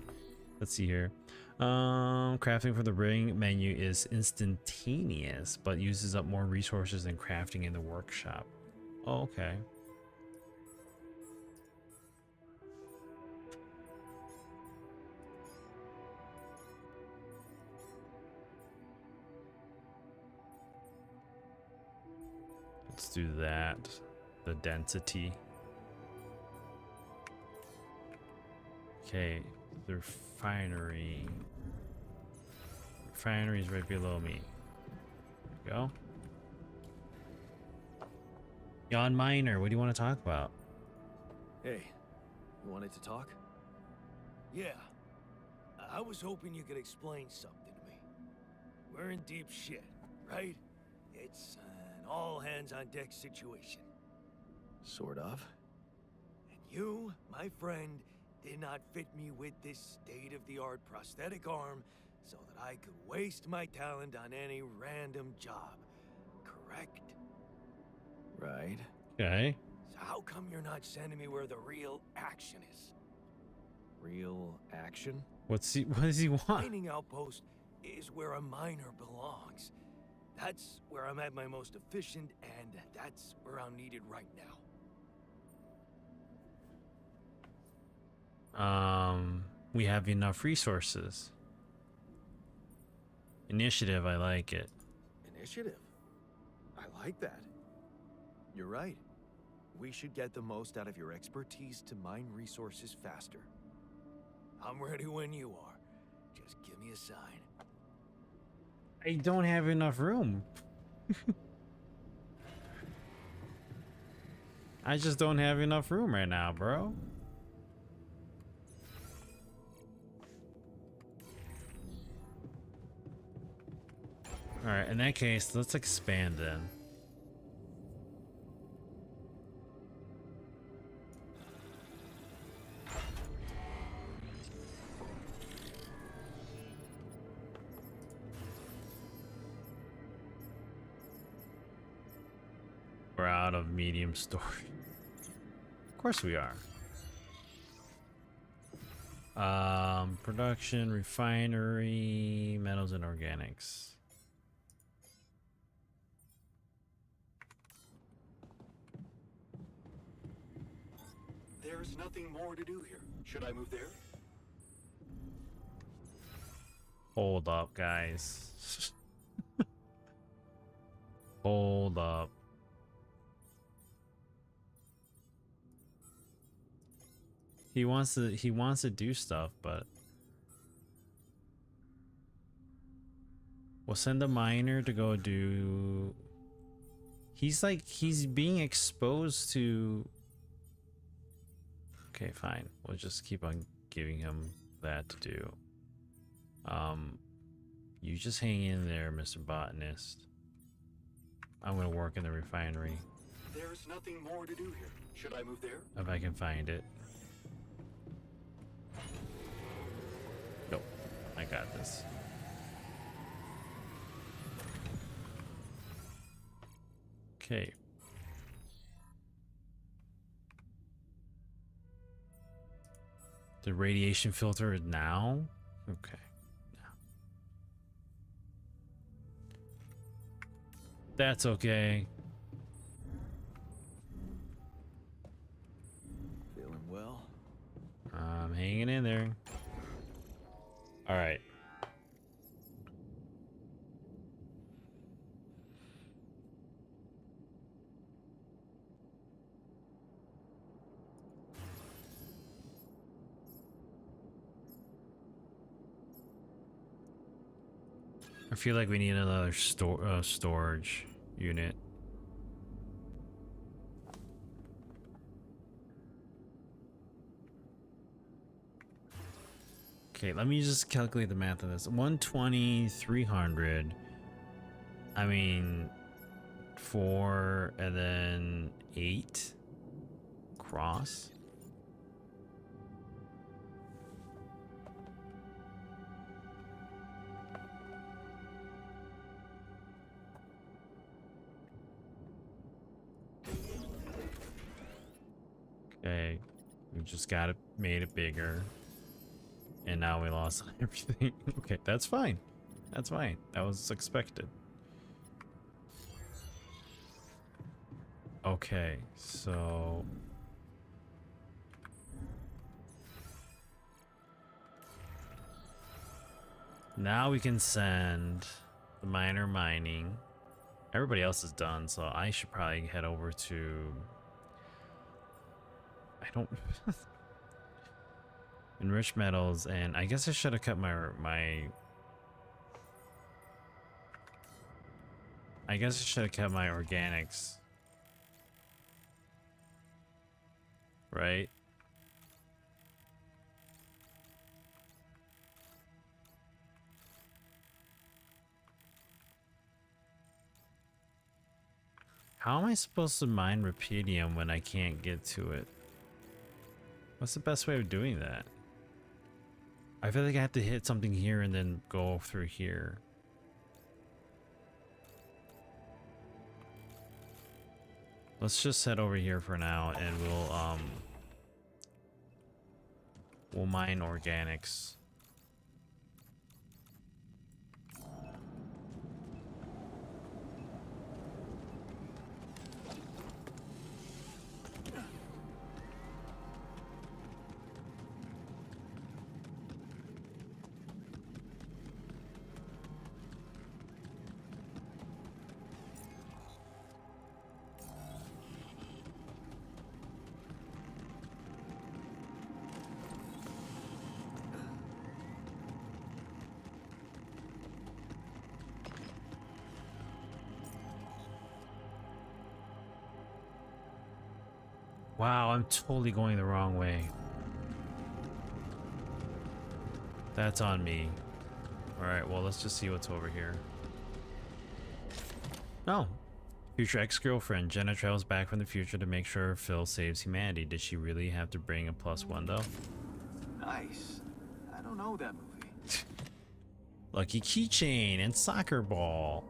Let's see here. Crafting for the ring menu is instantaneous, but uses up more resources than crafting in the workshop. Oh, okay. Let's do that. The density. Okay, the refinery. Refinery is right below me. There we go. Jan Miner, what do you want to talk about? Hey, you wanted to talk? Yeah. I was hoping you could explain something to me. We're in deep shit, right? It's an all-hands-on-deck situation. Sort of. And you, my friend, did not fit me with this state-of-the-art prosthetic arm so that I could waste my talent on any random job. Correct? Right. Okay. So how come you're not sending me where the real action is? Real action? What does he want? Mining outpost is where a miner belongs. That's where I'm at my most efficient, and that's where I'm needed right now. We have enough resources. Initiative, I like it. Initiative. I like that. You're right. We should get the most out of your expertise to mine resources faster. I'm ready when you are. Just give me a sign. I don't have enough room. I just don't have enough room right now, bro. Alright, in that case, let's expand then. We're out of medium storage. Of course we are. Production, refinery, metals and organics. There's nothing more to do here. Should I move there? Hold up, guys. Hold up. He wants to do stuff, but we'll send a miner to go do. He's being exposed to. Okay, fine. We'll just keep on giving him that to do. You just hang in there, Mr. Botanist. I'm gonna work in the refinery. There's nothing more to do here. Should I move there? If I can find it. Nope. I got this. Okay. The radiation filter is now? Okay. Now. That's okay. Feeling well? I'm hanging in there. All right. I feel like we need another storage unit. Okay, let me just calculate the math of this. 120, 300. I mean, 4 and then 8 cross. Okay, we just got it, made it bigger. And now we lost everything. Okay, that's fine. That's fine. That was expected. Okay, so... now we can send the miner mining. Everybody else is done, so I should probably head over to... I don't... enriched metals, and I guess I should have cut I guess I should have kept my organics. Right? How am I supposed to mine rubidium when I can't get to it? What's the best way of doing that? I feel like I have to hit something here and then go through here. let's just head over here for now, and we'll mine organics. Wow, I'm totally going the wrong way. That's on me. Alright, well, let's just see what's over here. Oh. Future ex-girlfriend. Jenna travels back from the future to make sure Phil saves humanity. Did she really have to bring a +1 though? Nice. I don't know that movie. Lucky keychain and soccer ball.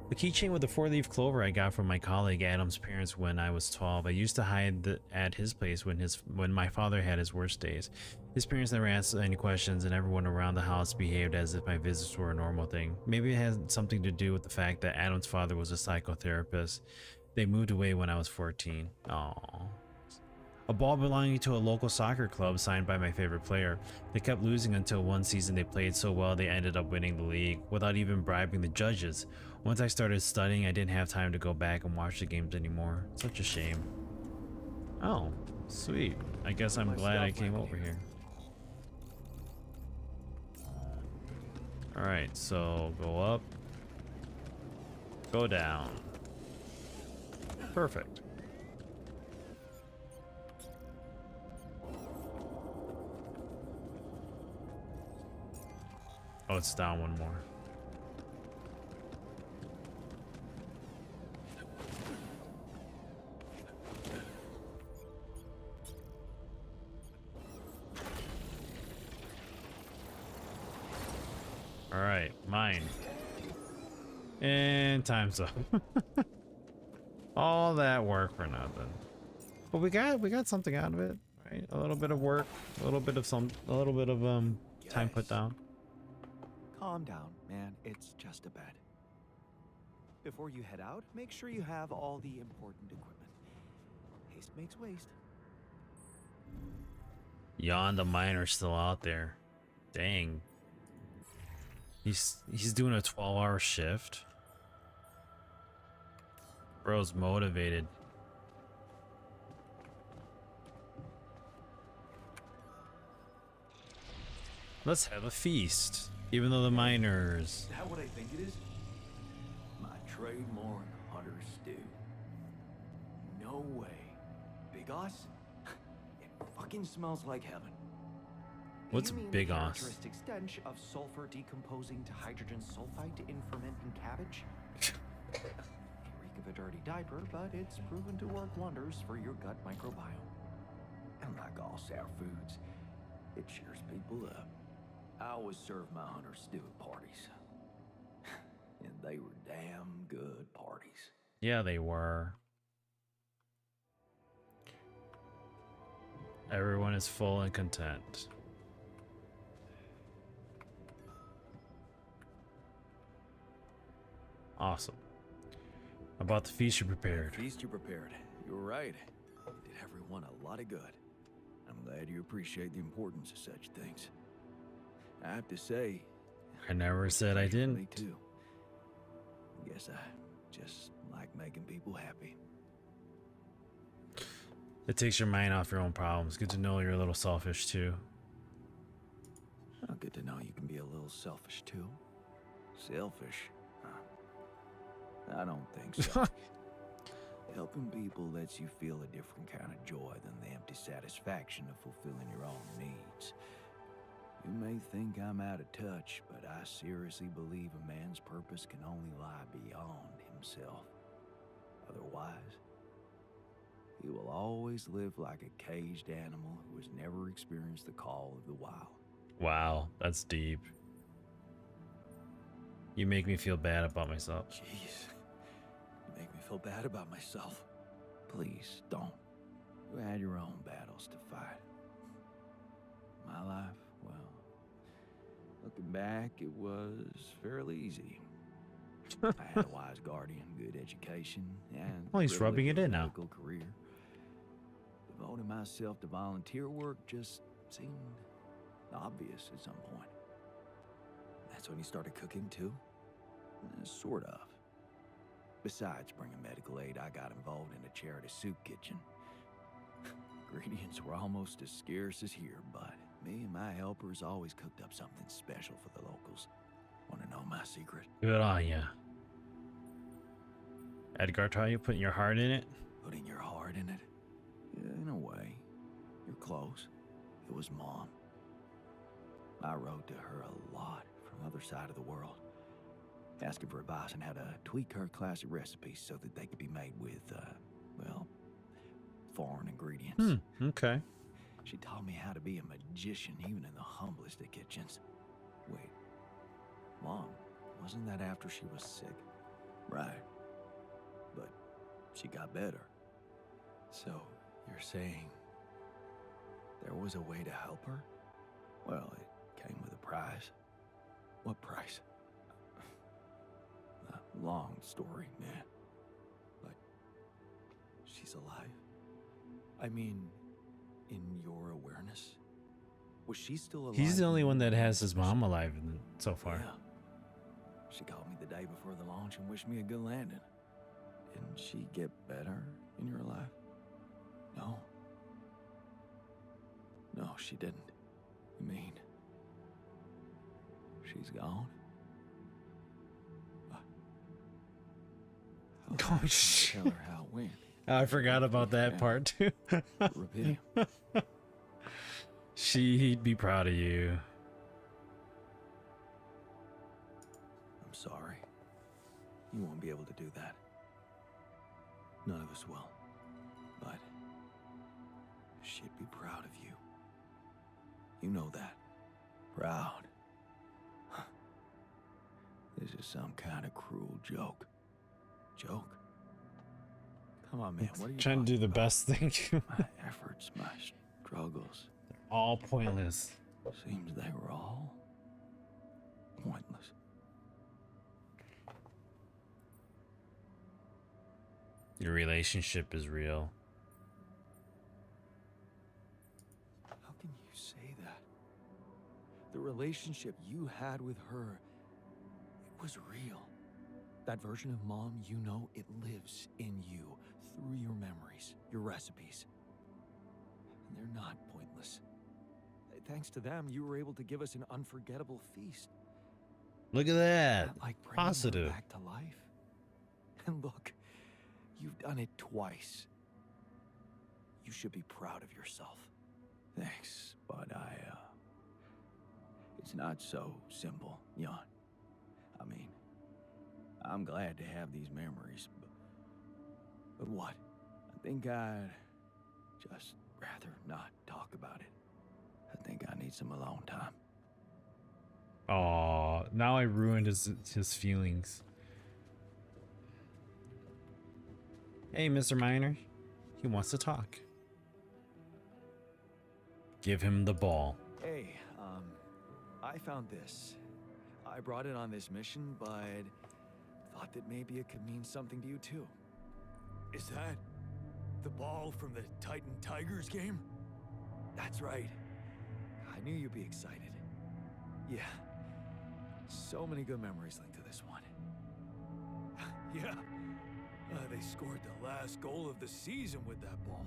The keychain with the 4-leaf clover I got from my colleague Adam's parents when I was 12. I used to hide at his place when my father had his worst days. His parents never asked any questions, and everyone around the house behaved as if my visits were a normal thing. Maybe it had something to do with the fact that Adam's father was a psychotherapist. They moved away when I was 14. Aww. A ball belonging to a local soccer club signed by my favorite player. They kept losing until one season they played so well they ended up winning the league without even bribing the judges. Once I started studying, I didn't have time to go back and watch the games anymore. Such a shame. Oh, sweet. I guess I'm glad I came over here. Alright, so go up. Go down. Perfect. Oh, it's down one more. All right, mine. And time's up. All that work for nothing. But we got something out of it, right? A little bit of work, a little bit of time put down. Calm down, man. It's just a bet. Before you head out, make sure you have all the important equipment. Haste makes waste. Yawn, the miner's still out there. Dang. He's doing a 12-hour shift. Bro's motivated. Let's have a feast. Even though the miners. Is that what I think it is? My trademark hunter stew. No way. Big Os? It fucking smells like heaven. What's You mean Big the Os? characteristic stench of sulfur decomposing to hydrogen sulfide in fermenting cabbage? May reek of a dirty diaper, but it's proven to work wonders for your gut microbiome. And like all sour foods, it cheers people up. I always serve my hunter stew at parties. And they were damn good parties. Yeah, they were. Everyone is full and content. Awesome. About the feast you prepared. Feast you prepared. You were right. Did everyone a lot of good. I'm glad you appreciate the importance of such things. I have to say, I never said I me didn't. too. Guess I just like making people happy. It takes your mind off your own problems. Good to know you're a little selfish too. Good to know you can be a little selfish too. Selfish? Huh. I don't think so. Helping people lets you feel a different kind of joy than the empty satisfaction of fulfilling your own needs. You may think I'm out of touch, but I seriously believe a man's purpose can only lie beyond himself. Otherwise, he will always live like a caged animal who has never experienced the call of the wild. Wow, that's deep. You make me feel bad about myself. Jeez, you make me feel bad about myself. Please don't. You had your own battles to fight. My life, well, looking back, it was fairly easy. I had a wise guardian, good education, and Well, he's rubbing it in now. political career. Devoting myself to volunteer work just seemed obvious at some point. That's when he started cooking too? Sort of. Besides bringing medical aid, I got involved in a charity soup kitchen. Ingredients were almost as scarce as here, but me and my helpers always cooked up something special for the locals. Want to know my secret? Good on ya. Edgar taught you putting your heart in it? Putting your heart in it? Yeah, in a way. You're close. It was Mom. I wrote to her a lot from the other side of the world, asking for advice on how to tweak her classic recipes so that they could be made with, well, foreign ingredients. Okay. She taught me how to be a magician even in the humblest of kitchens. Wait, Mom, wasn't that after she was sick? Right. But she got better. So, you're saying there was a way to help her? Well, it came with a price. What price? A long story, man. But she's alive. I mean, in your awareness? Was she still alive? He's the only when one you that were has his mission? mom alive so far. Yeah. She called me the day before the launch and wished me a good landing. Didn't she get better in your life? No. No, she didn't. You mean she's gone? Oh, shit. Tell her how it went. I forgot about that Yeah. part too. Repeat. She'd be proud of you. I'm sorry. You won't be able to do that. None of us will. But she'd be proud of you. You know that. Proud. This is some kind of cruel joke. Joke? Come on, man. What are you Trying to do the talking about? best thing. My efforts, my struggles. All pointless. Seems they were all pointless. Your relationship is real. How can you say that? The relationship you had with her, it was real. That version of Mom, you know, it lives in you, through your memories, your recipes. And they're not pointless. Thanks to them, you were able to give us an unforgettable feast. Look at that. Not like bringing her Positive. back to life. And look, you've done it twice. You should be proud of yourself. Thanks, but it's not so simple, Jan. I mean, I'm glad to have these memories, but what? I think I'd just rather not talk about it. I think I need some alone time. Aw, now I ruined his feelings. Hey, Mr. Miner. He wants to talk. Give him the ball. Hey, I found this. I brought it on this mission, but thought that maybe it could mean something to you too. Is that the ball from the Titan Tigers game? That's right. I knew you'd be excited. Yeah. So many good memories linked to this one. Yeah. They scored the last goal of the season with that ball,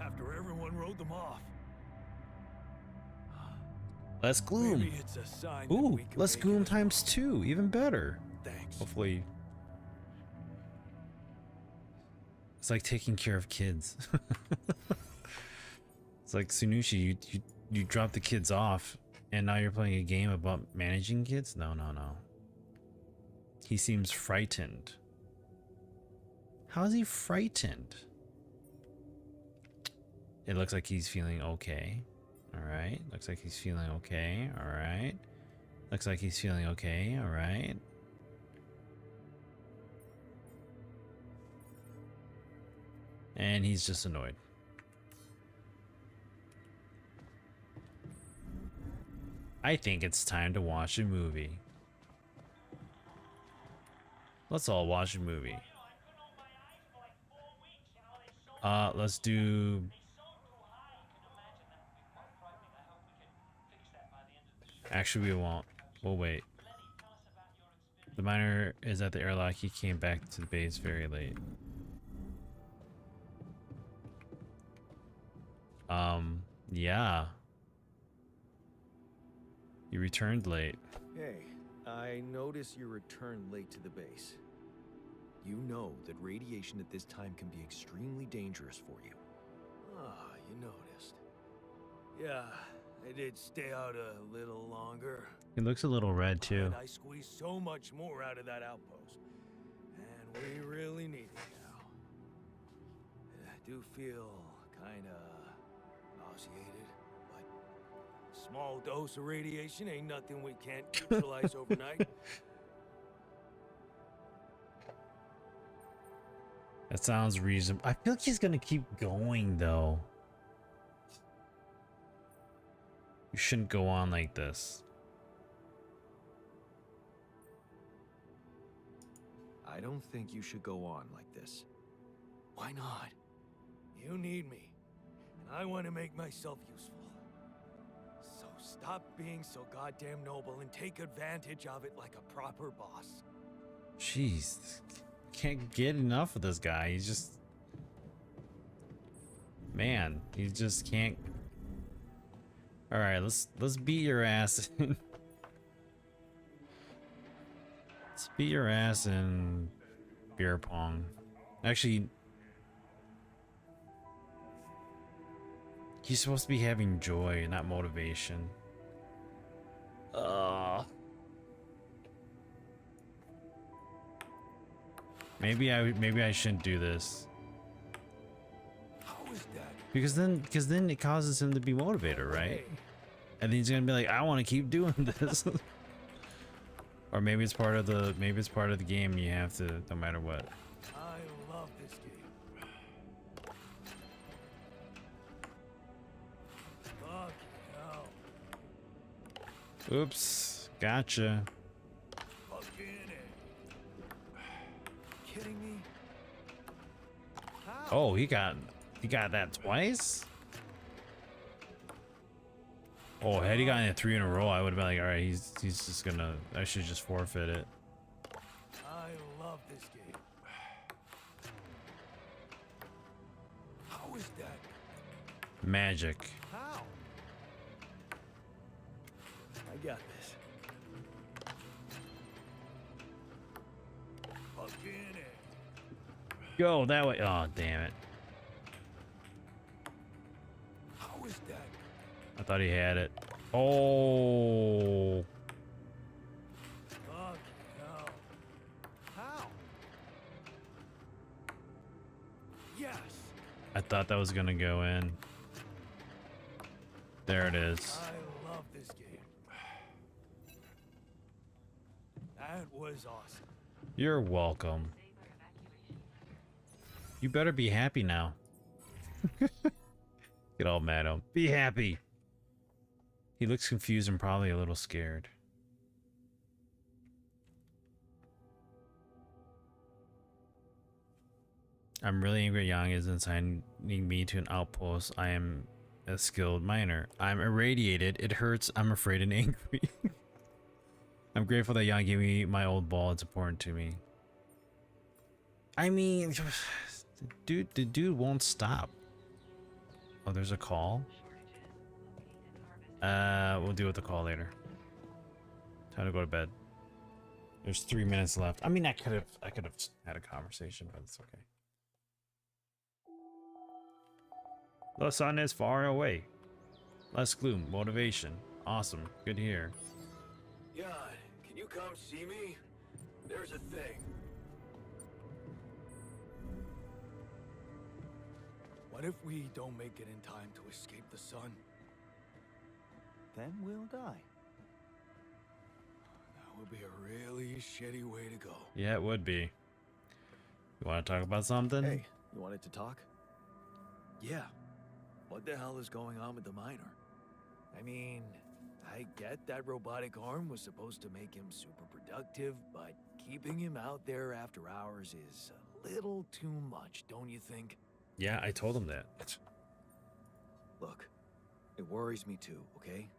after everyone wrote them off. Let's gloom. Maybe it's a sign that Ooh, we can let's make it gloom as times well. 2. Even better. Thanks. Hopefully. It's like taking care of kids. It's like Sunushi, you drop the kids off and now you're playing a game about managing kids? No. He seems frightened. How is he frightened? It looks like he's feeling okay. Alright. Looks like he's feeling okay. Alright. Looks like he's feeling okay. Alright. And he's just annoyed. I think it's time to watch a movie. Let's all watch a movie. Let's do... Actually, we won't. We'll wait. The miner is at the airlock. He came back to the base very late. Yeah. You returned late. Hey, I notice you returned late to the base. You know that radiation at this time can be extremely dangerous for you. Ah, you noticed. Yeah, I did stay out a little longer. He looks a little red too. And I squeezed so much more out of that outpost. And we really need it now. And I do feel kinda nauseated, but a small dose of radiation ain't nothing we can't neutralize overnight. That sounds reasonable. I feel like he's gonna keep going though. You shouldn't go on like this. I don't think you should go on like this. Why not? You need me, and I want to make myself useful. So stop being so goddamn noble and take advantage of it like a proper boss. Jeez, can't get enough of this guy. He's just, man, he just can't. All right, let's beat your ass. Let's beat your ass in beer pong. Actually, he's supposed to be having joy, not motivation. Maybe I shouldn't do this. How is that? Because then it causes him to be motivated, right? And then he's gonna be like, I want to keep doing this. Or maybe it's part of the game. You have to, no matter what. I love this game. Fuck hell. Oops, gotcha. Fucking A. Kidding me? How? Oh, he got that twice. Oh, had he gotten it 3 in a row, I would have been like, all right, he's just gonna. I should just forfeit it. I love this game. How is that? Magic. How? I got this. Fucking A. Go that way. Oh, damn it. How is that? I thought he had it. Oh. Fuck hell. How? Yes. I thought that was gonna go in. There it is. I love this game. That was awesome. You're welcome. You better be happy now. Get all mad at him. Be happy. He looks confused and probably a little scared. I'm really angry Yang isn't signing me to an outpost. I am a skilled miner. I'm irradiated. It hurts. I'm afraid and angry. I'm grateful that Yang gave me my old ball. It's important to me. I mean, dude, the dude won't stop. Oh, there's a call? We'll deal with the call later. Time to go to bed. There's 3 minutes left. I mean, I could have had a conversation, but it's okay. The sun is far away. Less gloom, motivation. Awesome. Good here. Jan, can you come see me? There's a thing. What if we don't make it in time to escape the sun? Then we'll die. That would be a really shitty way to go. Yeah, it would be. You want to talk about something? Hey, you wanted to talk? Yeah. What the hell is going on with the miner? I mean, I get that robotic arm was supposed to make him super productive, but keeping him out there after hours is a little too much, don't you think? Yeah, I told him that. Look, it worries me too, okay?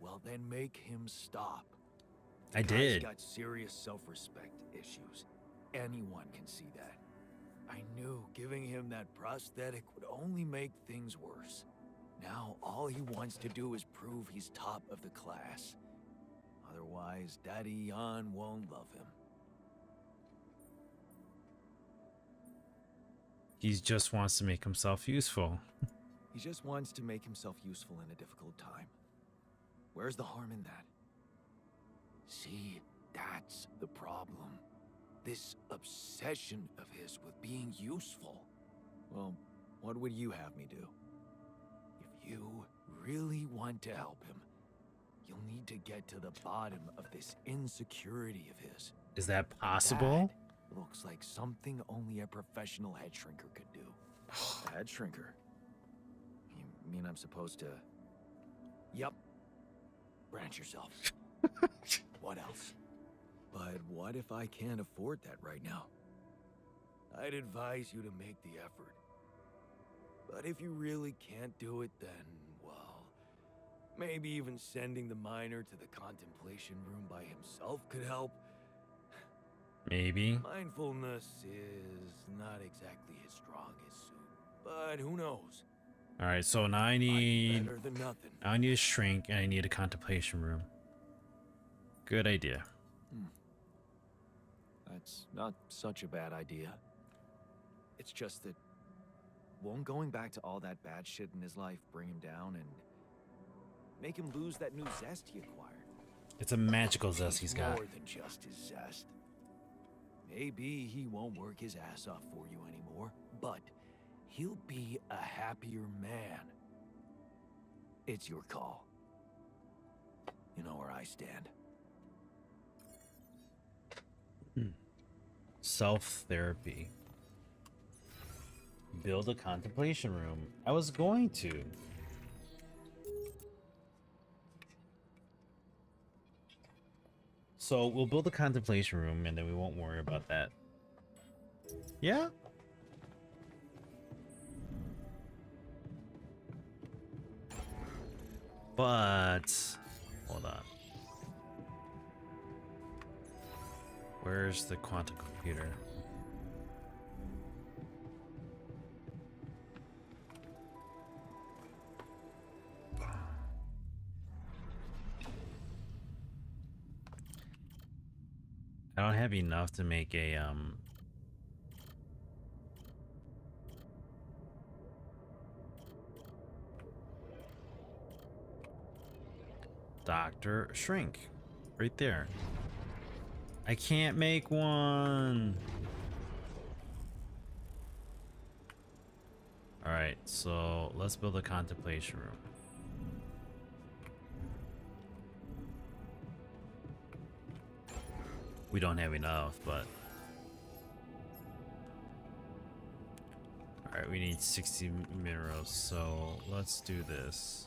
Well, then make him stop. I Guy's did. got serious self-respect issues. Anyone can see that. I knew giving him that prosthetic would only make things worse. Now all he wants to do is prove he's top of the class. Otherwise, Daddy Jan won't love him. He just wants to make himself useful. He just wants to make himself useful in a difficult time. Where's the harm in that? See, that's the problem. This obsession of his with being useful. Well, what would you have me do? If you really want to help him, you'll need to get to the bottom of this insecurity of his. Is that possible? That looks like something only a professional head shrinker could do. A head shrinker? You mean I'm supposed to... Yup. Branch yourself. What else? But what if I can't afford that right now? I'd advise you to make the effort. But if you really can't do it, then, well, maybe even sending the miner to the contemplation room by himself could help. Maybe. Mindfulness is not exactly his strongest suit, but who knows? All right, so now I Might be need better than nothing. I need a shrink and I need a contemplation room. Good idea. That's not such a bad idea. It's just that... won't going back to all that bad shit in his life bring him down and... make him lose that new zest he acquired? It's a magical zest he's got. More than just his zest. Maybe he won't work his ass off for you anymore, but he'll be a happier man. It's your call. You know where I stand. Self-therapy. Build a contemplation room. I was going to. So we'll build a contemplation room and then we won't worry about that. Yeah? But hold on. Where's the quantum computer? I don't have enough to make a Dr. Shrink right there. I can't make one. All right, so let's build a contemplation room. We don't have enough, but all right, we need 60 minerals, so let's do this.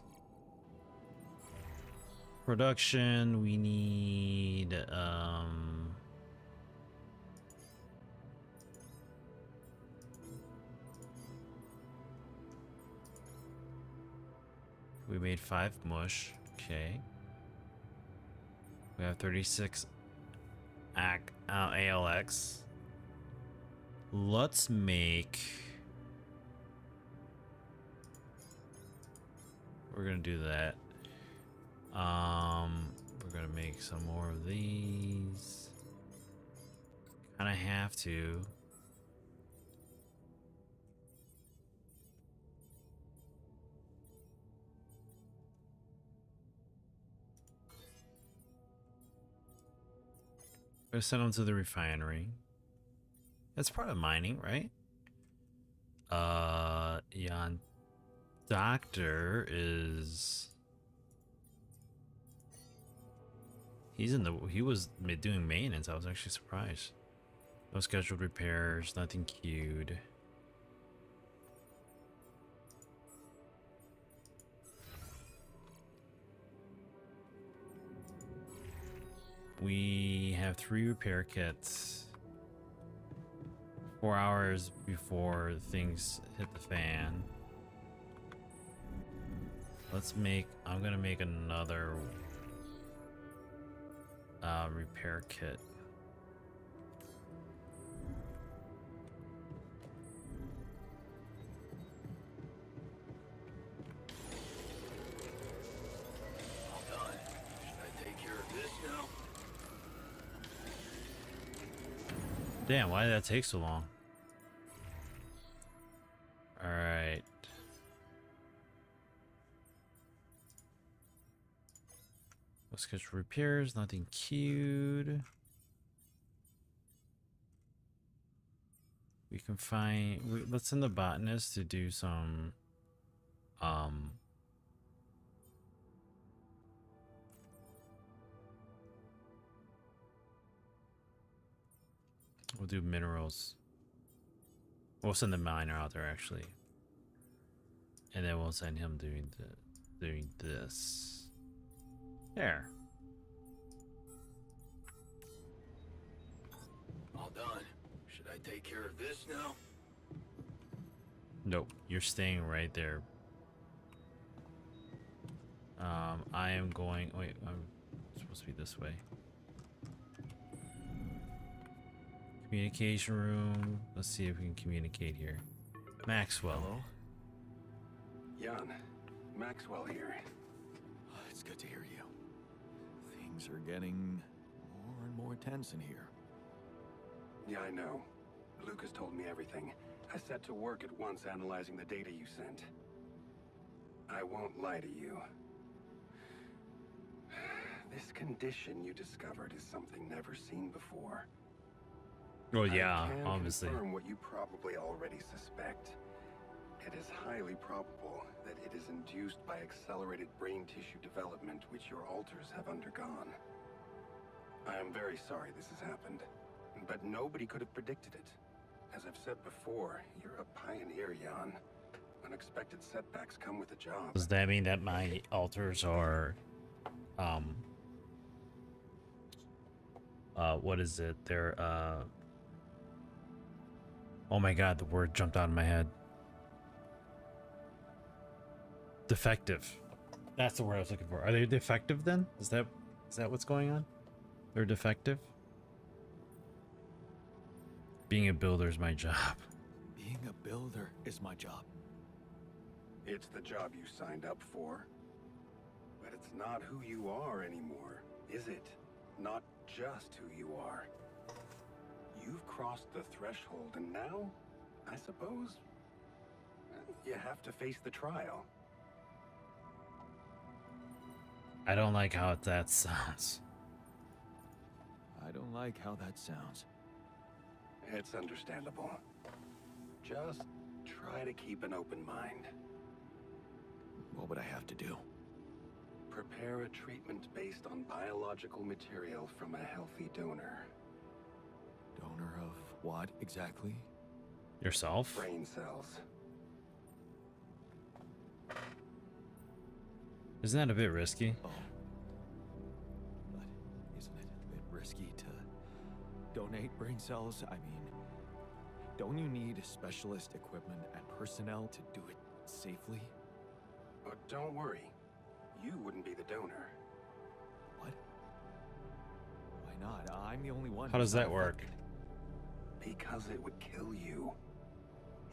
Production, we need we made 5 mush. Okay, we have 36 ALX. Let's make, we're gonna do that. We're gonna make some more of these. Kinda have to. We're gonna send them to the refinery. That's part of mining, right? Jan Doctor is... he was doing maintenance. I was actually surprised. No scheduled repairs, nothing queued. We have 3 repair kits. 4 hours before things hit the fan. I'm gonna make another repair kit. All done. Should I take care of this now? Damn, why did that take so long? Alright. Let's get repairs, nothing queued. We can find let's send the botanist to do some we'll do minerals. We'll send the miner out there actually. And then we'll send him doing this. There. All done. Should I take care of this now? Nope, you're staying right there. I am going. Wait, I'm supposed to be this way. Communication room. Let's see if we can communicate here. Maxwell. Hello? Jan, Maxwell here. It's good to hear you. Things are getting more and more tense in here. Yeah, I know. Lucas told me everything. I set to work at once analyzing the data you sent. I won't lie to you. This condition you discovered is something never seen before. Oh yeah, I can obviously. confirm what you probably already suspect. It is highly probable that it is induced by accelerated brain tissue development which your alters have undergone. I am very sorry this has happened, but nobody could have predicted it. As I've said before, you're a pioneer, Jan. Unexpected setbacks come with the job. Does that mean that my alters are what is it? They're oh my god, the word jumped out of my head. Defective. That's the word I was looking for. Are they defective then? Is that what's going on? They're defective? Being a builder is my job. Being a builder is my job. It's the job you signed up for. But it's not who you are anymore, is it? Not just who you are. You've crossed the threshold, and now, I suppose, you have to face the trial. I don't like how that sounds. I don't like how that sounds. It's understandable. Just try to keep an open mind. What would I have to do? Prepare a treatment based on biological material from a healthy donor. Donor of what exactly? Yourself? Brain cells. Isn't that a bit risky? Oh. But isn't it a bit risky to donate brain cells? I mean, don't you need specialist equipment and personnel to do it safely? But don't worry. You wouldn't be the donor. What? Why not? I'm the only one. How who's does not that work? affected. Because it would kill you.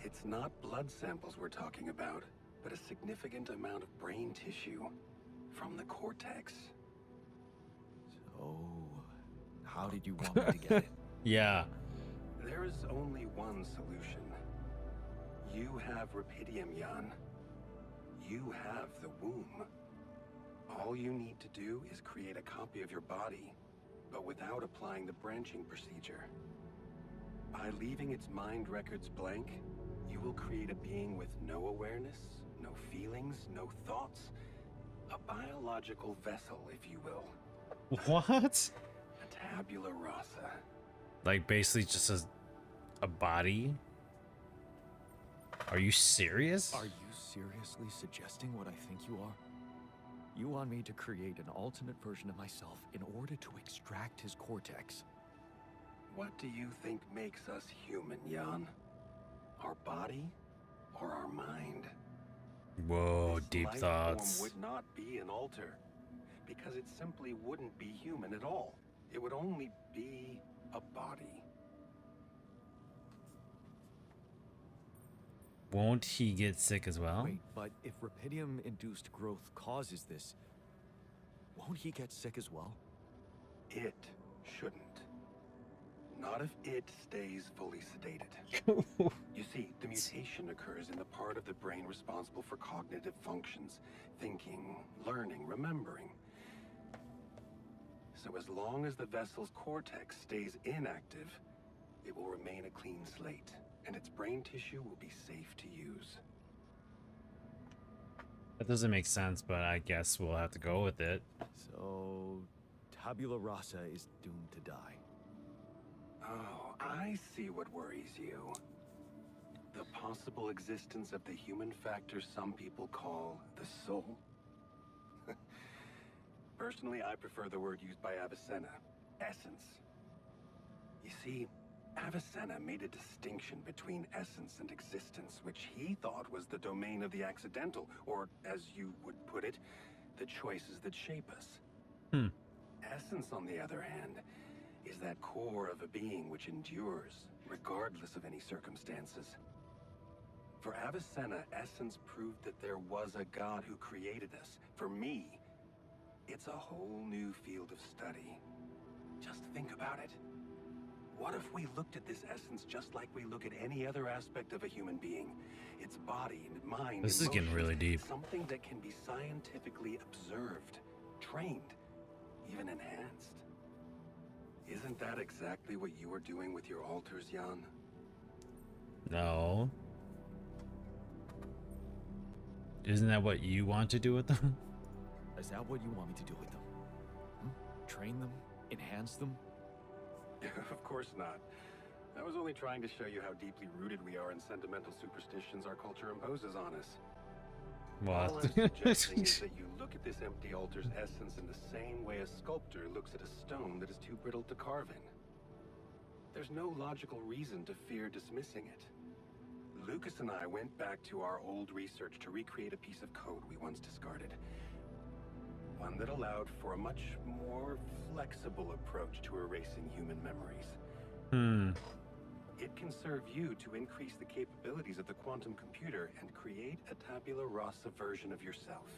It's not blood samples we're talking about, but a significant amount of brain tissue from the cortex. So, how did you want me to get it? Yeah. There is only one solution. You have Rapidium, Jan. You have the womb. All you need to do is create a copy of your body, but without applying the branching procedure. By leaving its mind records blank, you will create a being with no awareness, no feelings, no thoughts. A biological vessel, if you will. What? A tabula rasa. Like basically just a body? Are you serious? Are you seriously suggesting what I think you are? You want me to create an alternate version of myself in order to extract his cortex. What do you think makes us human, Jan? Our body or our mind? Whoa, This deep life thoughts. form would not be an alter, because it simply wouldn't be human at all. It would only be a body. Won't he get sick as well? Wait, but if Rapidium-induced growth causes this, won't he get sick as well? It shouldn't. Not if it stays fully sedated. You see, the mutation occurs in the part of the brain responsible for cognitive functions, thinking, learning, remembering. So as long as the vessel's cortex stays inactive, it will remain a clean slate, and its brain tissue will be safe to use. That doesn't make sense, but I guess we'll have to go with it. So, Tabula Rasa is doomed to die. Oh, I see what worries you. The possible existence of the human factor some people call the soul. Personally, I prefer the word used by Avicenna, essence. You see, Avicenna made a distinction between essence and existence, which he thought was the domain of the accidental, or, as you would put it, the choices that shape us. Essence, on the other hand, is that core of a being which endures, regardless of any circumstances. For Avicenna, essence proved that there was a God who created us. For me, it's a whole new field of study. Just think about it. What if we looked at this essence just like we look at any other aspect of a human being? Its body, and mind, This is getting really deep. Something that can be scientifically observed, trained, even enhanced. Isn't that exactly what you are doing with your alters, Jan? No. Isn't that what you want to do with them? Is that what you want me to do with them? Train them? Enhance them? Of course not. I was only trying to show you how deeply rooted we are in sentimental superstitions our culture imposes on us. All I'm suggesting is that you look at this empty altar's essence in the same way a sculptor looks at a stone that is too brittle to carve in. There's no logical reason to fear dismissing it. Lucas and I went back to our old research to recreate a piece of code we once discarded. One that allowed for a much more flexible approach to erasing human memories. It can serve you to increase the capabilities of the quantum computer and create a tabula rasa version of yourself.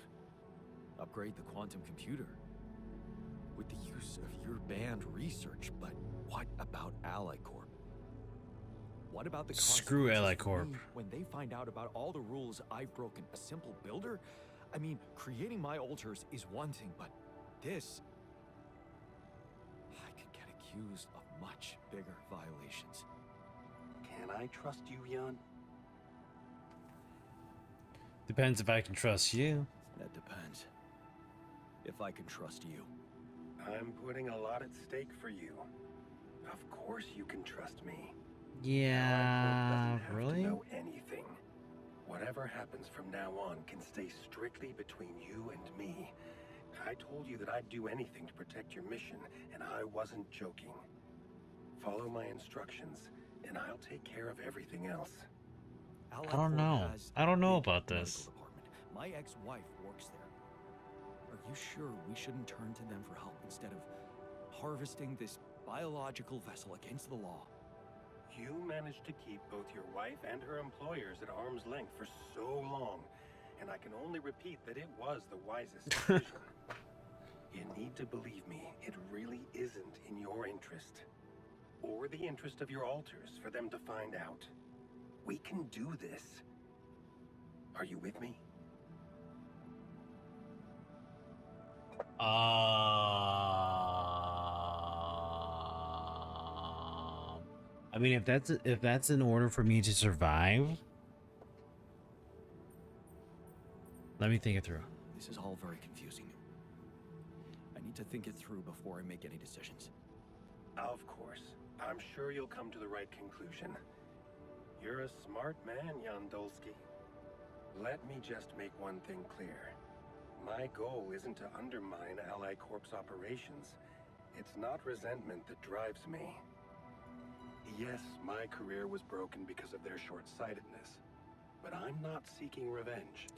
Upgrade the quantum computer? With the use of your banned research, but what about Ally Corp? What about the Screw Ally consequences for Corp. me when they find out about all the rules I've broken? A simple builder? I mean, creating my altars is one thing, but this... I could get accused of much bigger violations. Can I trust you, Jan? Depends if I can trust you. That depends. If I can trust you. I'm putting a lot at stake for you. Of course you can trust me. Yeah, Ally Corp doesn't have really? to know anything. Whatever happens from now on can stay strictly between you and me. I told you that I'd do anything to protect your mission, and I wasn't joking. Follow my instructions, and I'll take care of everything else. Ally I don't Corp know. has I don't know a big about medical this. department. My ex-wife works there. Are you sure we shouldn't turn to them for help instead of harvesting this biological vessel against the law? You managed to keep both your wife and her employers at arm's length for so long, and I can only repeat that it was the wisest decision. You need to believe me, it really isn't in your interest, or the interest of your alters, for them to find out. We can do this. Are you with me? I mean, if that's in order for me to survive, let me think it through. This is all very confusing. I need to think it through before I make any decisions. Of course. I'm sure you'll come to the right conclusion. You're a smart man, Jan Dolsky. Let me just make one thing clear. My goal isn't to undermine Ally Corp's operations. It's not resentment that drives me. Yes, my career was broken because of their short-sightedness, but I'm not seeking revenge.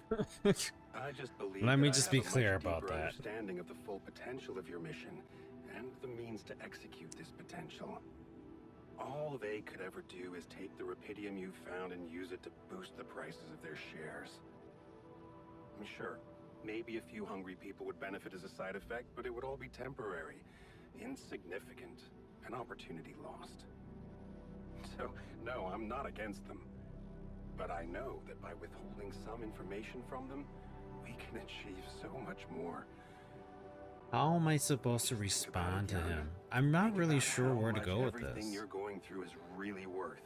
I just believe Let me that I just have be a much clear about deeper that. understanding of the full potential of your mission and the means to execute this potential. All they could ever do is take the Rapidium you found and use it to boost the prices of their shares. I'm sure, maybe a few hungry people would benefit as a side effect, but it would all be temporary, insignificant, an opportunity lost. So, no, I'm not against them. But I know that by withholding some information from them, we can achieve so much more. How am I supposed to respond to him? I'm not Think really about sure how where to much go with everything this. you're going through is really worth.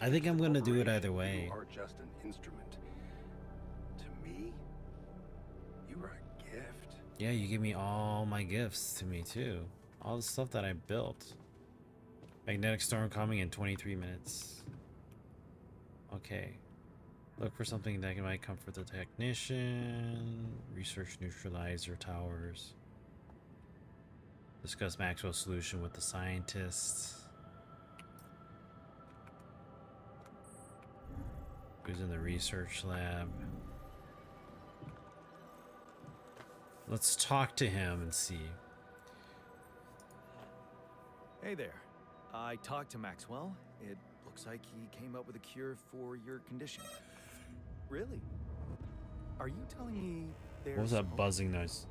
I think I'm gonna do it either Corporation, way. You are just an instrument. To me, you are a gift. Yeah, you give me all my gifts to me too. All the stuff that I built. Magnetic storm coming in 23 minutes. Okay. Look for something that might comfort the technician. Research neutralizer towers. Discuss Maxwell's solution with the scientists. Who's in the research lab? Let's talk to him and see. Hey there. I talked to Maxwell. It looks like he came up with a cure for your condition. Really? Are you telling me there's... What was that buzzing noise?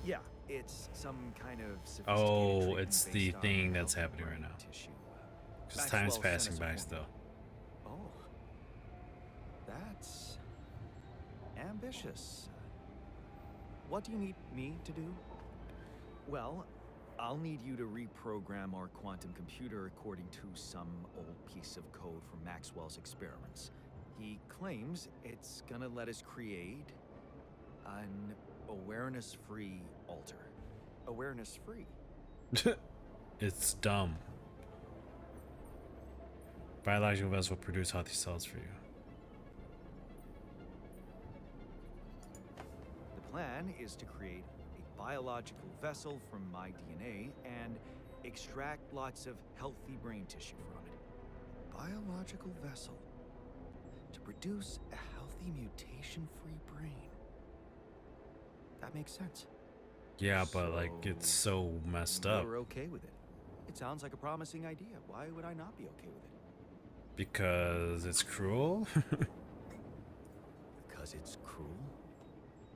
Yeah, it's some kind of Oh, sophisticated treatment it's the based on thing that's healthy happening right brain now. tissue. Because Maxwell time's sent passing us a by form. still. Oh. That's... ambitious. What do you need me to do? Well, I'll need you to reprogram our quantum computer according to some old piece of code from Maxwell's experiments. He claims it's gonna let us create an awareness-free alter. Awareness-free? It's dumb. Biological vessel will produce healthy cells for you. The plan is to create a biological vessel from my DNA and extract lots of healthy brain tissue from it. Biological vessel to produce a healthy mutation-free brain. That makes sense. Yeah, but like it's so messed up You're okay with it. It sounds like a promising idea. Why would I not be okay with it? because it's cruel. Because it's cruel?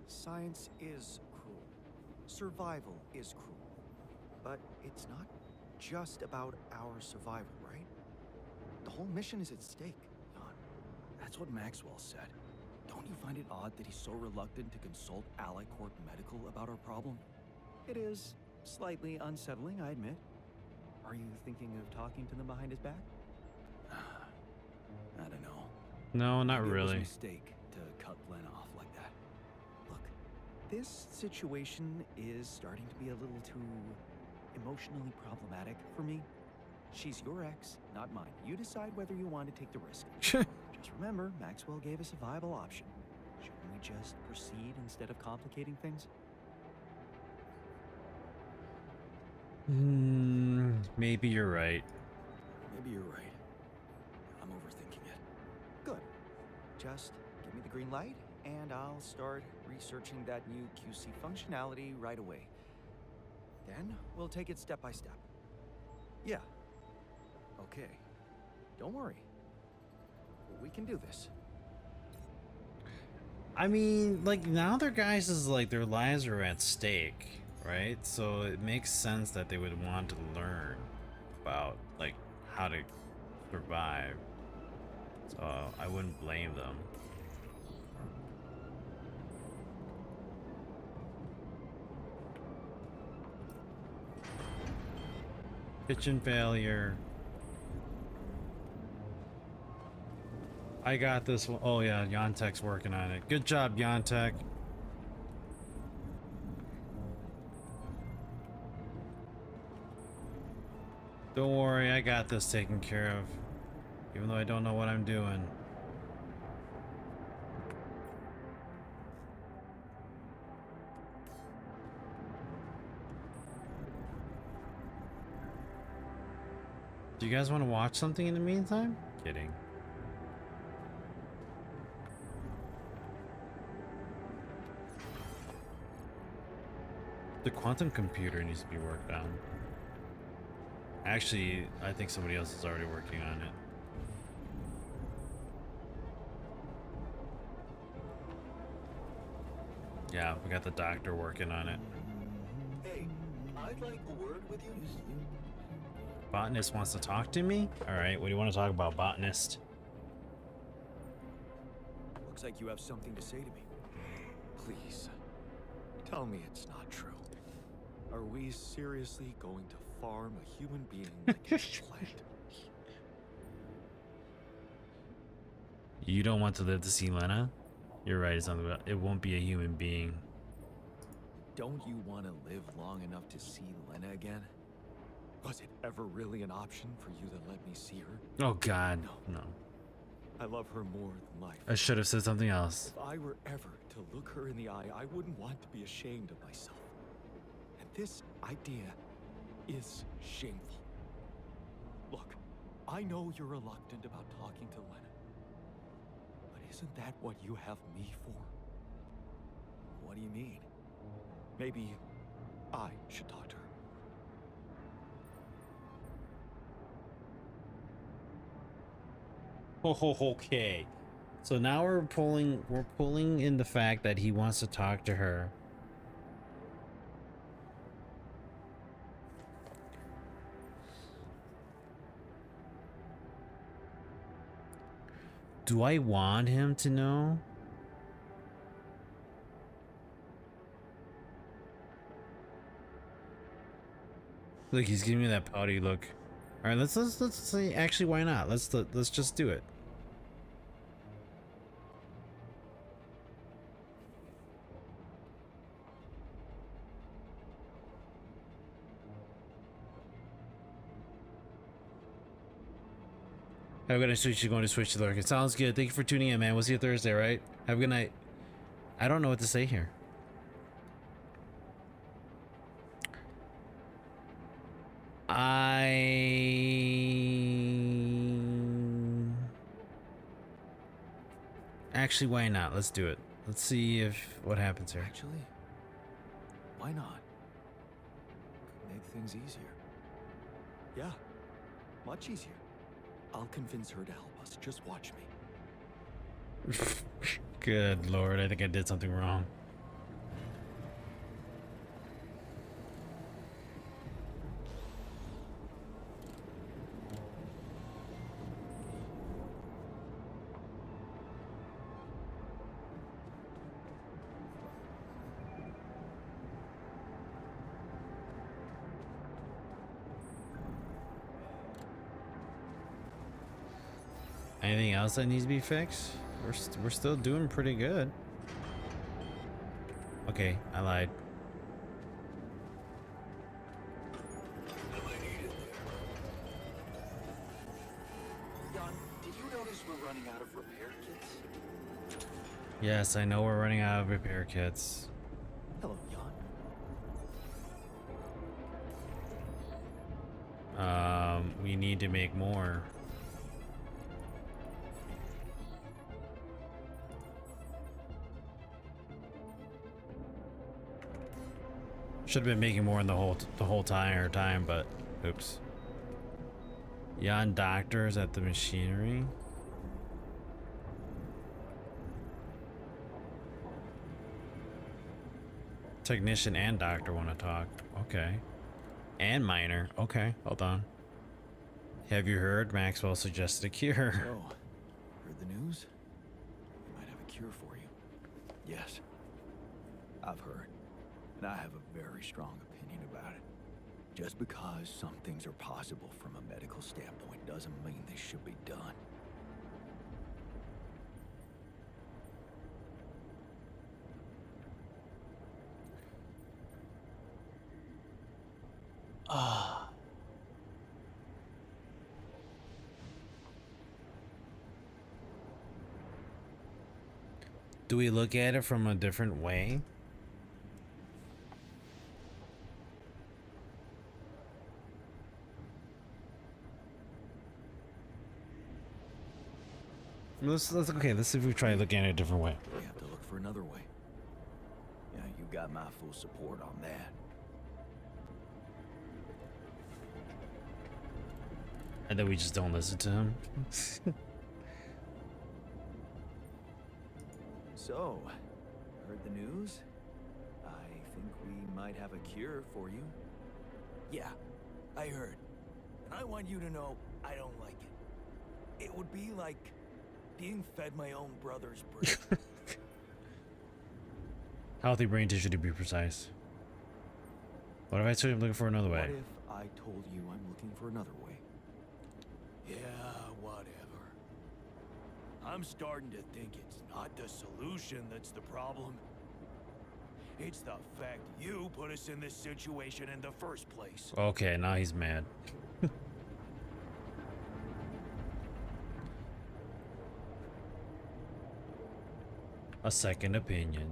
Science is cruel. Survival is cruel. But it's not just about our survival, right? The whole mission is at stake, Jan. That's what Maxwell said. Don't you find it odd that he's so reluctant to consult Ally Corp Medical about our problem? It is slightly unsettling, I admit. Are you thinking of talking to them behind his back? I don't know. No, not Maybe it was a really. mistake to cut Glenn off like that. Look, this situation is starting to be a little too emotionally problematic for me. She's your ex, not mine. You decide whether you want to take the risk. Just remember, Maxwell gave us a viable option. Shouldn't we just proceed instead of complicating things? Maybe you're right. Maybe you're right. I'm overthinking it. Good. Just give me the green light, and I'll start researching that new QC functionality right away. Then we'll take it step by step. Yeah. Okay. Don't worry. We can do this. I mean, like now their guys is like their lives are at stake, right? So it makes sense that they would want to learn about like how to survive. So I wouldn't blame them. Kitchen failure. I got this one. Oh yeah, Yontek's working on it. Good job, Yontek. Don't worry, I got this taken care of. Even though I don't know what I'm doing. Do you guys want to watch something in the meantime? Kidding. The quantum computer needs to be worked on. Actually, I think somebody else is already working on it. Yeah, we got the doctor working on it. Hey, I'd like a word with you. Botanist wants to talk to me? Alright, what do you want to talk about, botanist? Looks like you have something to say to me. Please, tell me it's not true. Are we seriously going to farm a human being like a plant? You don't want to live to see Lena? You're right, it's something about it won't be a human being. Don't you want to live long enough to see Lena again? Was it ever really an option for you to let me see her? Oh god, no. I love her more than life. I should have said something else. If I were ever to look her in the eye, I wouldn't want to be ashamed of myself. And this idea is shameful. Look, I know you're reluctant about talking to Lena. But isn't that what you have me for? What do you mean? Maybe I should talk to her. Okay. So now we're pulling in the fact that he wants to talk to her. Do I want him to know? Look, he's giving me that pouty look. All right, let's say actually, why not? Let's just do it. Have a good night, Switch. You're going to switch to the Lurk. Sounds good. Thank you for tuning in, man. We'll see you Thursday, right? Have a good night. I don't know what to say here. Actually, why not? Let's do it. Let's see if what happens here. Actually, why not? Could make things easier. Yeah, much easier. I'll convince her to help us. Just watch me. Good lord, I think I did something wrong. Anything else that needs to be fixed? We're still doing pretty good. Okay, I lied. Jan, did you notice we're running out of repair kits? Yes, I know we're running out of repair kits. Hello, Jan. We need to make more. Should have been making more in the whole time, but oops. Jan doctors at the machinery. Technician and doctor want to talk. Okay. And miner. Okay, hold on. Have you heard? Maxwell suggested a cure. So, heard the news? We might have a cure for you. Yes, I've heard. And I have a very strong opinion about it. Just because some things are possible from a medical standpoint doesn't mean they should be done. Do we look at it from a different way? Let's okay. Let's see if we try looking at it a different way. We have to look for another way. Yeah, you got my full support on that. And then we just don't listen to him. So, heard the news? I think we might have a cure for you. Yeah, I heard. And I want you to know I don't like it. It would be like being fed my own brother's brain. Healthy brain tissue to be precise. What if I told you I'm looking for another way? What if I told you I'm looking for another way? Yeah, whatever. I'm starting to think it's not the solution that's the problem. It's the fact you put us in this situation in the first place. Okay, now he's mad. A second opinion.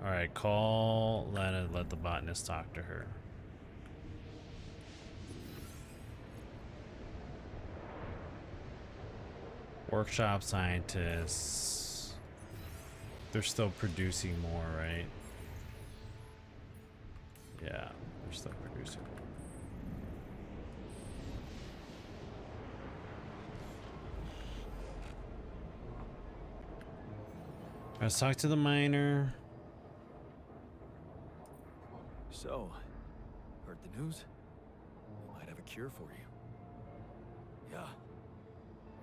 Alright, call Lena and let the botanist talk to her. Workshop scientists. They're still producing more, right? Yeah, they're still producing more. Let's talk to the miner. So, heard the news? We might have a cure for you. Yeah,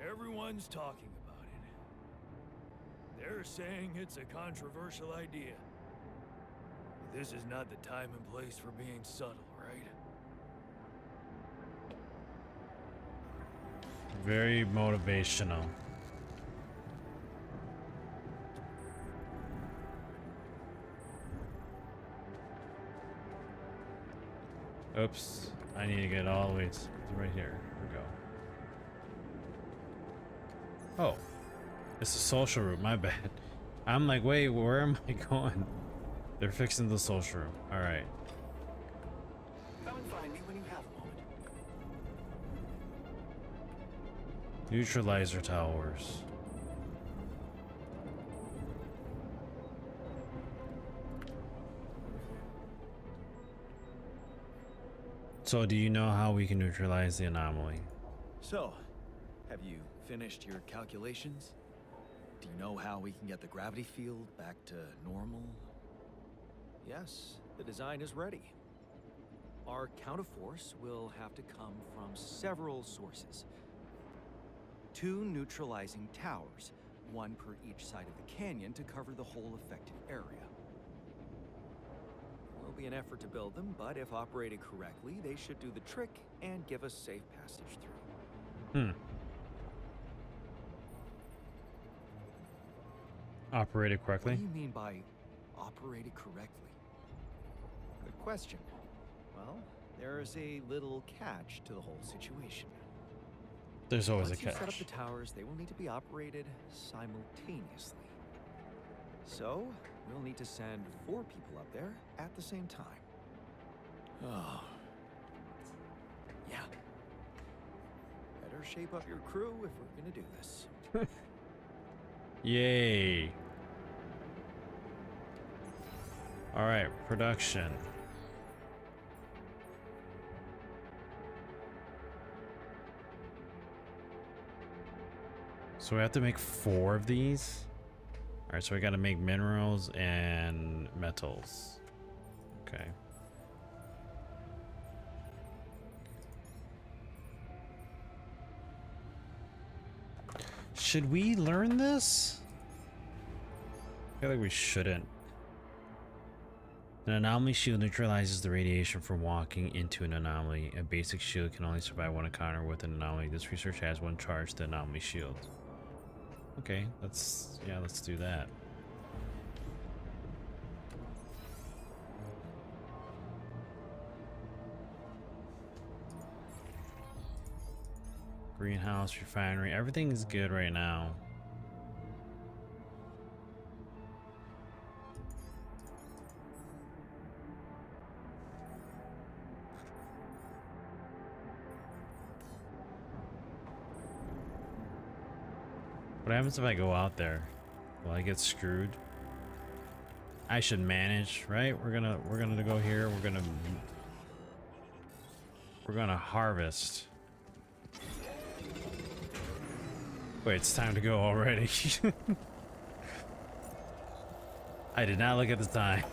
everyone's talking about it. They're saying it's a controversial idea. But this is not the time and place for being subtle, right? Very motivational. Oops, I need to get all the way to right here. Here we go. Oh, it's a social room, my bad. I'm like, wait, where am I going? They're fixing the social room. All right. Come and find me when you have a moment. Neutralizer towers. So do you know how we can neutralize the anomaly? So, have you finished your calculations? Do you know how we can get the gravity field back to normal? Yes, the design is ready. Our counterforce will have to come from several sources. 2 neutralizing towers, 1 per each side of the canyon to cover the whole affected area. Will be an effort to build them, but if operated correctly, they should do the trick and give us safe passage through. Operated What correctly? do you mean by operated correctly? Good question. Well, there is a little catch to the whole situation. There's always a Once you set up catch. the towers, they will need to be operated simultaneously. So, we'll need to send 4 people up there at the same time. Oh. Yeah. Better shape up your crew if we're gonna do this. Yay. All right, production. So we have to make 4 of these. All right, so we got to make minerals and metals. Okay. Should we learn this? I feel like we shouldn't. An anomaly shield neutralizes the radiation from walking into an anomaly. A basic shield can only survive one encounter with an anomaly. This research has 1 charge to the anomaly shield. Okay, let's do that. Greenhouse, refinery, everything is good right now. What happens if I go out there? Will I get screwed? I should manage, right? We're gonna go here. We're gonna harvest. Wait, it's time to go already. I did not look at the time.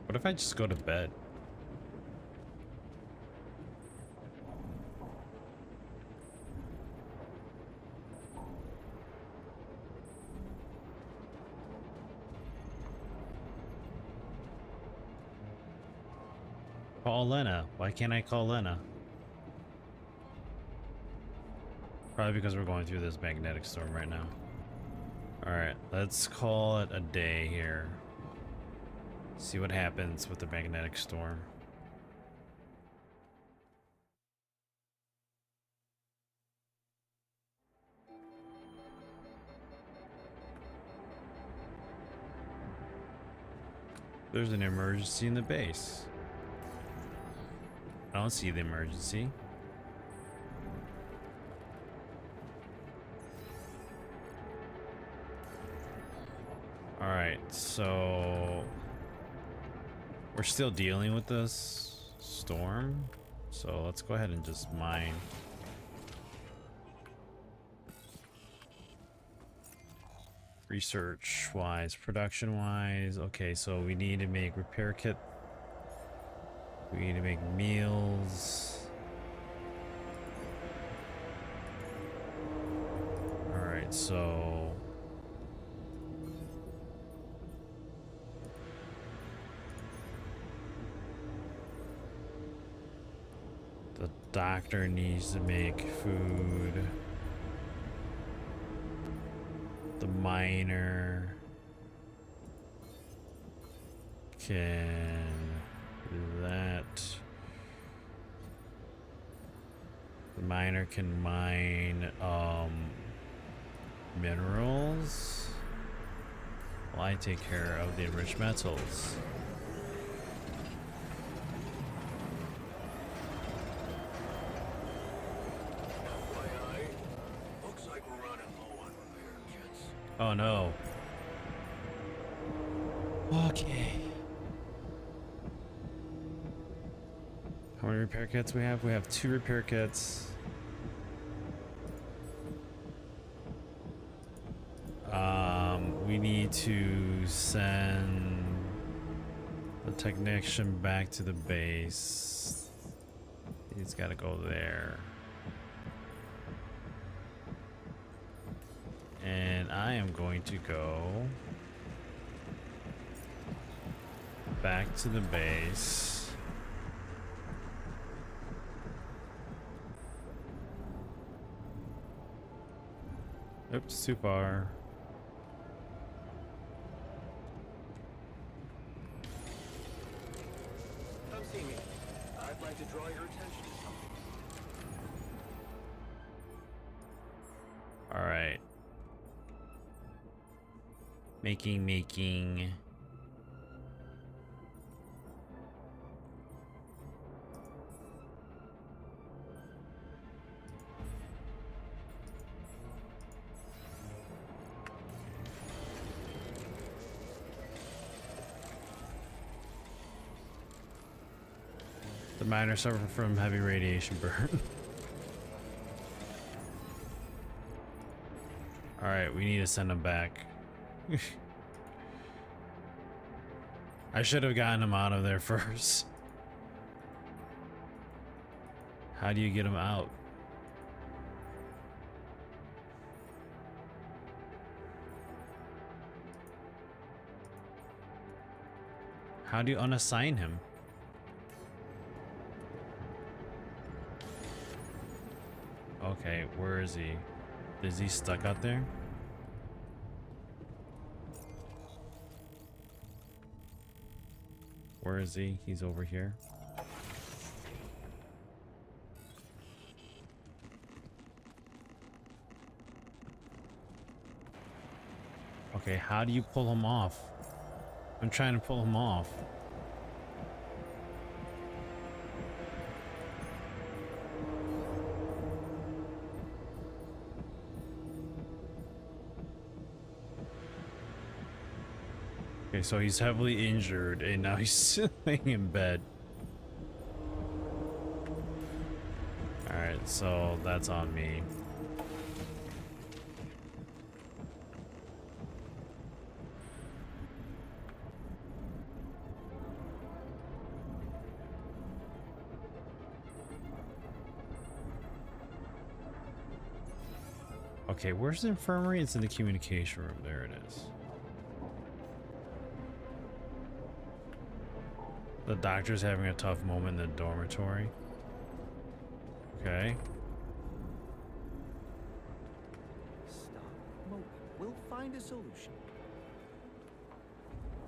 What if I just go to bed? Call Lena. Why can't I call Lena? Probably because we're going through this magnetic storm right now. Alright, let's call it a day here. See what happens with the magnetic storm. There's an emergency in the base. I don't see the emergency. All right, so we're still dealing with this storm. So let's go ahead and just mine. Research wise, production wise. Okay, so we need to make repair kit. We need to make meals. All right, so the doctor needs to make food. The miner can do that. The miner can mine minerals while I take care of the enriched metals. Looks like we're running low on repair kits. Oh no. Okay. How many repair kits we have? We have 2 repair kits. We need to send the technician back to the base. He's got to go there. And I am going to go back to the base. Oops, too far. Come see me. I'd like to draw your attention to something. All right. Making. The miner suffered from heavy radiation burn. All right, we need to send him back. I should have gotten him out of there first. How do you get him out? How do you unassign him? Okay, where is he? Is he stuck out there? Where is he? He's over here. Okay, how do you pull him off? I'm trying to pull him off. Okay, so he's heavily injured and now he's sitting in bed. Alright, so that's on me. Okay, where's the infirmary? It's in the communication room. There it is. The doctor's having a tough moment in the dormitory. Okay. Stop moping. We'll find a solution.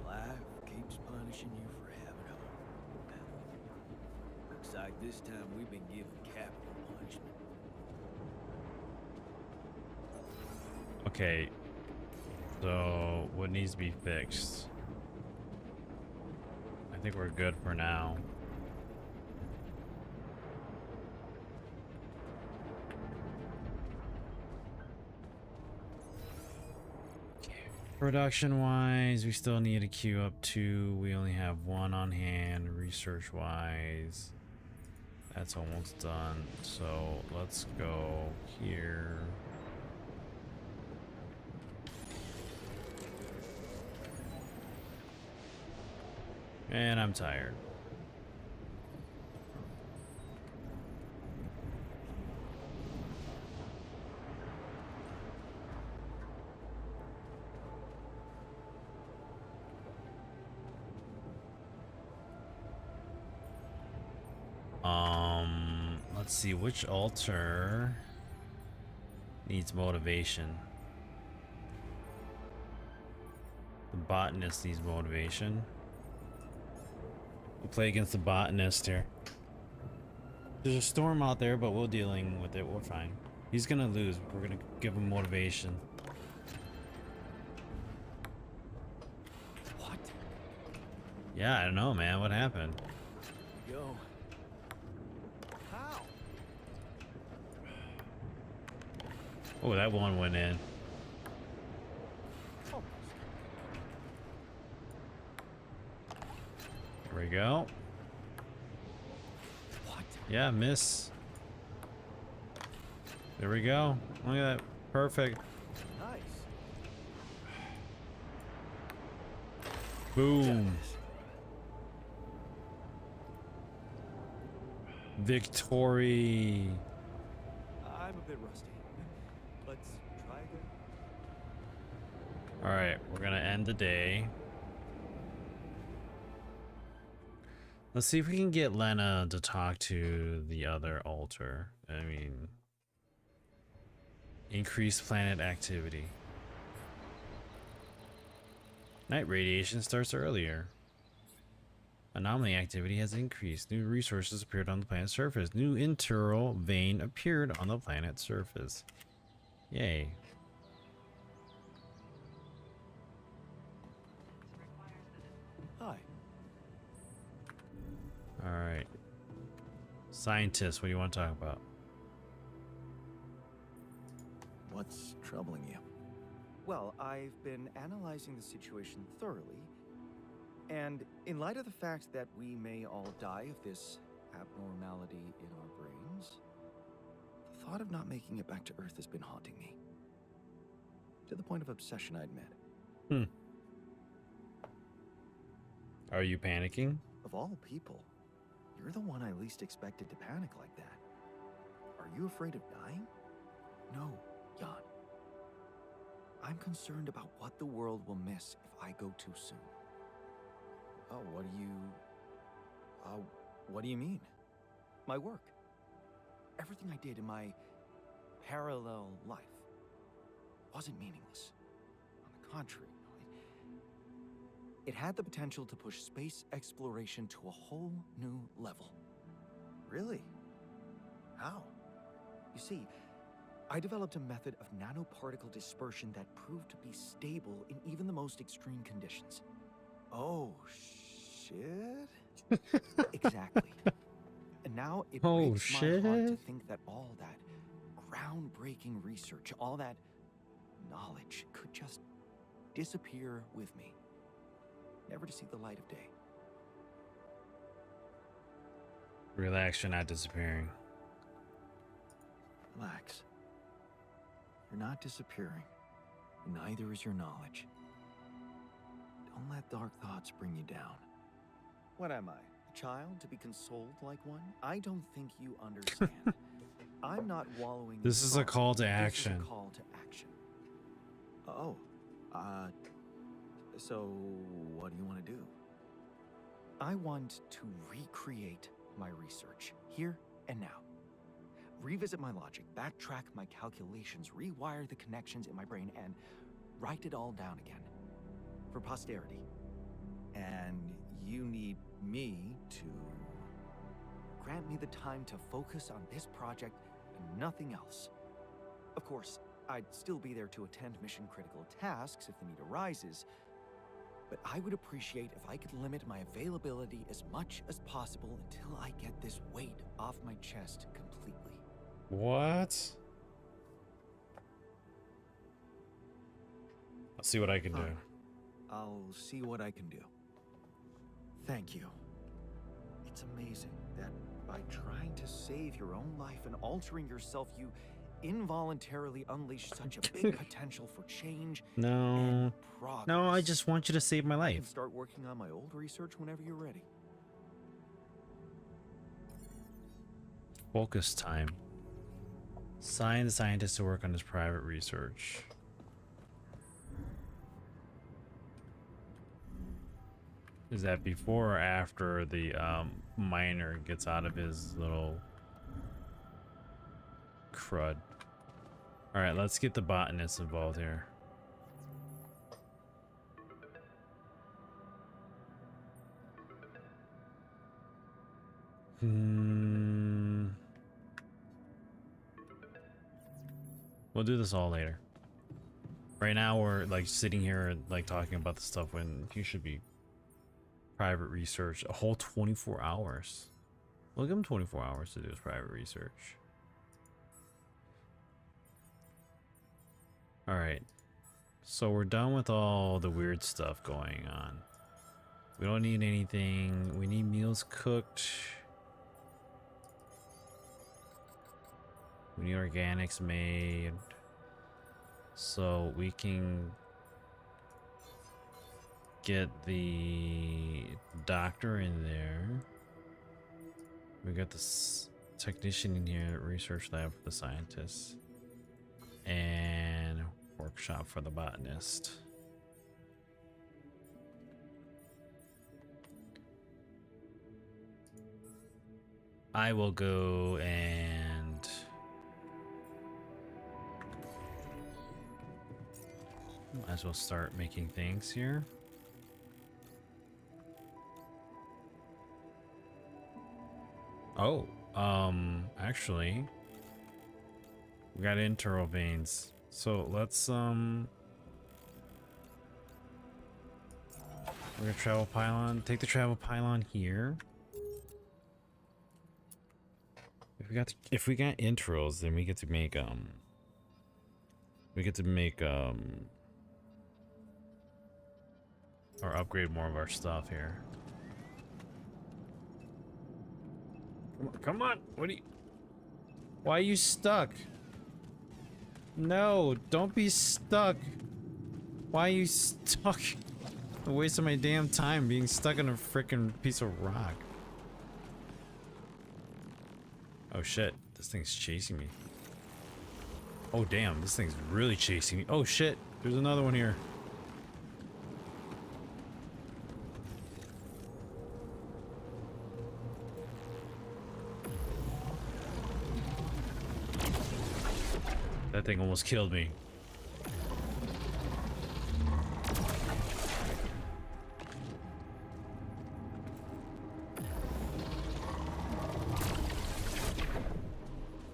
Life keeps punishing you for having hope. Looks like this time we've been given capital punishment. Okay. So, what needs to be fixed? I think we're good for now. Production wise, we still need to queue up 2. We only have 1 on hand. Research wise, that's almost done. So let's go here. And I'm tired. Let's see, which altar needs motivation? The botanist needs motivation. We'll play against the botanist here. There's a storm out there, but we're dealing with it. We're fine. He's gonna lose. We're gonna give him motivation. What? Yeah, I don't know, man. What happened? Go. How? Oh, that one went in. Almost. There we go. What? Yeah, miss. There we go. Look at that. Perfect. Nice. Boom. Victory. I'm a bit rusty. Let's try again. All right, we're gonna end the day. Let's see if we can get Lena to talk to the other altar. I mean, increase planet activity. Night radiation starts earlier. Anomaly activity has increased. New resources appeared on the planet's surface. New internal vein appeared on the planet's surface. Yay. Hi. Alright. Scientist, what do you want to talk about? What's troubling you? Well, I've been analyzing the situation thoroughly, and in light of the fact that we may all die of this abnormality in our brains, the thought of not making it back to Earth has been haunting me. To the point of obsession, I'd admit. Are you panicking? Of all people, you're the one I least expected to panic like that. Are you afraid of dying? No, Jan. I'm concerned about what the world will miss if I go too soon. Oh, what do you mean? My work. Everything I did in my parallel life wasn't meaningless. On the contrary, it had the potential to push space exploration to a whole new level. Really? How? You see, I developed a method of nanoparticle dispersion that proved to be stable in even the most extreme conditions. Oh, shit? Exactly. And now it Oh, breaks my heart to shit. think that all that groundbreaking research, all that knowledge could just disappear with me, never to see the light of day. Relax, you're not disappearing. Relax. You're not disappearing. Neither is your knowledge. Don't let dark thoughts bring you down. What am I? A child to be consoled like one? I don't think you understand. I'm not wallowing. This in is a sorrow. call to This is a action. call to action. Oh, so what do you want to do? I want to recreate my research here and now. Revisit my logic, backtrack my calculations, rewire the connections in my brain, and write it all down again for posterity. And you need me to grant me the time to focus on this project and nothing else. Of course, I'd still be there to attend mission-critical tasks if the need arises, but I would appreciate if I could limit my availability as much as possible until I get this weight off my chest completely. What? I'll see what I can do. Fine. I'll see what I can do. Thank you. It's amazing that by trying to save your own life and altering yourself, you involuntarily unleash such a big potential for change No. and progress. No, I just want you to save my I can life. start working on my old research whenever you're ready. Focus time. Sign the scientist to work on his private research. Is that before or after the miner gets out of his little crud? All right, let's get the botanist involved here. We'll do this all later. Right now we're like sitting here like talking about the stuff when you should be private research. A whole 24 hours. We'll give him 24 hours to do his private research. All right. So we're done with all the weird stuff going on. We don't need anything. We need meals cooked. We need organics made so we can get the doctor in there. We got this technician in here, research lab for the scientists, and workshop for the botanist. I will go and might as well start making things here. Oh, actually, we got internal veins. So let's we're gonna travel pylon. Take the travel pylon here. If we got intros, then we get to make or upgrade more of our stuff here. Come on. What are you? Why are you stuck? No, don't be stuck. Why are you stuck? I'm wasting my damn time being stuck in a freaking piece of rock. Oh shit, this thing's chasing me. Oh damn, this thing's really chasing me. Oh shit, there's another one here. That thing almost killed me.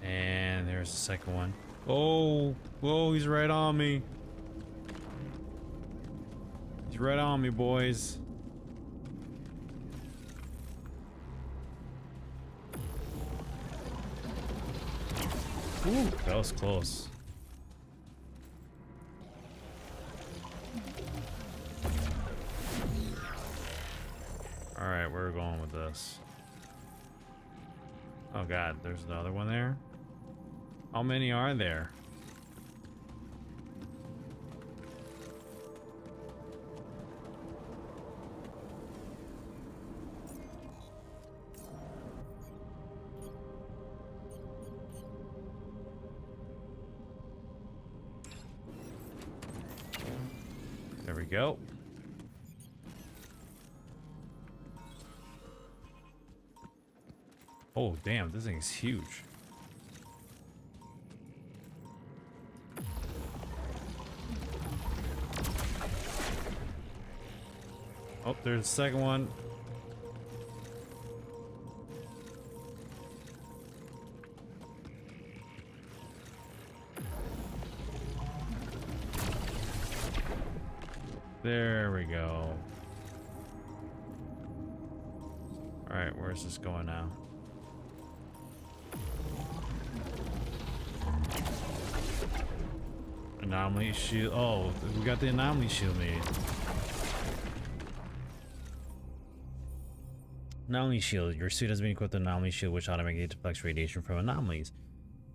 And there's the second one. Oh, whoa, he's right on me. He's right on me, boys. Ooh, that was close. All right, where are we going with this? Oh God, there's another one there. How many are there? There we go. Oh, damn, this thing's huge. Oh, there's the second one. There we go. All right, where's this going now? Anomaly shield. Oh, we got the anomaly shield made. Anomaly shield. Your suit has been equipped with an anomaly shield, which automatically deflects radiation from anomalies.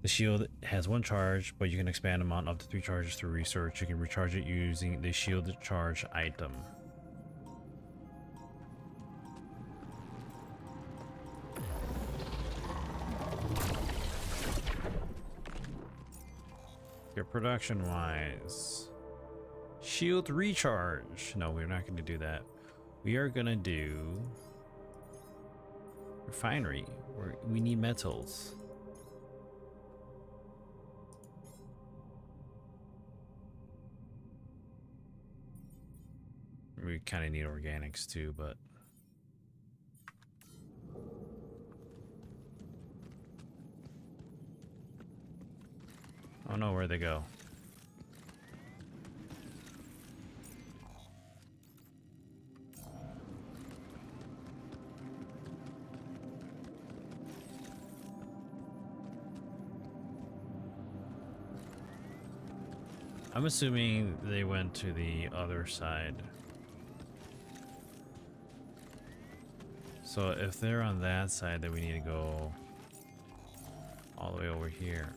The shield has one charge, but you can expand the amount up to 3 charges through research. You can recharge it using the shield charge item. Your production wise, shield recharge. No, we're not going to do that. We are going to do refinery. We need metals. We kind of need organics too, but oh no, where'd they go? I'm assuming they went to the other side. So if they're on that side, then we need to go all the way over here.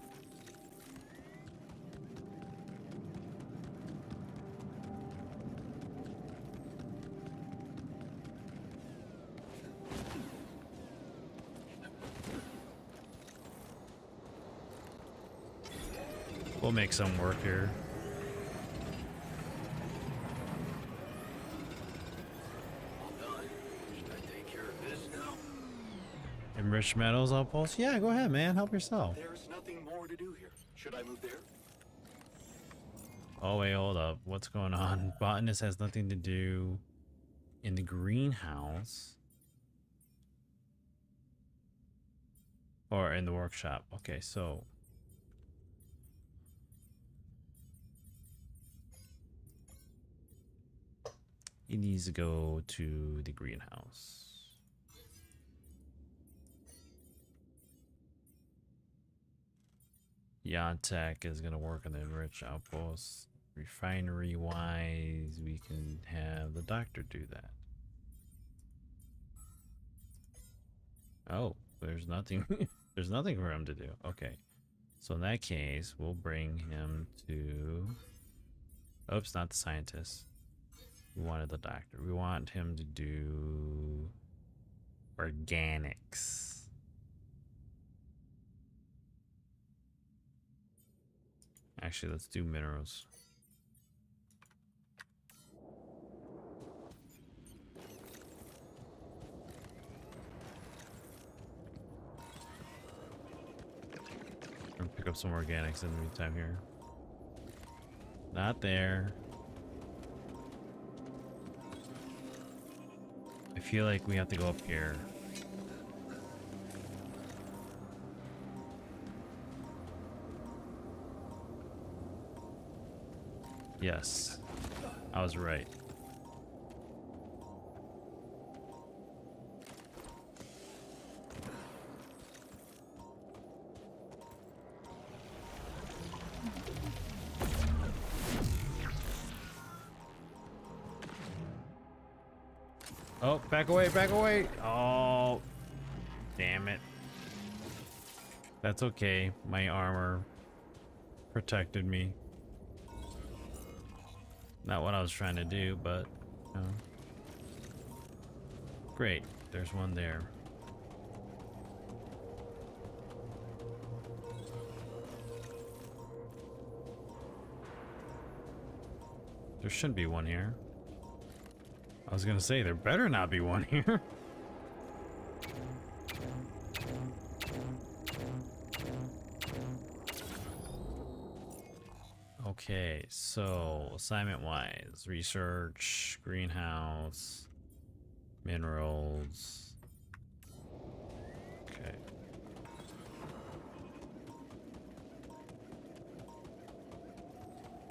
We'll make some work here. Enriched metals outpost? Yeah, go ahead, man. Help yourself. There's nothing more to do here. Should I move there? Oh, wait, hold up. What's going on? Botanist has nothing to do in the greenhouse. Or in the workshop. Okay, so he needs to go to the greenhouse. Yontek is going to work on the enriched outpost. Refinery wise, we can have the doctor do that. Oh, there's nothing. There's nothing for him to do. Okay. So in that case, we'll bring him to... Oops, not the scientist. We wanted the doctor. We want him to do organics. Actually, let's do minerals. I'm gonna pick up some organics in the meantime here. Not there. I feel like we have to go up here. Yes, I was right. Oh, back away, back away. Oh, damn it. That's okay. My armor protected me. Not what I was trying to do, but you know. Great. There's one there. There shouldn't be one here. I was gonna say, there better not be one here. Okay, so assignment wise, research, greenhouse, minerals. Okay.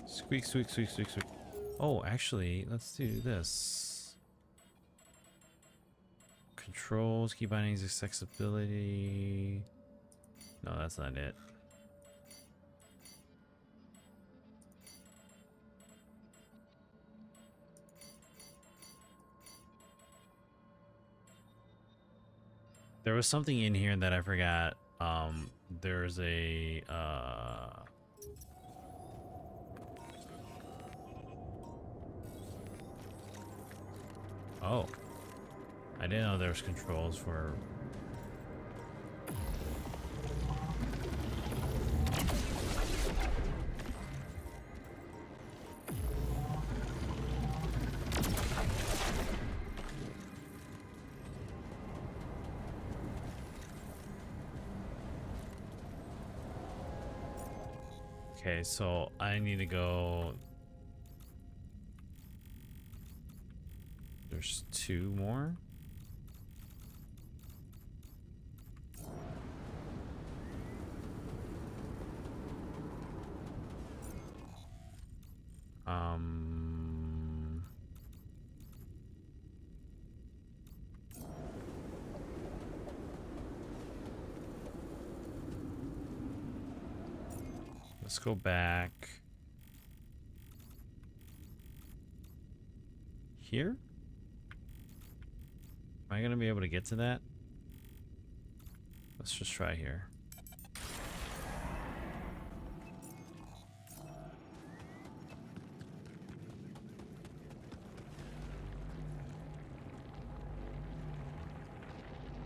Squeak, squeak, squeak, squeak, squeak. Oh, actually, let's do this. Controls, key bindings, accessibility. No, that's not it. There was something in here that I forgot. There's a oh, I didn't know there was controls for. Okay, so I need to go. There's two more. Let's go back here. Am I gonna be able to get to that? Let's just try here.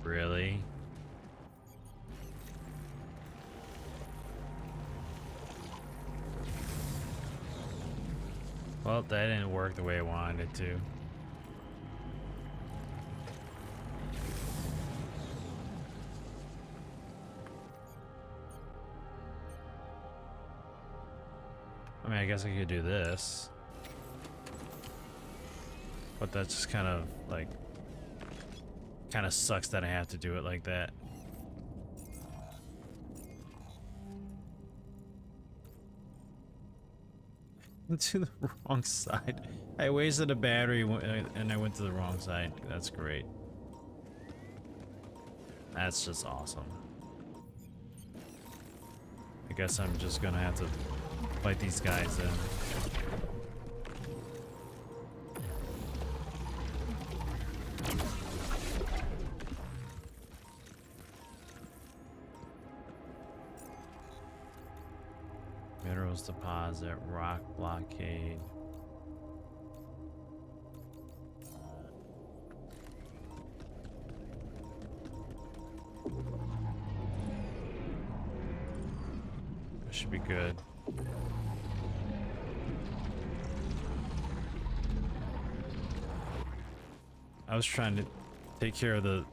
Really? Well, that didn't work the way I wanted it to. I mean, I guess I could do this. But that's just kind of like... kind of sucks that I have to do it like that. To the wrong side. I wasted a battery and I went to the wrong side. That's great. That's just awesome. I guess I'm just gonna have to fight these guys then. Minerals deposit, rock blockade. That should be good. I was trying to take care of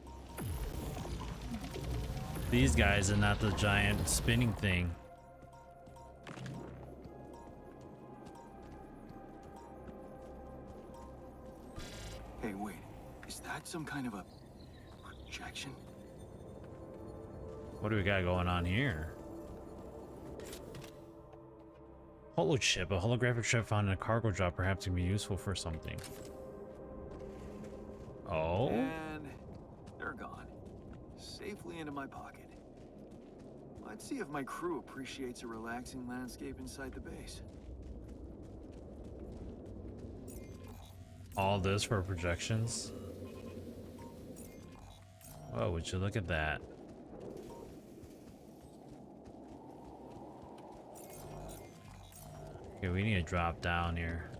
these guys and not the giant spinning thing. Hey, wait. Is that some kind of a projection? What do we got going on here? Holo chip, a holographic chip found in a cargo drop, perhaps can be useful for something. Oh? And they're gone. Safely into my pocket. Let's see if my crew appreciates a relaxing landscape inside the base. All this for projections? Oh, would you look at that? Okay, we need to drop down here.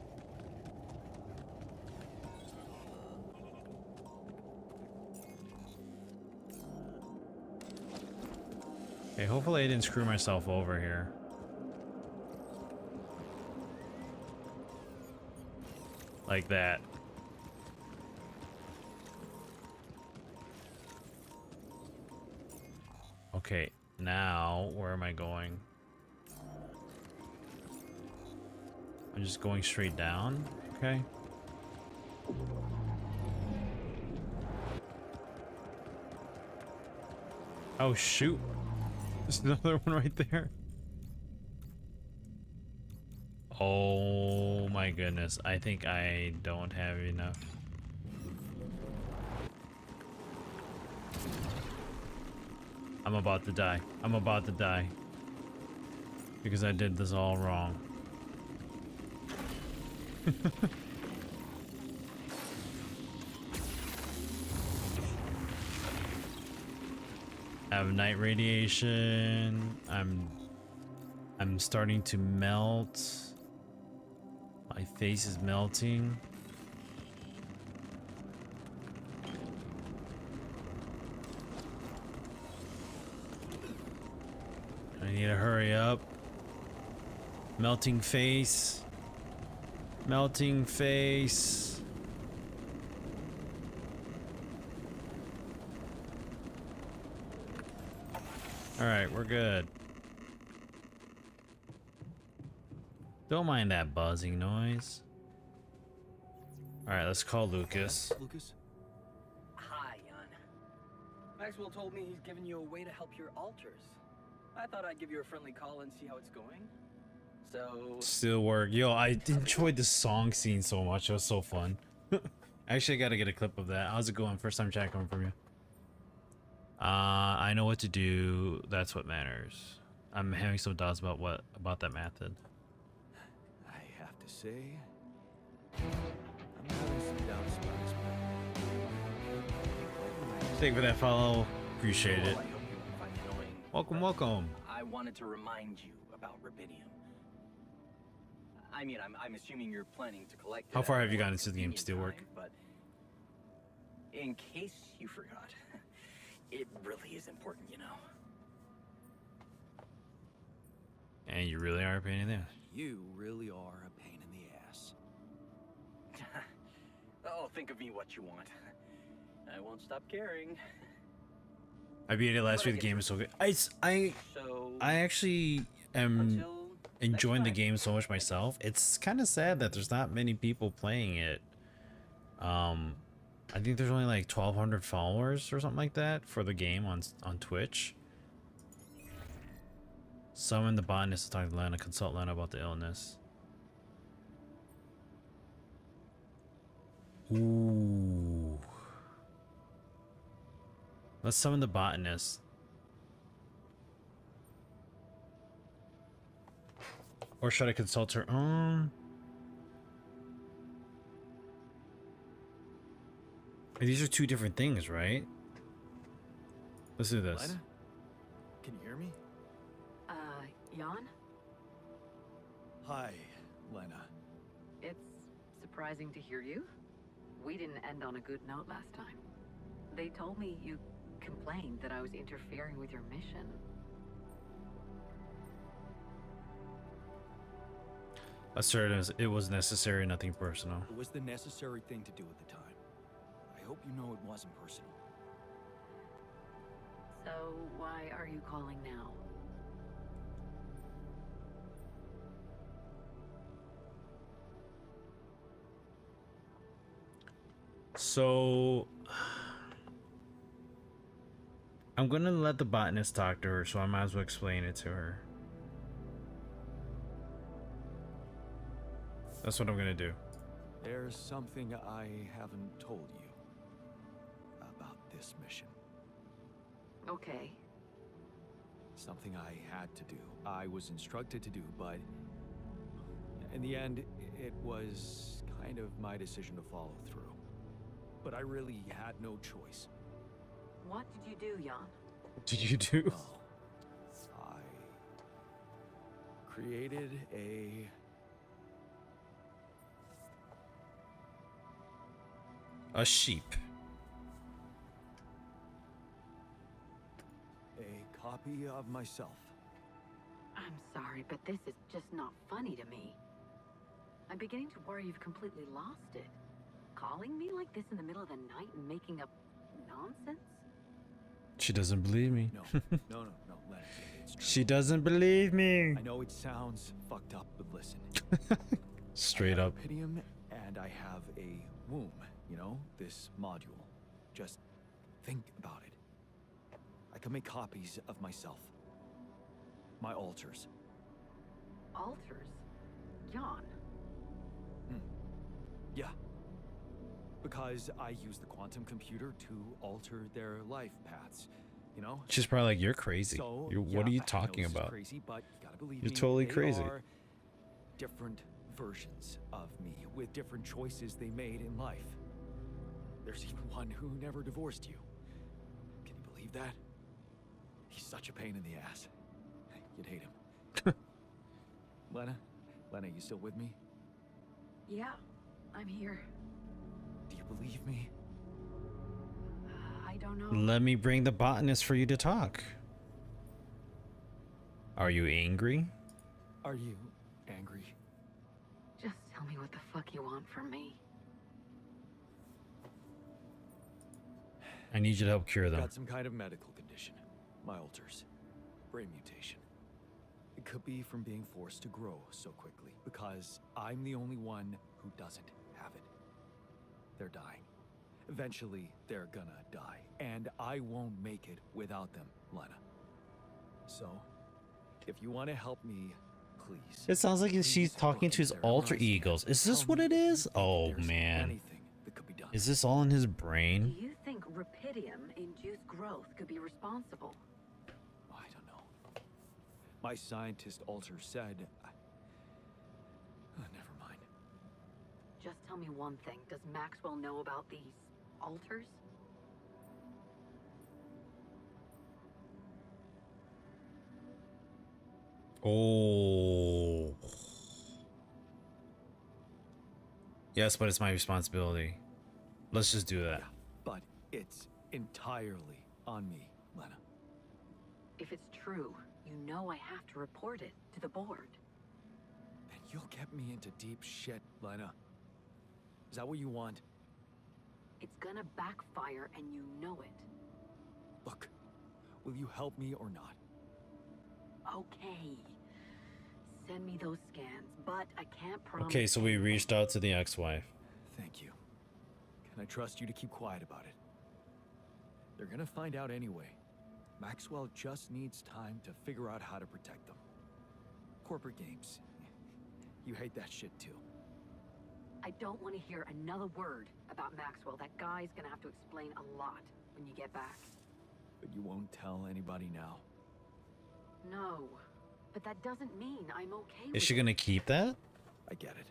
Okay, hopefully I didn't screw myself over here. Like that. Okay, now where am I going? I'm just going straight down. Okay. Oh shoot. There's another one right there. Oh my goodness. I think I don't have enough. I'm about to die. I'm about to die. Because I did this all wrong. I have night radiation. I'm starting to melt. My face is melting. I need to hurry up. Melting face. Melting face. Alright, we're good. Don't mind that buzzing noise. Alright, let's call Lucas. Lucas? Hi, Jan. Maxwell told me he's giving you a way to help your alters. I thought I'd give you a friendly call and see how it's going. So... Still work. Yo, I enjoyed the song scene so much. It was so fun. Actually, I gotta get a clip of that. How's it going? First time chat coming from you. I know what to do. That's what matters. I'm having some doubts about that method. I have to say, I'm having some doubts about this plan. Thank you for that follow. Appreciate it. I hope you won't find it annoying, Welcome, but welcome. I wanted to remind you about rubidium. I mean, I'm assuming you're planning to collect it How far at have you a gotten into the game, convenient Steelwork? time, but in case you forgot, it really is important, you know. And you really are a pain in the ass. You really are a pain in the ass. Oh, think of me what you want. I won't stop caring. I beat it last But I week. The get game you. is so good. I So actually am until enjoying the next time. game so much myself. It's kind of sad that there's not many people playing it. I think there's only like 1,200 followers or something like that for the game on Twitch. Summon the botanist to talk to Lana, consult Lana about the illness. Ooh. Let's summon the botanist. Or should I consult her? These are two different things, right? Let's do this. Lena? Can you hear me? Jan? Hi, Lena. It's surprising to hear you. We didn't end on a good note last time. They told me you complained that I was interfering with your mission. Assertive, it was necessary, nothing personal. It was the necessary thing to do at the time. I hope you know it wasn't personal. So why are you calling now? So I'm gonna let the botanist talk to her, so I might as well explain it to her. That's what I'm gonna do. There's something I haven't told you about this mission. Okay. Something I had to do. I was instructed to do, but in the end, it was kind of my decision to follow through. But I really had no choice. What did you do, Jan? What did you do? Well, I created A sheep. a copy of myself. I'm sorry, but this is just not funny to me. I'm beginning to worry you've completely lost it. Calling me like this in the middle of the night and making up nonsense? She doesn't believe me. No, no, Lenny, it's true. She doesn't believe me. I know it sounds fucked up, but listen. Straight I have up. Rupidium, and I have a womb. You know, this module. Just think about it. I can make copies of myself. My alters. Alters? Jan. Yeah. Because I use the quantum computer to alter their life paths. You know? She's probably like, you're crazy. So, What are yeah, you I know talking this is about? crazy, but you gotta believe You're me, totally they crazy. are different versions of me with different choices they made in life. There's even one who never divorced you. Can you believe that? He's such a pain in the ass. You'd hate him. Lena, you still with me? Yeah, I'm here. Do you believe me? I don't know. Let me bring the botanist for you to talk. Are you angry? Are you angry? Just tell me what the fuck you want from me. I need you to help cure them. Got some kind of medical condition. My alters. Brain mutation. It could be from being forced to grow so quickly, because I'm the only one who doesn't have it. They're dying. Eventually, they're gonna die, and I won't make it without them, Lena. So, if you want to help me, please. It sounds like she's please talking look to his in their alter eyes egos. and Is this tell what me it if you is? think Oh there's man. anything that could be done. Is this all in his Do brain? you think Rupidium-induced growth could be responsible? I don't know. My scientist alter said. Never mind. Just tell me one thing. Does Maxwell know about these alters? Oh. Yes, but it's my responsibility. Let's just do that. Yeah, but it's entirely on me, Lena. If it's true, you know I have to report it to the board. Then you'll get me into deep shit, Lena. Is that what you want? It's gonna backfire and you know it. Look, will you help me or not? Okay. Send me those scans, but I can't promise. Okay, so we reached out to the ex-wife. Thank you. Can I trust you to keep quiet about it? They're gonna find out anyway. Maxwell just needs time to figure out how to protect them. Corporate games. You hate that shit too. I don't want to hear another word about Maxwell. That guy's gonna have to explain a lot when you get back. But you won't tell anybody now. No, but that doesn't mean I'm okay with Is she it. gonna keep that? I get it.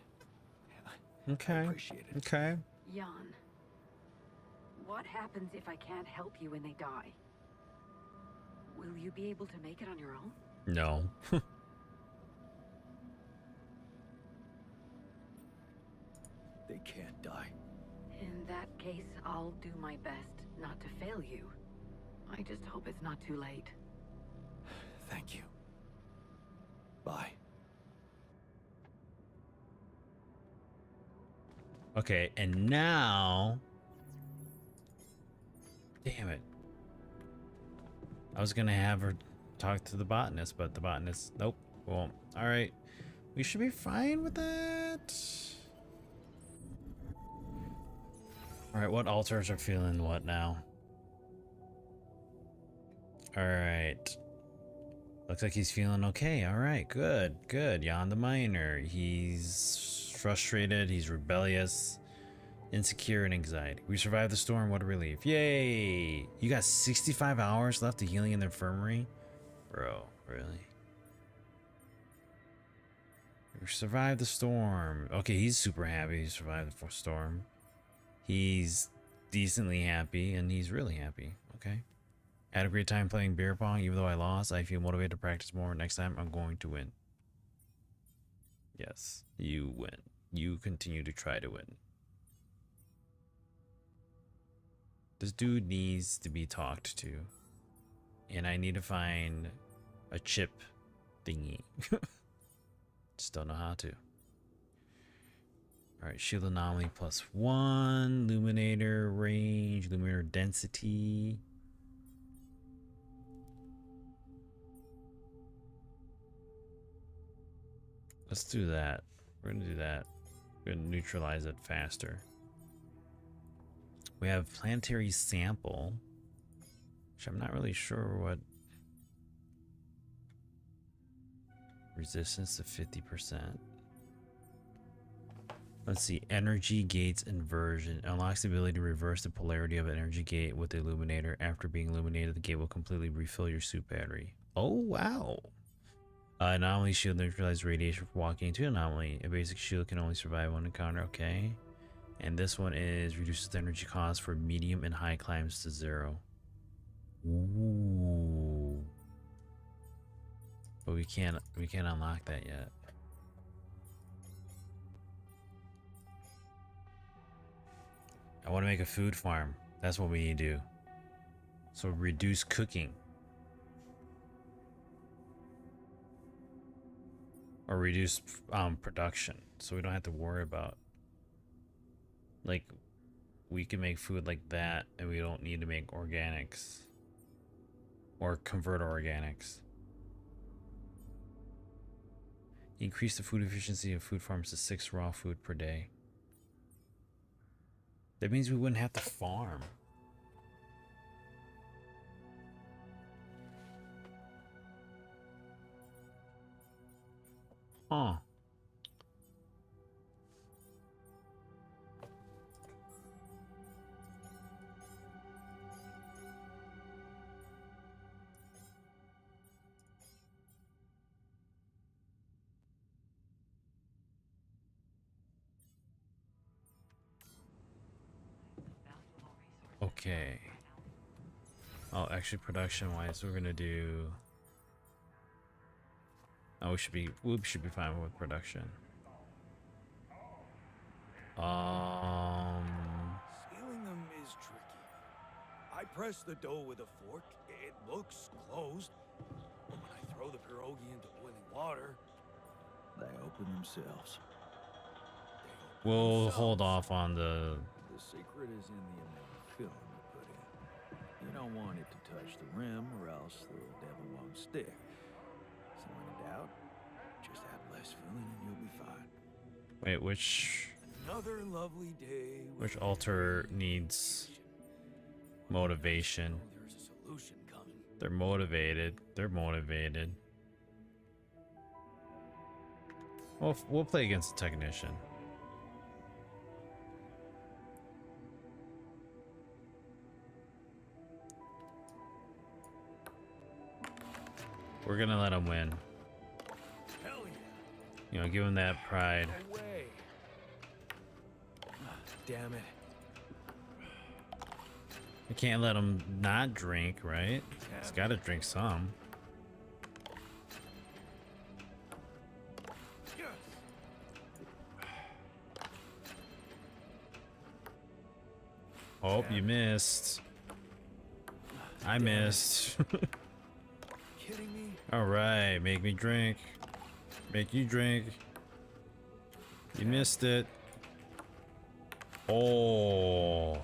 I Okay. appreciate it. Okay. Jan, what happens if I can't help you when they die? Will you be able to make it on your own? No. They can't die. In that case, I'll do my best not to fail you. I just hope it's not too late. Thank you. Bye. Okay, and now... Damn it. I was gonna have her talk to the botanist, but the botanist... Nope, won't. Alright. We should be fine with that. Alright, what alters are feeling what now? Alright. Looks like he's feeling okay. Alright, good, good. Jan the Miner. He's frustrated, he's rebellious, insecure, and anxiety. We survived the storm, what a relief. Yay! You got 65 hours left of healing in the infirmary? Bro, really? We survived the storm. Okay, he's super happy he survived the storm. He's decently happy, and he's really happy. Okay. Had a great time playing beer pong. Even though I lost, I feel motivated to practice more. Next time, I'm going to win. Yes, you win. You continue to try to win. This dude needs to be talked to. And I need to find a chip thingy. Just don't know how to. Alright, shield anomaly +1. Luminator range. Luminator density. Let's do that. We're gonna do that. We're gonna neutralize it faster. We have planetary sample, which I'm not really sure what. Resistance to 50%. Let's see. Energy gates inversion unlocks the ability to reverse the polarity of an energy gate with the illuminator. After being illuminated, the gate will completely refill your suit battery. Oh wow! Anomaly shield neutralizes radiation for walking into anomaly. A basic shield can only survive one encounter. Okay. And this one is reduces the energy cost for medium and high climbs to 0. Ooh. But we can't unlock that yet. I want to make a food farm. That's what we need to do. So reduce cooking. Or reduce production, so we don't have to worry about, like, we can make food like that and we don't need to make organics or convert organics. Increase the food efficiency of food farms to 6 raw food per day. That means we wouldn't have to farm. Huh. Okay. Oh, actually, production-wise, we're gonna do. Oh, we should be fine with production. Sealing them is tricky. I press the dough with a fork. It looks closed. But when I throw the pierogi into boiling water, They open themselves. We'll hold off on the. The secret is in the amount of film you put in. You don't want it to touch the rim or else the little devil won't stick. So in doubt, just add less filling and you'll be fine. Wait, which another lovely day. altar needs motivation? There's a solution coming. They're motivated. They're motivated. We'll play against the technician. We're gonna let him win. Hell yeah. You know, give him that pride. No way. Damn it. I can't let him not drink, right? He's got to drink some. Oh, you missed. I missed. Kidding me? All right, make me drink. Make you drink. You missed it. Oh.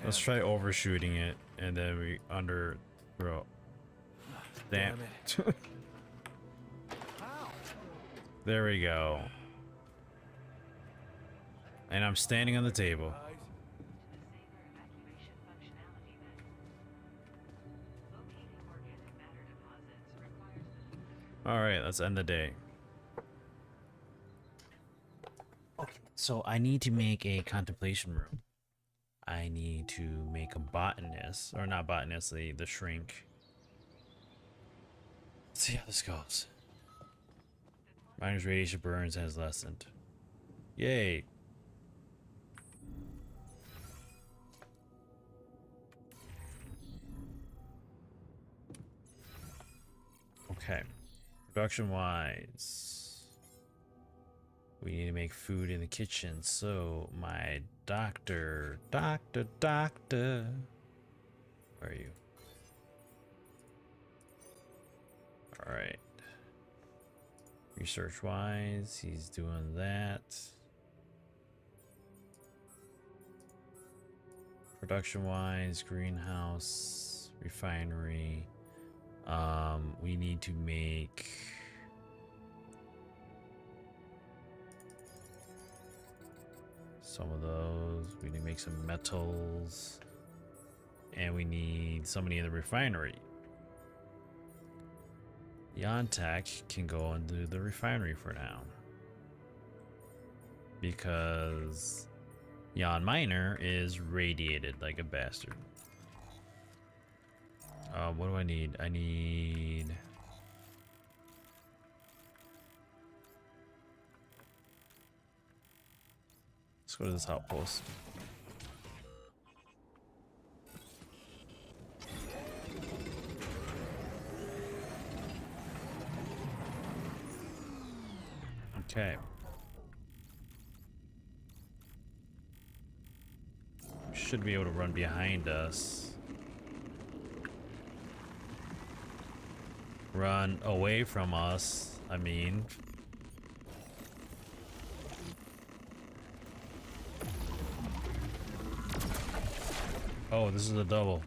Let's try overshooting it, and then we under throw. Damn it. There we go. And I'm standing on the table. All right, let's end the day. Okay, so I need to make a contemplation room. I need to make a botanist, or not botanist, the shrink. Let's see how this goes. Miner's radiation burns has lessened. Yay. Okay. Production wise, we need to make food in the kitchen. So my doctor, where are you? All right. Research wise, he's doing that. Production wise, greenhouse, refinery. We need to make some of those. We need to make some metals, and we need somebody in the refinery. Yontak can go into the refinery for now because Jan Miner is radiated like a bastard. What do I need? I need... Let's go to this outpost. Okay. Should be able to run behind us. Run away from us, I mean. Oh, this is a double.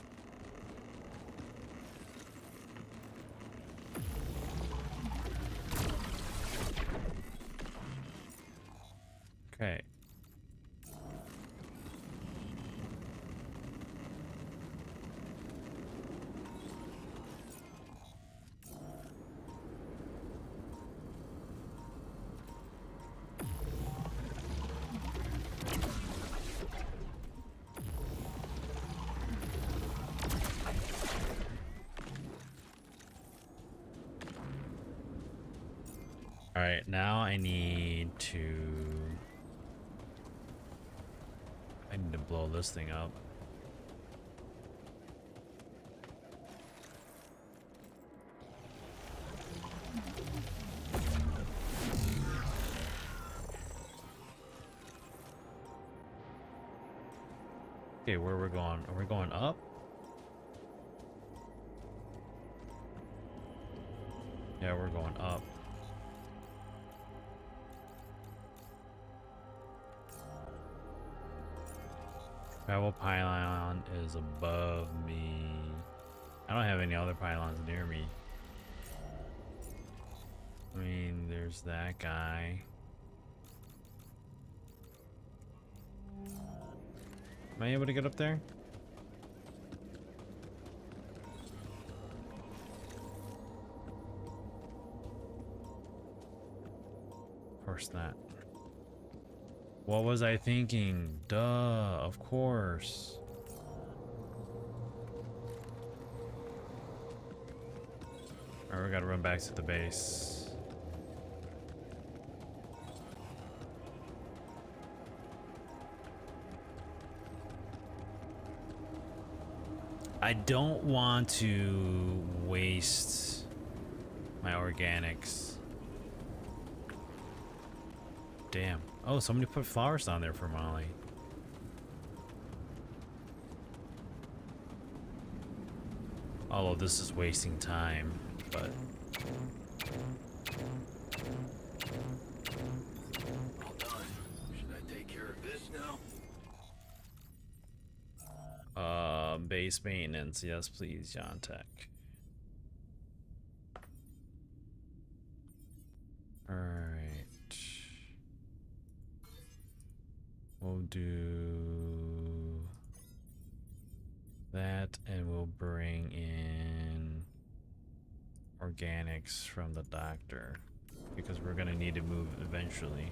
Okay. All right, now I need to blow this thing up. Okay, where we're going? Are we going up? Yeah, we're going up. Travel pylon is above me. I don't have any other pylons near me. I mean, there's that guy. Am I able to get up there? Of course not. What was I thinking? Duh, of course. Alright, we gotta run back to the base. I don't want to waste my organics. Damn. Oh, somebody put flowers down there for Molly. Although this is wasting time, but... All done. Should I take care of this now? Base maintenance. Yes, please, John Tech. Alright. We'll do that, and we'll bring in organics from the doctor because we're gonna need to move eventually.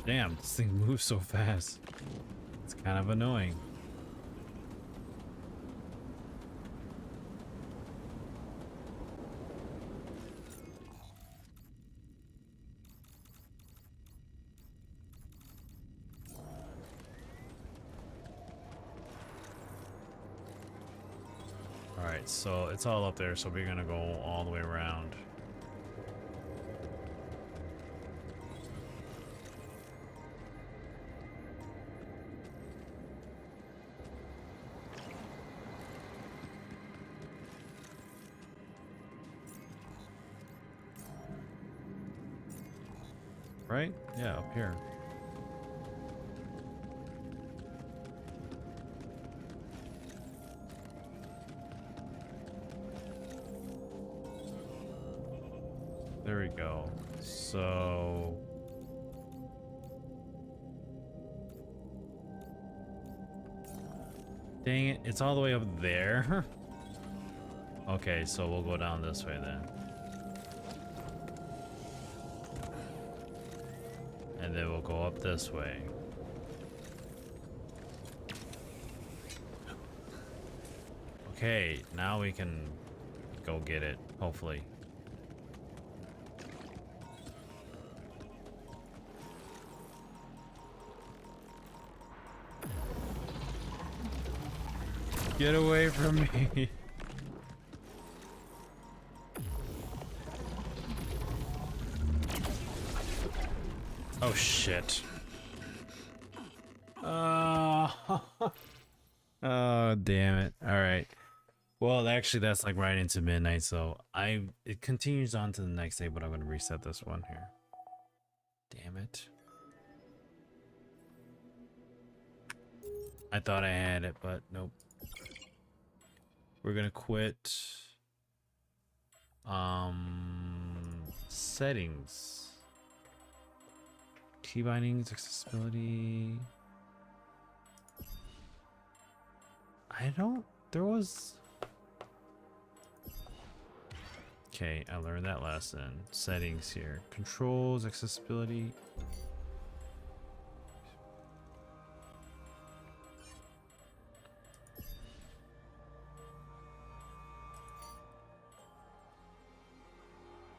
Damn, this thing moves so fast. It's kind of annoying. Alright, so it's all up there, so we're gonna go all the way around. Right? Yeah, up here. There we go. So dang it, it's all the way up there. Okay, so we'll go down this way then. And then we'll go up this way. Okay, now we can go get it, hopefully. Get away from me. Oh shit. Oh damn it. All right. Well, actually that's like right into midnight, so it continues on to the next day, but I'm going to reset this one here. Damn it. I thought I had it, but nope. We're going to quit settings. Key bindings, accessibility. There was. Okay, I learned that lesson. Settings here. Controls, accessibility.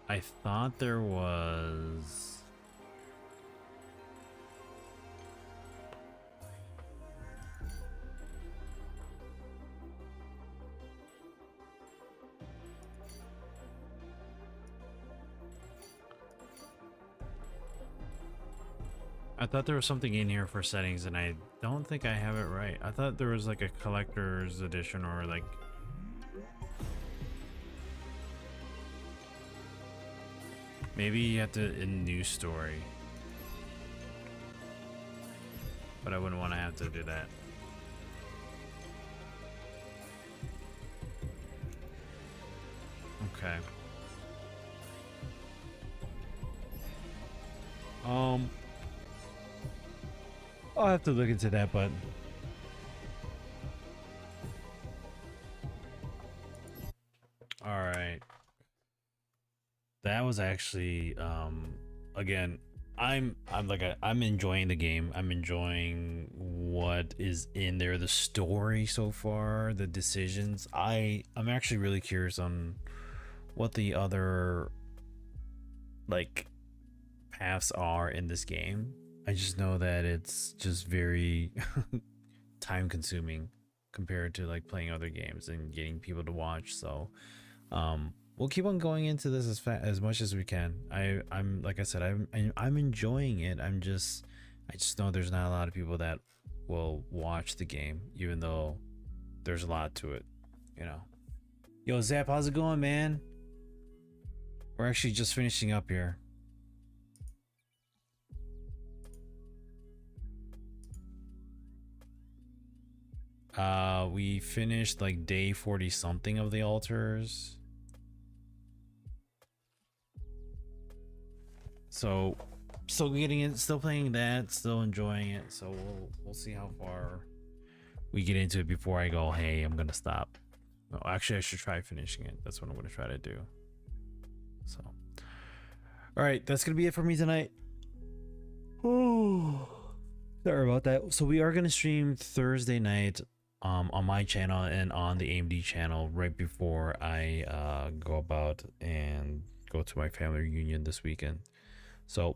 I thought there was. I thought there was something in here for settings, and I don't think I have it right. I thought there was like a collector's edition or like. Maybe you have to in new story. But I wouldn't want to have to do that. Okay. I'll have to look into that, but all right. That was actually again, I'm enjoying the game. I'm enjoying what is in there, the story so far, the decisions. I'm actually really curious on what the other like paths are in this game. I just know that it's just very time consuming compared to like playing other games and getting people to watch. So we'll keep on going into this as much as we can. I'm like I said, I'm enjoying it. I just know there's not a lot of people that will watch the game, even though there's a lot to it, you know. Yo, Zap, how's it going, man? We're actually just finishing up here. We finished like day 40 something of the altars. So still getting it, still playing that, still enjoying it. So we'll see how far we get into it before I go, hey, I'm gonna stop. No, actually I should try finishing it. That's what I'm gonna try to do. So all right, that's gonna be it for me tonight. Oh, sorry about that. So we are gonna stream Thursday night on my channel and on the AMD channel right before I go about and go to my family reunion this weekend. So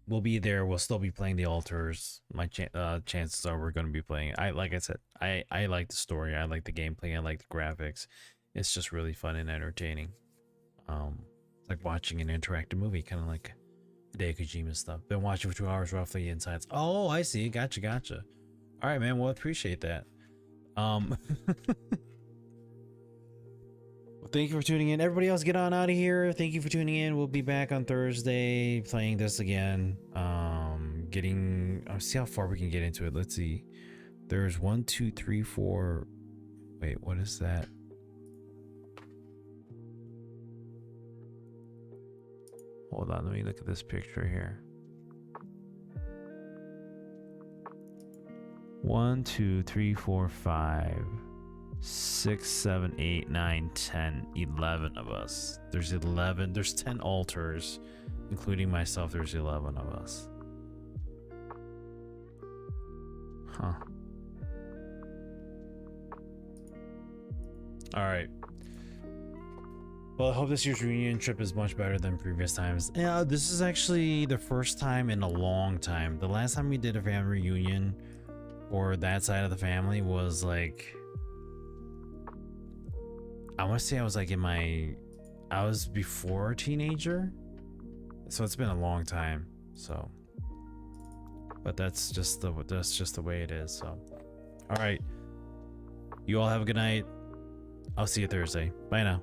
we'll be there. We'll still be playing the altars. My chances are we're going to be playing. Like I said, I like the story. I like the gameplay. I like the graphics. It's just really fun and entertaining. It's like watching an interactive movie, kind of like Hideo Kojima stuff. Been watching for 2 hours roughly. Insights. Oh, I see. Gotcha. All right, man. Well, appreciate that. Well, thank you for tuning in. Everybody else, get on out of here. Thank you for tuning in. We'll be back on Thursday playing this again. I'll see how far we can get into it. Let's see. There's 1, 2, 3, 4. Wait, what is that? Hold on, let me look at this picture here. 1, 2, 3, 4, 5, 6, 7, 8, 9, 10, 11 of us. There's 11. There's 10 altars, including myself. There's 11 of us. Huh. All right. Well, I hope this year's reunion trip is much better than previous times. Yeah, this is actually the first time in a long time. The last time we did a family reunion or that side of the family was like, I want to say I was like I was before a teenager, so it's been a long time. So, but that's just the way it is. So, all right, you all have a good night. I'll see you Thursday. Bye now.